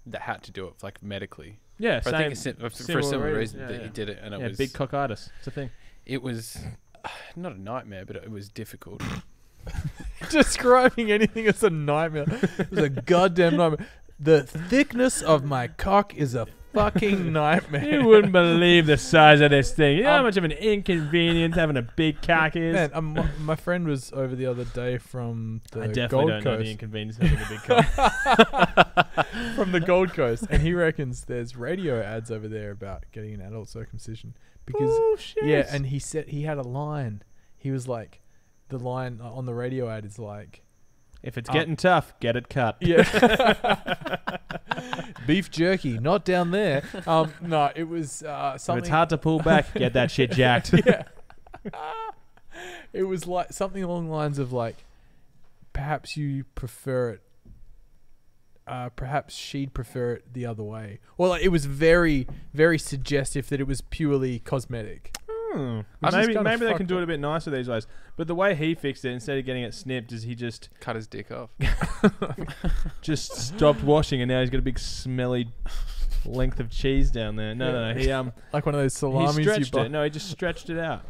that had to do it medically. Yeah, For, I think for a similar reason Yeah, that yeah. he did it, and it Yeah, was big cockitis. It's a thing. It was not a nightmare, but it was difficult. Describing anything as a nightmare. It was a goddamn nightmare. The thickness of my cock is a fucking nightmare. You wouldn't believe the size of this thing. You know how much of an inconvenience having a big cock is? Man, my friend was over the other day from the I definitely Gold don't know the Coast. inconvenience of having a big cock. From the Gold Coast, and he reckons there's radio ads over there about getting an adult circumcision because Oh, shit. yeah, and he said he had a line. He was like, the line on the radio ad is like, If it's getting tough, get it cut. yeah, beef jerky, not down there. No, it was If something. it's hard to pull back, get that shit jacked. Yeah. It was like something along the lines of perhaps you prefer it. Perhaps she'd prefer it the other way. Or it was very, very suggestive that it was purely cosmetic. Which is Maybe kinda they can fucked do it up. a bit nicer these days. But the way he fixed it, instead of getting it snipped, is he just Cut his dick off. stopped washing, and now he's got a big smelly length of cheese down there. No. He Like one of those he salamis you stretched buy. it. No, he just stretched it out.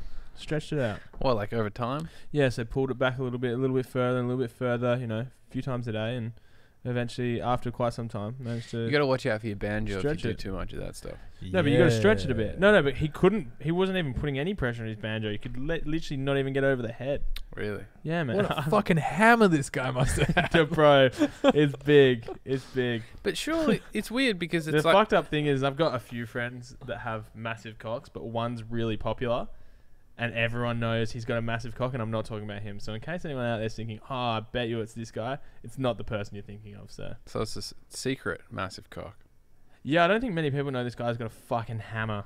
Well, over time. Yeah, so pulled it back a little bit further, and a little bit further. A few times a day, and eventually, after quite some time, managed to. You got to watch out for your banjo if you Stretch do it. too much of that stuff. No, but you got to stretch it a bit. No, but he couldn't. He wasn't even putting any pressure on his banjo. He could literally not even get over the head. Really? Yeah, man. What a fucking hammer this guy must have had. Bro, it's big. It's big. But surely it's weird because The it's like fucked up thing is I've got a few friends that have massive cocks, but one's really popular, and everyone knows he's got a massive cock, and I'm not talking about him. So in case anyone out there's thinking, oh, I bet you it's this guy, it's not the person you're thinking of, so. so it's a secret massive cock. Yeah, I don't think many people know this guy's got a fucking hammer.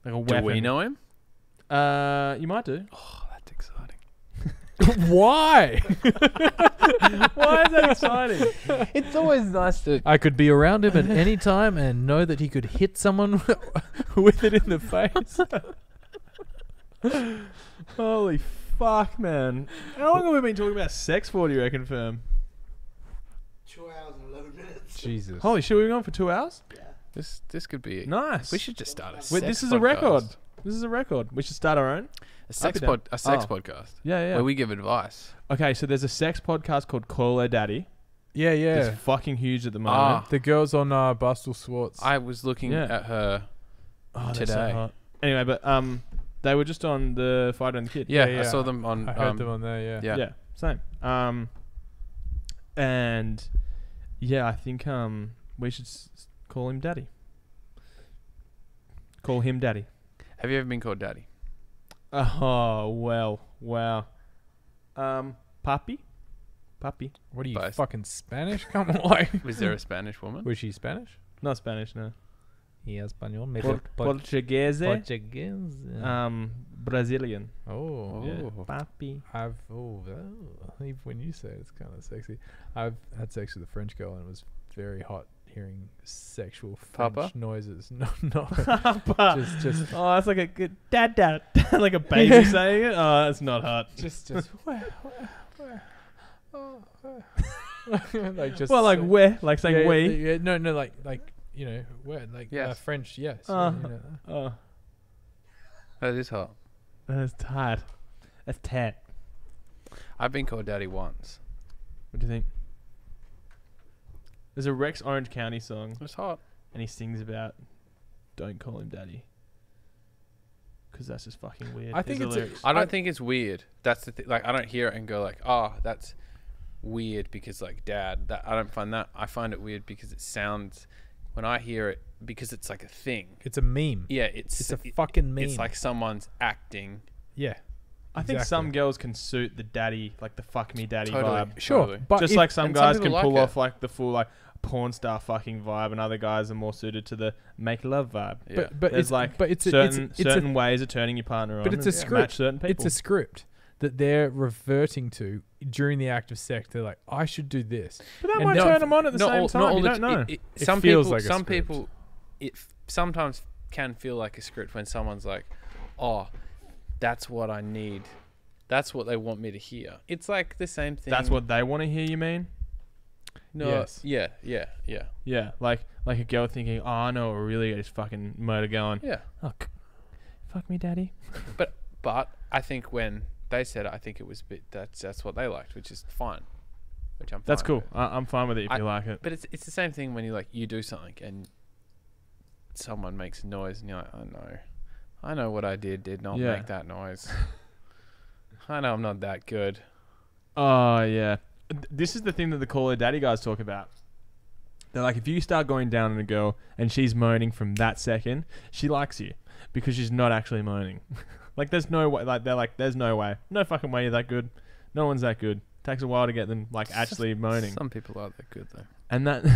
Like a weapon. Do we know him? You might do. Oh, that's exciting. Why? Why is that exciting? It's always nice to. I could be around him at any time and know that he could hit someone with it in the face. Holy fuck, man. How long have we been talking about sex for, do you reckon, Firm? 2 hours and 11 minutes. Jesus. Holy shit, we've been on for 2 hours? This could be. Nice. We should just start a. Wait, Sex this is a podcast. record. This is a record. We should start our own. A sex down. podcast. Yeah. Where we give advice. Okay, so there's a sex podcast called Call Her Daddy. Yeah, yeah. It's fucking huge at the moment. Ah. The girls on Bustle Swartz. I was looking Yeah. at her. Oh, today. so hot. Anyway, but they were just on the Fighter and the Kid. Yeah, Yeah, I yeah. saw them on. I heard them on there, yeah. Yeah. Yeah, same. And yeah, I think we should call him Daddy. Call him Daddy. Have you ever been called daddy? Oh well, wow. Papi. What are you, Both. fucking Spanish? Come on, like. Was there a Spanish woman? Was she Spanish? Not Spanish, no. Yeah, Espanol. Portuguese. Portuguese. Brazilian. Oh. Yeah. Oh. Papi. Even when you say it, it's kind of sexy. I've had sex with a French girl and it was very hot hearing sexual French Papa? noises. No, just Oh, that's like a good dad, like a baby saying it. Oh, that's not hot. just where? Like just Well, like where, like saying yeah, we. yeah, no, like you know where, like Yes. French, yes. Oh. You know. Oh, That is hot. that's tight. That's tight. I've been called daddy once. What do you think? There's a Rex Orange County song, It's hot. and he sings about don't call him daddy, because that's just fucking weird. I think Here's the it's lyrics. I don't think it's weird. That's the thing. Like I don't hear it and go like, oh, that's weird because like dad. That I don't find that. I find it weird because it sounds when I hear it because it's like a thing. It's a meme. Yeah, It's a fucking meme. It's like someone's acting. Yeah. I think Exactly. some girls can suit the daddy, like the fuck me daddy Totally. vibe. Sure, Totally. but Just if- like some and guys some can people pull like off like the full like porn star fucking vibe, and other guys are more suited to the make love vibe. Yeah. but There's it's like but it's certain it's certain ways of turning your partner on. but it's a and script. Match certain people. It's a script that they're reverting to during the act of sex. They're like, I should do this. but that and might not- turn them on at the same time. You don't know. It Some feels people, like a some script. people, sometimes can feel like a script when someone's like, "Oh, that's what I need. That's what they want me to hear." It's like the same thing. That's what they want to hear. You mean? No. Yes. Yeah. Yeah, like a girl thinking, "Oh, I know what really got his fucking motor going." Yeah. Oh, fuck me, daddy. But I think when they said it, I think it was a bit. That's what they liked, which is fine. Which I'm. That's fine cool. with. I'm fine with it if you like it. But it's the same thing when you do something and someone makes a noise and you're like, I know what I did not Yeah. make that noise. I know I'm not that good. Oh yeah, this is the thing that the Call Her Daddy guys talk about. They're like, if you start going down on a girl and she's moaning from that second, she likes you because she's not actually moaning. Like there's no way. Like they're like, there's no way, no fucking way you're that good. No one's that good. Takes a while to get them like actually moaning. Some people are that good though. And that is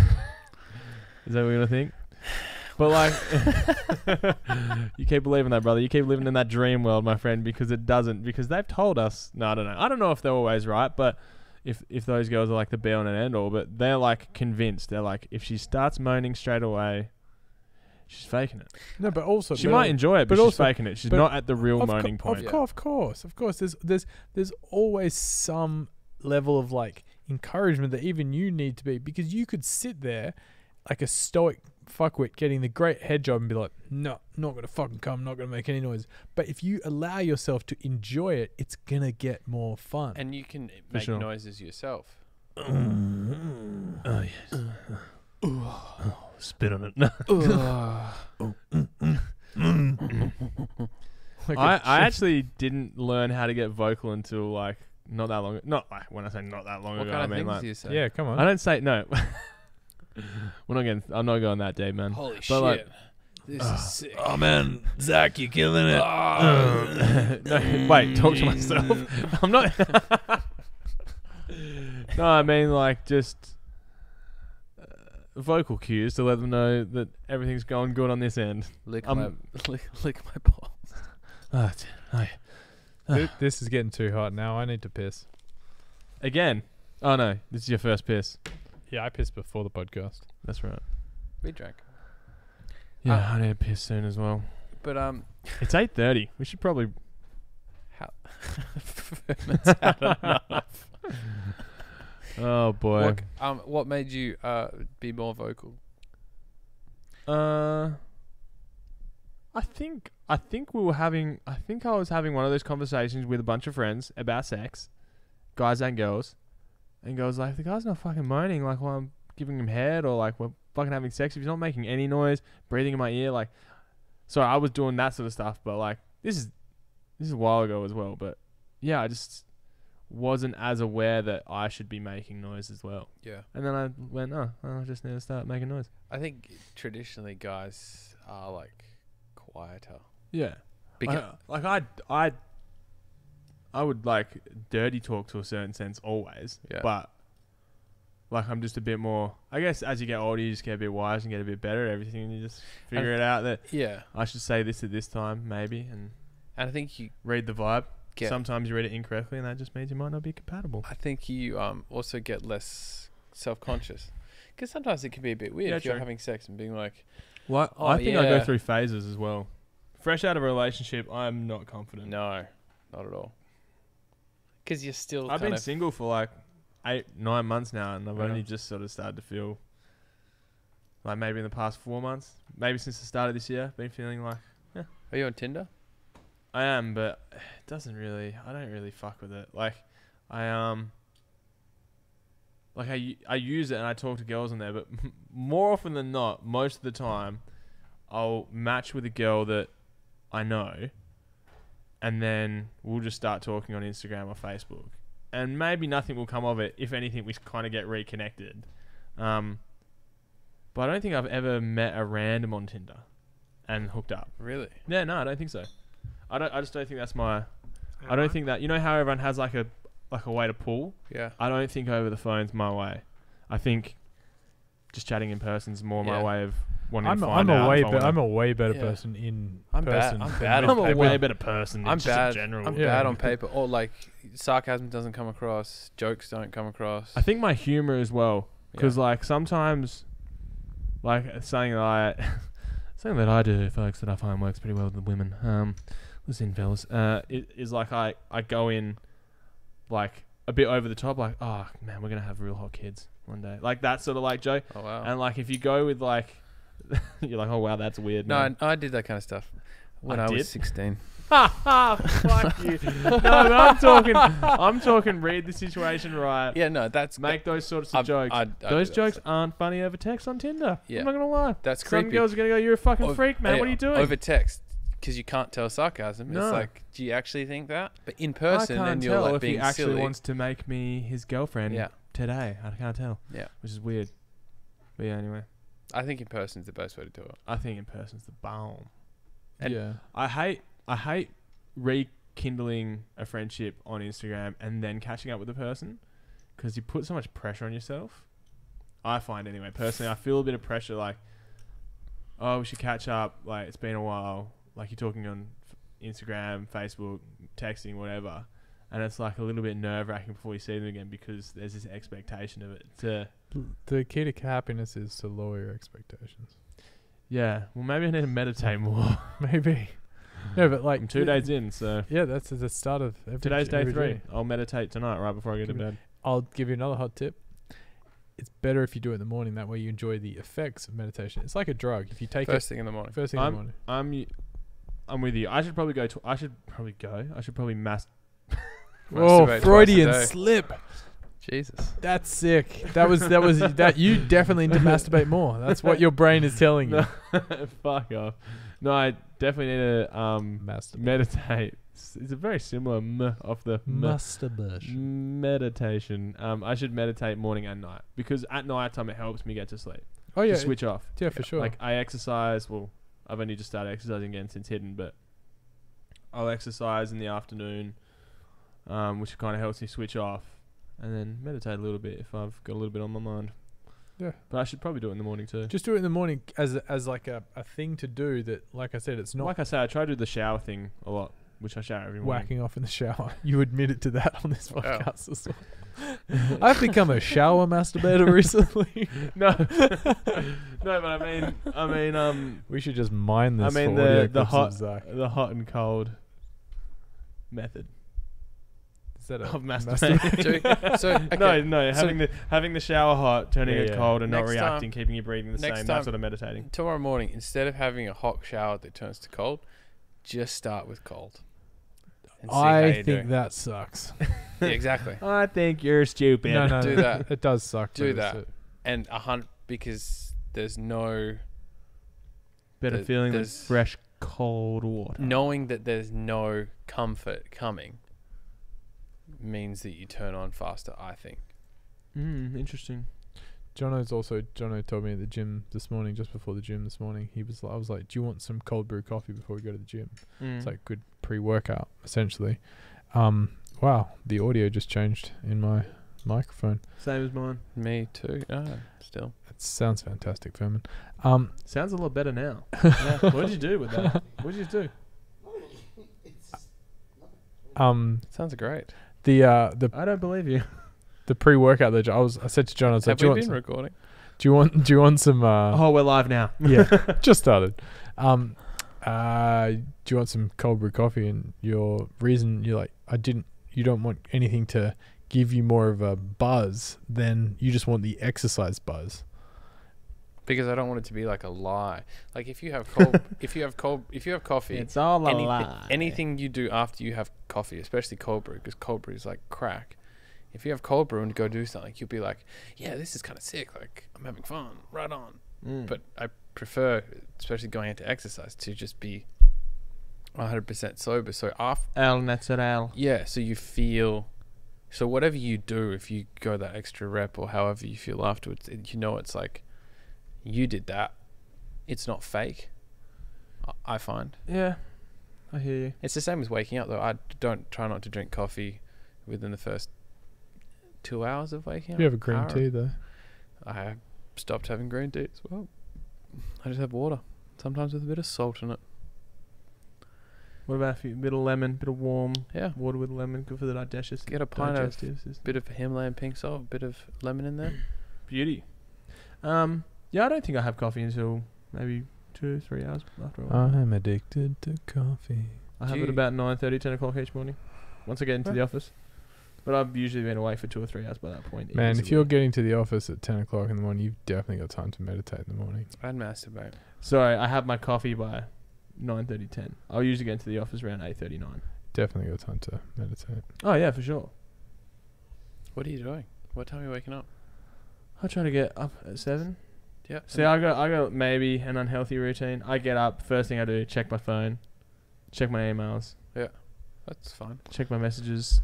that what you're gonna think? But like, you keep believing that, brother. You keep living in that dream world, my friend, because it doesn't. Because they've told us. No, I don't know. I don't know if they're always right, but if those girls are like the be all and end all, but they're like convinced. They're like, if she starts moaning straight away, she's faking it. No, but also She might enjoy it, but she's also- faking it. She's but not at the real Of moaning point. Of course. There's always some level of like encouragement that even you need to be, because you could sit there like a stoic fuckwit getting the great head job and be like, no, not gonna fucking come, not gonna make any noise. But if you allow yourself to enjoy it, it's gonna get more fun. And you can make sure. noises yourself. Oh yes. Spit on it. Like I a actually didn't learn how to get vocal until like not that long. Not like when I say not that long What ago, kind I of mean things like do you say? I Yeah, come on. don't say no. We're not getting. I'm not going that deep, man. Holy But, shit. like, This is sick. Oh man, Zach, you're killing it. No, wait, talk to myself. I'm not. No, I mean like just vocal cues to let them know that everything's going good on this end. Lick Um, my balls. This is getting too hot now. I need to piss. Again. Oh no, this is your first piss. Yeah, I pissed before the podcast. That's right. We drank. Yeah, I need to piss soon as well. But It's 8:30. We should probably. how Ferment's had enough. Oh boy. What made you be more vocal? I think we were having. I think I was having one of those conversations with a bunch of friends about sex, guys and girls, and girls like the guy's not fucking moaning like while I'm giving him head or like we're fucking having sex. If he's not making any noise, breathing in my ear, like. So I was doing that sort of stuff, but like this is a while ago as well. But yeah, I just wasn't as aware that I should be making noise as well. Yeah. And then I went, I just need to start making noise. I think traditionally guys are like quieter. Yeah. Because I would like dirty talk to a certain sense always. Yeah. But like I'm just a bit more, I guess as you get older you just get a bit wise and get a bit better at everything and you just figure it out that yeah. I should say this at this time maybe and And I think you read the vibe. get Sometimes you read it incorrectly and that just means you might not be compatible. I think you also get less self-conscious. Because sometimes it can be a bit weird Yeah, if you're true. having sex and being like, Well, Oh, I think I go yeah. through phases as well. Fresh out of a relationship, I'm not confident. no, not at all. Because you're still I've kind been of single for like 8-9 months now, and I've Yeah. only just sort of started to feel like maybe in the past 4 months, maybe since the start of this year, been feeling like Are you on Tinder? I am, but it doesn't really. I don't really fuck with it. Like I use it and I talk to girls on there, but more often than not, most of the time, I'll match with a girl that I know, and then we'll just start talking on Instagram or Facebook. And maybe nothing will come of it. If anything, we kind of get reconnected. But I don't think I've ever met a random on Tinder and hooked up. Really? Yeah, no, I don't think so. I just don't think that's my. I don't think that, you know how everyone has like a way to pull. Yeah. I don't think over the phone's my way. I think just chatting in person's more my Yeah. way of wanting I'm to a, find I'm out. a way if I better. wanna- I'm a way better Yeah. person in I'm bad- person. I'm than bad with I'm a paper. way better person. I'm just in bad. general. I'm Yeah. bad on paper. Or like sarcasm doesn't come across, jokes don't come across. I think my humor as well, because like sometimes, like something that I do, folks, that I find works pretty well with the women. Listen, fellas, it is like I go in like a bit over the top, like, oh man, we're gonna have real hot kids one day, like that sort of like joke. Oh wow. And like if you go with like, you're like, oh wow, that's weird. No, man. I did that kind of stuff when I I did? was 16. Fuck you. No, but I'm talking. Read the situation right. Yeah, no, that's Make those sorts of jokes. I do Those that jokes stuff. aren't funny over text on Tinder. Yeah. I'm not gonna lie. That's Some creepy. girls are gonna go, "You're a fucking Ov- freak, man. What are you doing?" Over text, because you can't tell sarcasm. No. It's like, do you actually think that? But in I person, can't then you're tell like if he being actually silly. wants to make me his girlfriend Yeah, today. I can't tell. yeah. Which is weird. But yeah, anyway, I think in person is the best way to do it. I think in person's the bomb. And- Yeah. I hate rekindling a friendship on Instagram and then catching up with the person, because you put so much pressure on yourself. I find anyway, personally, I feel a bit of pressure, like, oh, we should catch up, like, it's been a while, like, you're talking on Instagram, Facebook, texting, whatever, and it's like a little bit nerve-wracking before you see them again, because there's this expectation of it to, The key to happiness is to lower your expectations. yeah, well, maybe I need to meditate more. Maybe. No, but like I'm 2 days in, so Yeah, that's the start of every today's day every 3. I'll meditate tonight right before I go to Give me- bed. I'll give you another hot tip. It's better if you do it in the morning. That way you enjoy the effects of meditation. It's like a drug. If you take First thing in the morning. it first thing in the morning. I'm with you. I should probably mass. Oh, Masturbate twice a Freudian day. slip. Jesus. That's sick. That was that you definitely need to masturbate more. That's what your brain is telling you. Fuck off. No, definitely need to Masturbate. meditate. It's a very similar off the meditation. I should meditate morning and night because at night time it helps me get to sleep. Oh yeah, To switch off. yeah, for sure. Like I exercise. Well, I've only just started exercising again since hidden, but I'll exercise in the afternoon, which kind of helps me switch off, and then meditate a little bit if I've got a little bit on my mind. Yeah. But I should probably do it in the morning too. just do it in the morning as like a thing to do that. Like I said, it's not Like I say, I try to do the shower thing a lot, which I shower every morning. whacking off in the shower. You admitted to that on this podcast as well. I've become a shower masturbator recently. No, but I mean, We should just mine this. I mean for audio the clips of hot Zach. the hot and cold method Is that a of masturbating. So okay. No, So- having the shower hot, turning Yeah, it yeah. cold, and not Next reacting, keeping your breathing the next same. time- That's what I'm meditating. Tomorrow morning, instead of having a hot shower that turns to cold, just start with cold. And see how I you think do. that sucks. Yeah, exactly. I think you're stupid. No, Do that. It does suck. Do but it's that. And because there's no Better There- feeling than there's- fresh cold water. knowing that there's no comfort coming means that you turn on faster, I think. Interesting. Jono told me at the gym this morning, just before the gym this morning, I was like, do you want some cold brew coffee before we go to the gym? It's like good pre-workout, essentially. Wow, the audio just changed in my microphone. Same as mine. Me too. Still. It sounds fantastic, Furman. Sounds a lot better now. What did you do with that? What did you do? Sounds great. The I don't believe you. the pre-workout that I said to John, I was like, Have we been recording? do you want some Oh, we're live now. yeah, just started. Do you want some cold brew coffee? And your reason, you're like, you don't want anything to give you more of a buzz than you just want the exercise buzz. Because I don't want it to be like a lie. Like if you have coffee, It's all a lie. anything you do after you have coffee, especially cold brew, because cold brew is like crack. If you have cold brew and go do something, you'll be like, yeah, this is kind of sick. Like I'm having fun, right on. But I prefer, especially going into exercise, to just be 100% sober. So El natural. yeah, so you feel. So whatever you do, if you go that extra rep or however you feel afterwards, it's like you did that. It's not fake. I find. Yeah, I hear you. It's the same as waking up though. I don't try not to drink coffee within the first 2 hours of waking up. You have a green Hour. tea though. I stopped having green tea as well. I just have water, sometimes with a bit of salt in it. What about a bit of lemon, bit of warm Yeah, water with lemon, good for the digestive. get a pint of digestive system. bit of Himalayan pink salt, bit of lemon in there. Beauty. Yeah, I don't think I have coffee until maybe 2-3 hours after a while. I'm addicted to coffee. I have do it you- about 9:30, 10 o'clock each morning. Once I get into Huh. the office. But I've usually been away for 2 or 3 hours by that point. Man, if easily. you're getting to the office at 10 o'clock in the morning, you've definitely got time to meditate in the morning. I'd masturbate. Sorry, I have my coffee by 9:30, 10. I'll usually get into the office around 8:39. Definitely got time to meditate. Oh, yeah, for sure. What are you doing? What time are you waking up? I try to get up at 7. Yeah. See, I got maybe an unhealthy routine. I get up, first thing I do, check my phone, check my emails, That's fine. check my messages,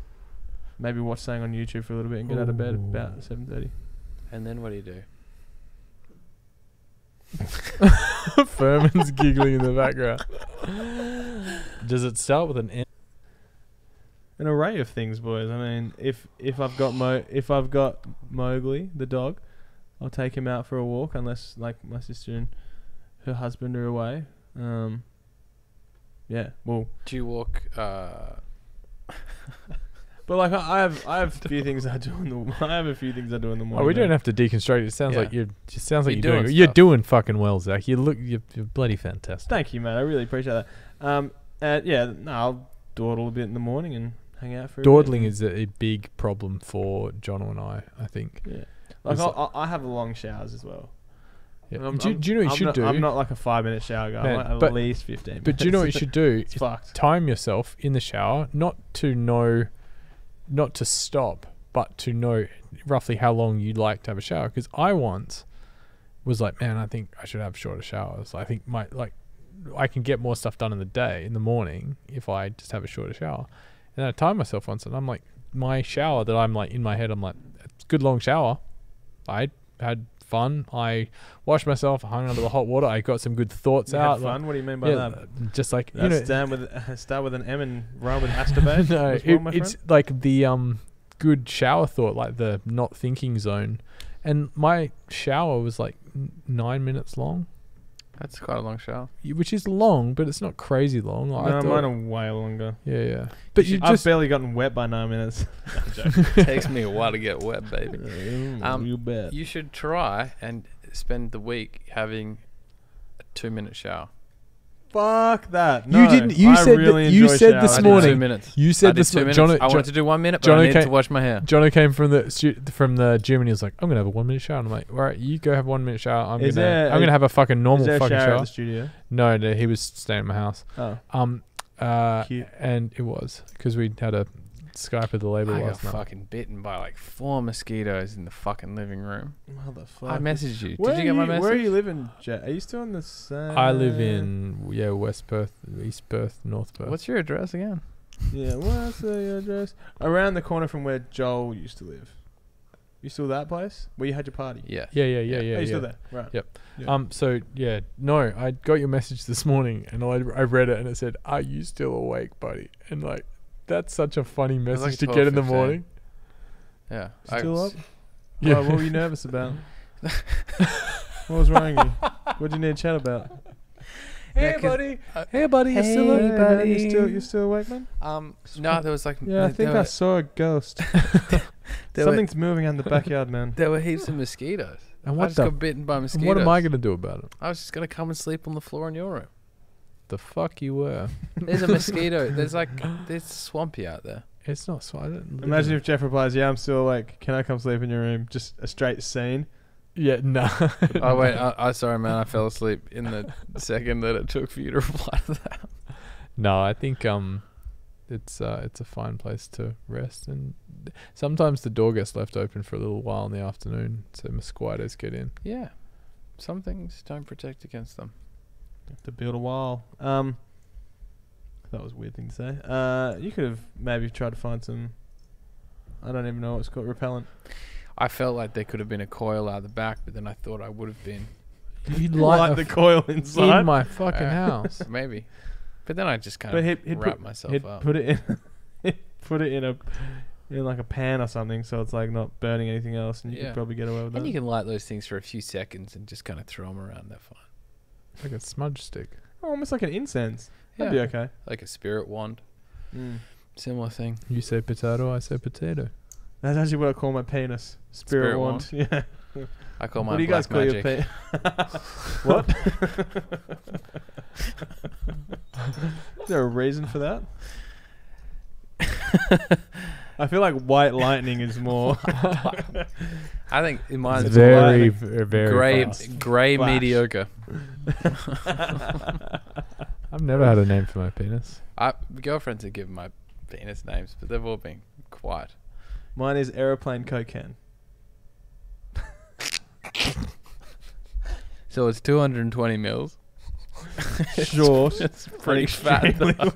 maybe watch something on YouTube for a little bit and get out of bed Ooh. about 7:30. And then what do you do? Furman's giggling in the background. Does it start with an N? An array of things, boys. I mean, if I've got Mowgli, the dog, I'll take him out for a walk unless like my sister and her husband are away. Yeah, well, Do you walk? but like I have a few things I do in the morning. Oh, we don't have to deconstruct it. It sounds Yeah. like you're You're doing doing you're stuff. doing fucking well, Zach. You're bloody fantastic. Thank you, man. I really appreciate that. Yeah, no, I'll dawdle a bit in the morning and hang out for a bit. Dawdling is a big problem for Jono and I think. Yeah. Like It's I have long showers as well. Yeah. I'm- Do you know what you I'm should not, do? I'm not like a 5-minute shower guy. Man, I'm like but- at least 15 minutes. But do you know what you should do? It's Is fucked. time yourself in the shower, not to stop, but to know roughly how long you'd like to have a shower. Because I once was like, man, I think I should have shorter showers. I think I can get more stuff done in the day, in the morning, if I just have a shorter shower. And then I timed myself once, and I'm like, my shower that I'm like in my head, I'm like, it's a good long shower. I had fun. I washed myself, hung under the hot water. I got some good thoughts You out. had fun? What do you mean by that? Just like Start with an M and run with masturbate. No, as well, my it's friend? like the good shower thought, like the not thinking zone. And my shower was like 9 minutes long, That's quite a long shower. which is long, but it's not crazy long. Like, I No, thought- mine are way longer. yeah. But you I've just barely gotten wet by 9 minutes. Takes me a while to get wet, baby. You bet. You should try and spend the week having a 2-minute shower. Fuck that. You No, didn't- you I said that- really you enjoy said this showers. I did morning- 2 minutes. you I said did this 2 minutes. Jono, I wanted to do 1 minute, but Jono I needed came- to wash my hair. Jono came from the gym, and he was like, "I'm gonna have a 1 minute shower." And I'm like, "All right, you go have 1 minute shower. I'm Is gonna there I'm gonna have a fucking Is normal there a fucking shower at shower." the studio? No, he was staying at my house. Oh. Cute. And it was because we had a Skype with the label I got last night. fucking bitten by like 4 mosquitoes in the fucking living room. Motherfucker. I messaged you. Where Did you get my message? Where are you living, Jet? Are you still in the same? I live in West Perth, East Perth, North Perth. What's your address again? Yeah, what's the address? Around the corner from where Joel used to live. You still that place? Where you had your party? Yeah. Yeah. Oh, you're still there. Right. Yep. Yeah. So yeah, no, I got your message this morning, and I read it, and it said, "Are you still awake, buddy?" And like, that's such a funny was message like to get in the 12:15. morning. Yeah. Still up? Yeah. Oh, what were you nervous about? What was wrong with you? What do you need to chat about? Yeah, 'cause, buddy. Hey, buddy. You still Hey, up? buddy. You still awake, man? No, there was like Yeah, I think I saw a ghost. there Something's moving in the backyard, man. there were heaps of mosquitoes. And I what just the? got bitten by And mosquitoes. what am I gonna do about it? I was just gonna come and sleep on the floor in your room. The fuck you were? There's a mosquito. There's swampy out there. It's not so. I don't live Imagine in if Jeff replies, "Yeah, I'm still awake. Can I come sleep in your room?" Just a straight scene. Yeah, no. Oh wait, I sorry, man. I fell asleep in the second that it took for you to reply to that. No, I think it's a fine place to rest, and sometimes the door gets left open for a little while in the afternoon, so mosquitoes get in. Yeah, some things don't protect against them. To build a wall. That was a weird thing to say. You could have maybe tried to find some. I don't even know what it's called. Repellent. I felt like there could have been a coil out the back, but then I thought I would have been You'd Light the coil inside. in my fucking house. maybe, but then I just kind But of he'd wrapped myself he'd up. put it in. Put it in like a pan or something, so it's like not burning anything else, and you Yeah. could probably get away with that. And you can light those things for a few seconds and just kind of throw them around. They're fine. Like a smudge stick. Almost like an incense. Yeah, That'd be okay. like a spirit wand, similar thing. You say potato, I say potato. That's actually what I call my penis. Spirit wand. Yeah. I call What mine do you guys black call magic. your penis? What? Is there a reason for that? I feel like white lightning is more. I think mine's Very, more very grey, fast. grey Flash. mediocre. I've never had a name for my penis. Girlfriends have given my penis names, but they've all been quiet. Mine is aeroplane cocaine. So it's 220 mils. Short. It's pretty and fat. extremely though.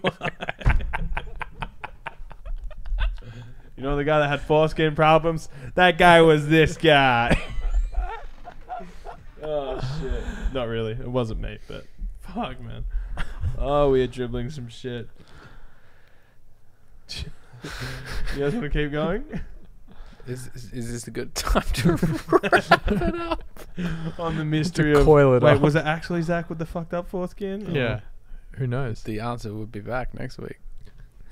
You know the guy that had foreskin problems? That guy was this guy. Oh shit. Not really. It wasn't me, but fuck, man. Oh, we are dribbling some shit. You guys want to keep going? Is this a good time to wrap it up? On the mystery To of coil it wait, up. was it actually Zach with the fucked up foreskin? Or- Yeah. Who knows? The answer would be back next week.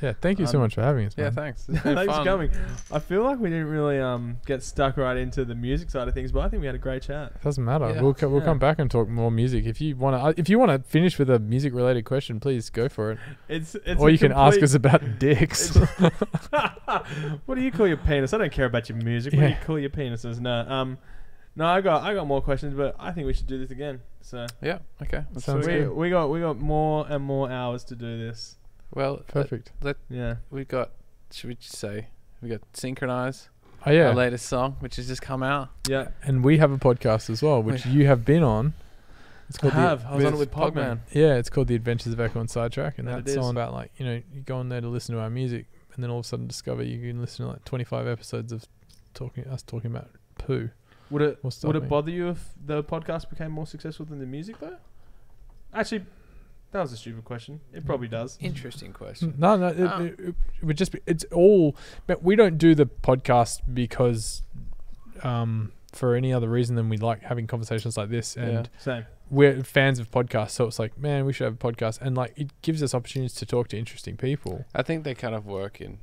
Yeah, thank you so much for having us, Yeah, man. thanks. It's been Thanks for fun. coming. I feel like we didn't really get stuck right into the music side of things, but I think we had a great chat. Doesn't matter. Yeah. We'll Yeah. come back and talk more music. If you want to finish with a music related question, please go for it. It's Or a you can ask complete- us about dicks. What do you call your penis? I don't care about your music. What do you Yeah. call your penises? No, I got more questions, but I think we should do this again. So Yeah. Okay. That's Sounds sweet. good. we got more and more hours to do this. Well, Perfect. Yeah. we got. Should we just say we got Synchronize, Oh yeah. our latest song, which has just come out. Yeah. And we have a podcast as well, which you have been on. It's called I was on it with Pogman. Yeah, it's called The Adventures of Ekko and Sidetrack, and That it that's is. on about like, you know, you go on there to listen to our music, and then all of a sudden discover you can listen to like 25 episodes of talking about poo. Would it or would it something. bother you if the podcast became more successful than the music though? Actually, that was a stupid question. It probably does. Interesting question. No, it would just be. It's all. But we don't do the podcast because, for any other reason than we like having conversations like this, and Same. we're fans of podcasts. So it's like, man, we should have a podcast, and like it gives us opportunities to talk to interesting people. I think they kind of work in.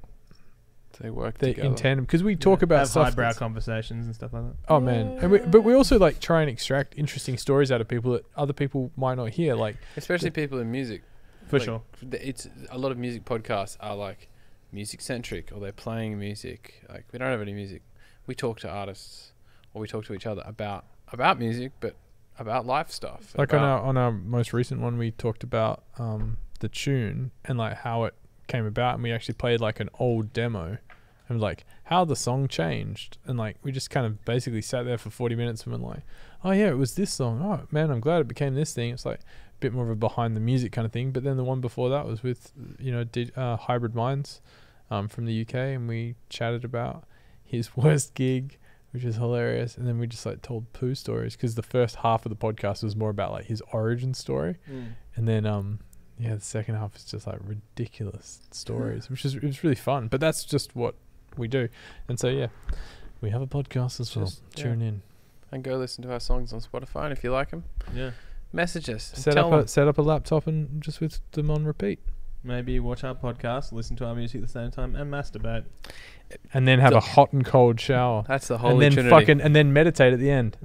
They work They together. in tandem because we talk about have stuff. highbrow that's- conversations and stuff like that. Oh man, but we also like try and extract interesting stories out of people that other people might not hear. Like, Especially people in music. For Like, sure. It's a lot of music podcasts are like music centric, or they're playing music. Like, we don't have any music. We talk to artists, or we talk to each other about music, but about life stuff. like on our most recent one, we talked about the tune and like how it came about, and we actually played like an old demo, and like how the song changed, and like we just kind of basically sat there for 40 minutes and went like, oh yeah, it was this song. Oh man, I'm glad it became this thing. It's like a bit more of a behind the music kind of thing. But then the one before that was with Hybrid Minds from the UK, and we chatted about his worst gig, which is hilarious. And then we just like told poo stories, because the first half of the podcast was more about like his origin story, and then the second half is just like ridiculous stories, which is it was really fun. But that's just what we do, and so yeah, we have a podcast as well. Just- Tune in. And go listen to our songs on Spotify, and if you like them, Yeah. message us. and Set tell up 'em. set up a laptop and just with them on repeat, Maybe watch our podcast, listen to our music at the same time, and masturbate. and then have The- a hot and cold shower, That's the and holy then trinity. and then meditate at the end.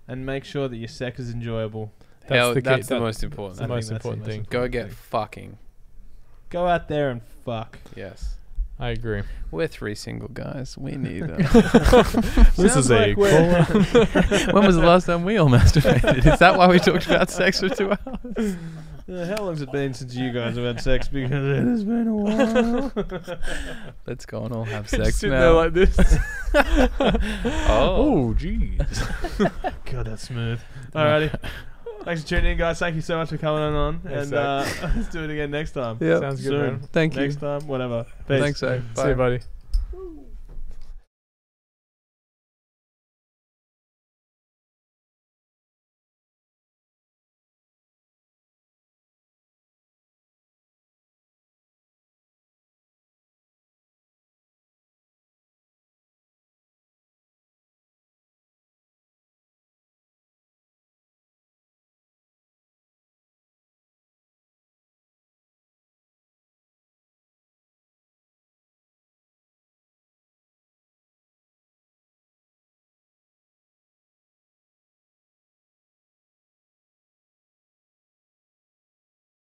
And make sure that your sex is enjoyable. Hell, the key- that's the that- most important. the I think most that's the important most thing. Go important get thing. fucking. Go out there and fuck. Yes. I agree. We're 3 single guys. We need This is a call. When was the last time we all masturbated? Is that why we talked about sex for 2 hours? How long's it been since you guys have had sex? Because it has been a while. Let's go and all have sex Sitting now. there like this. Oh. jeez. God, that's smooth. Alrighty. Thanks for tuning in, guys. Thank you so much for coming on. Thanks, And let's do it again next time. Yeah. Sounds good, Soon. man. Thank you. Next time, whatever. Peace. Thanks, Dave. See you, Bye. buddy.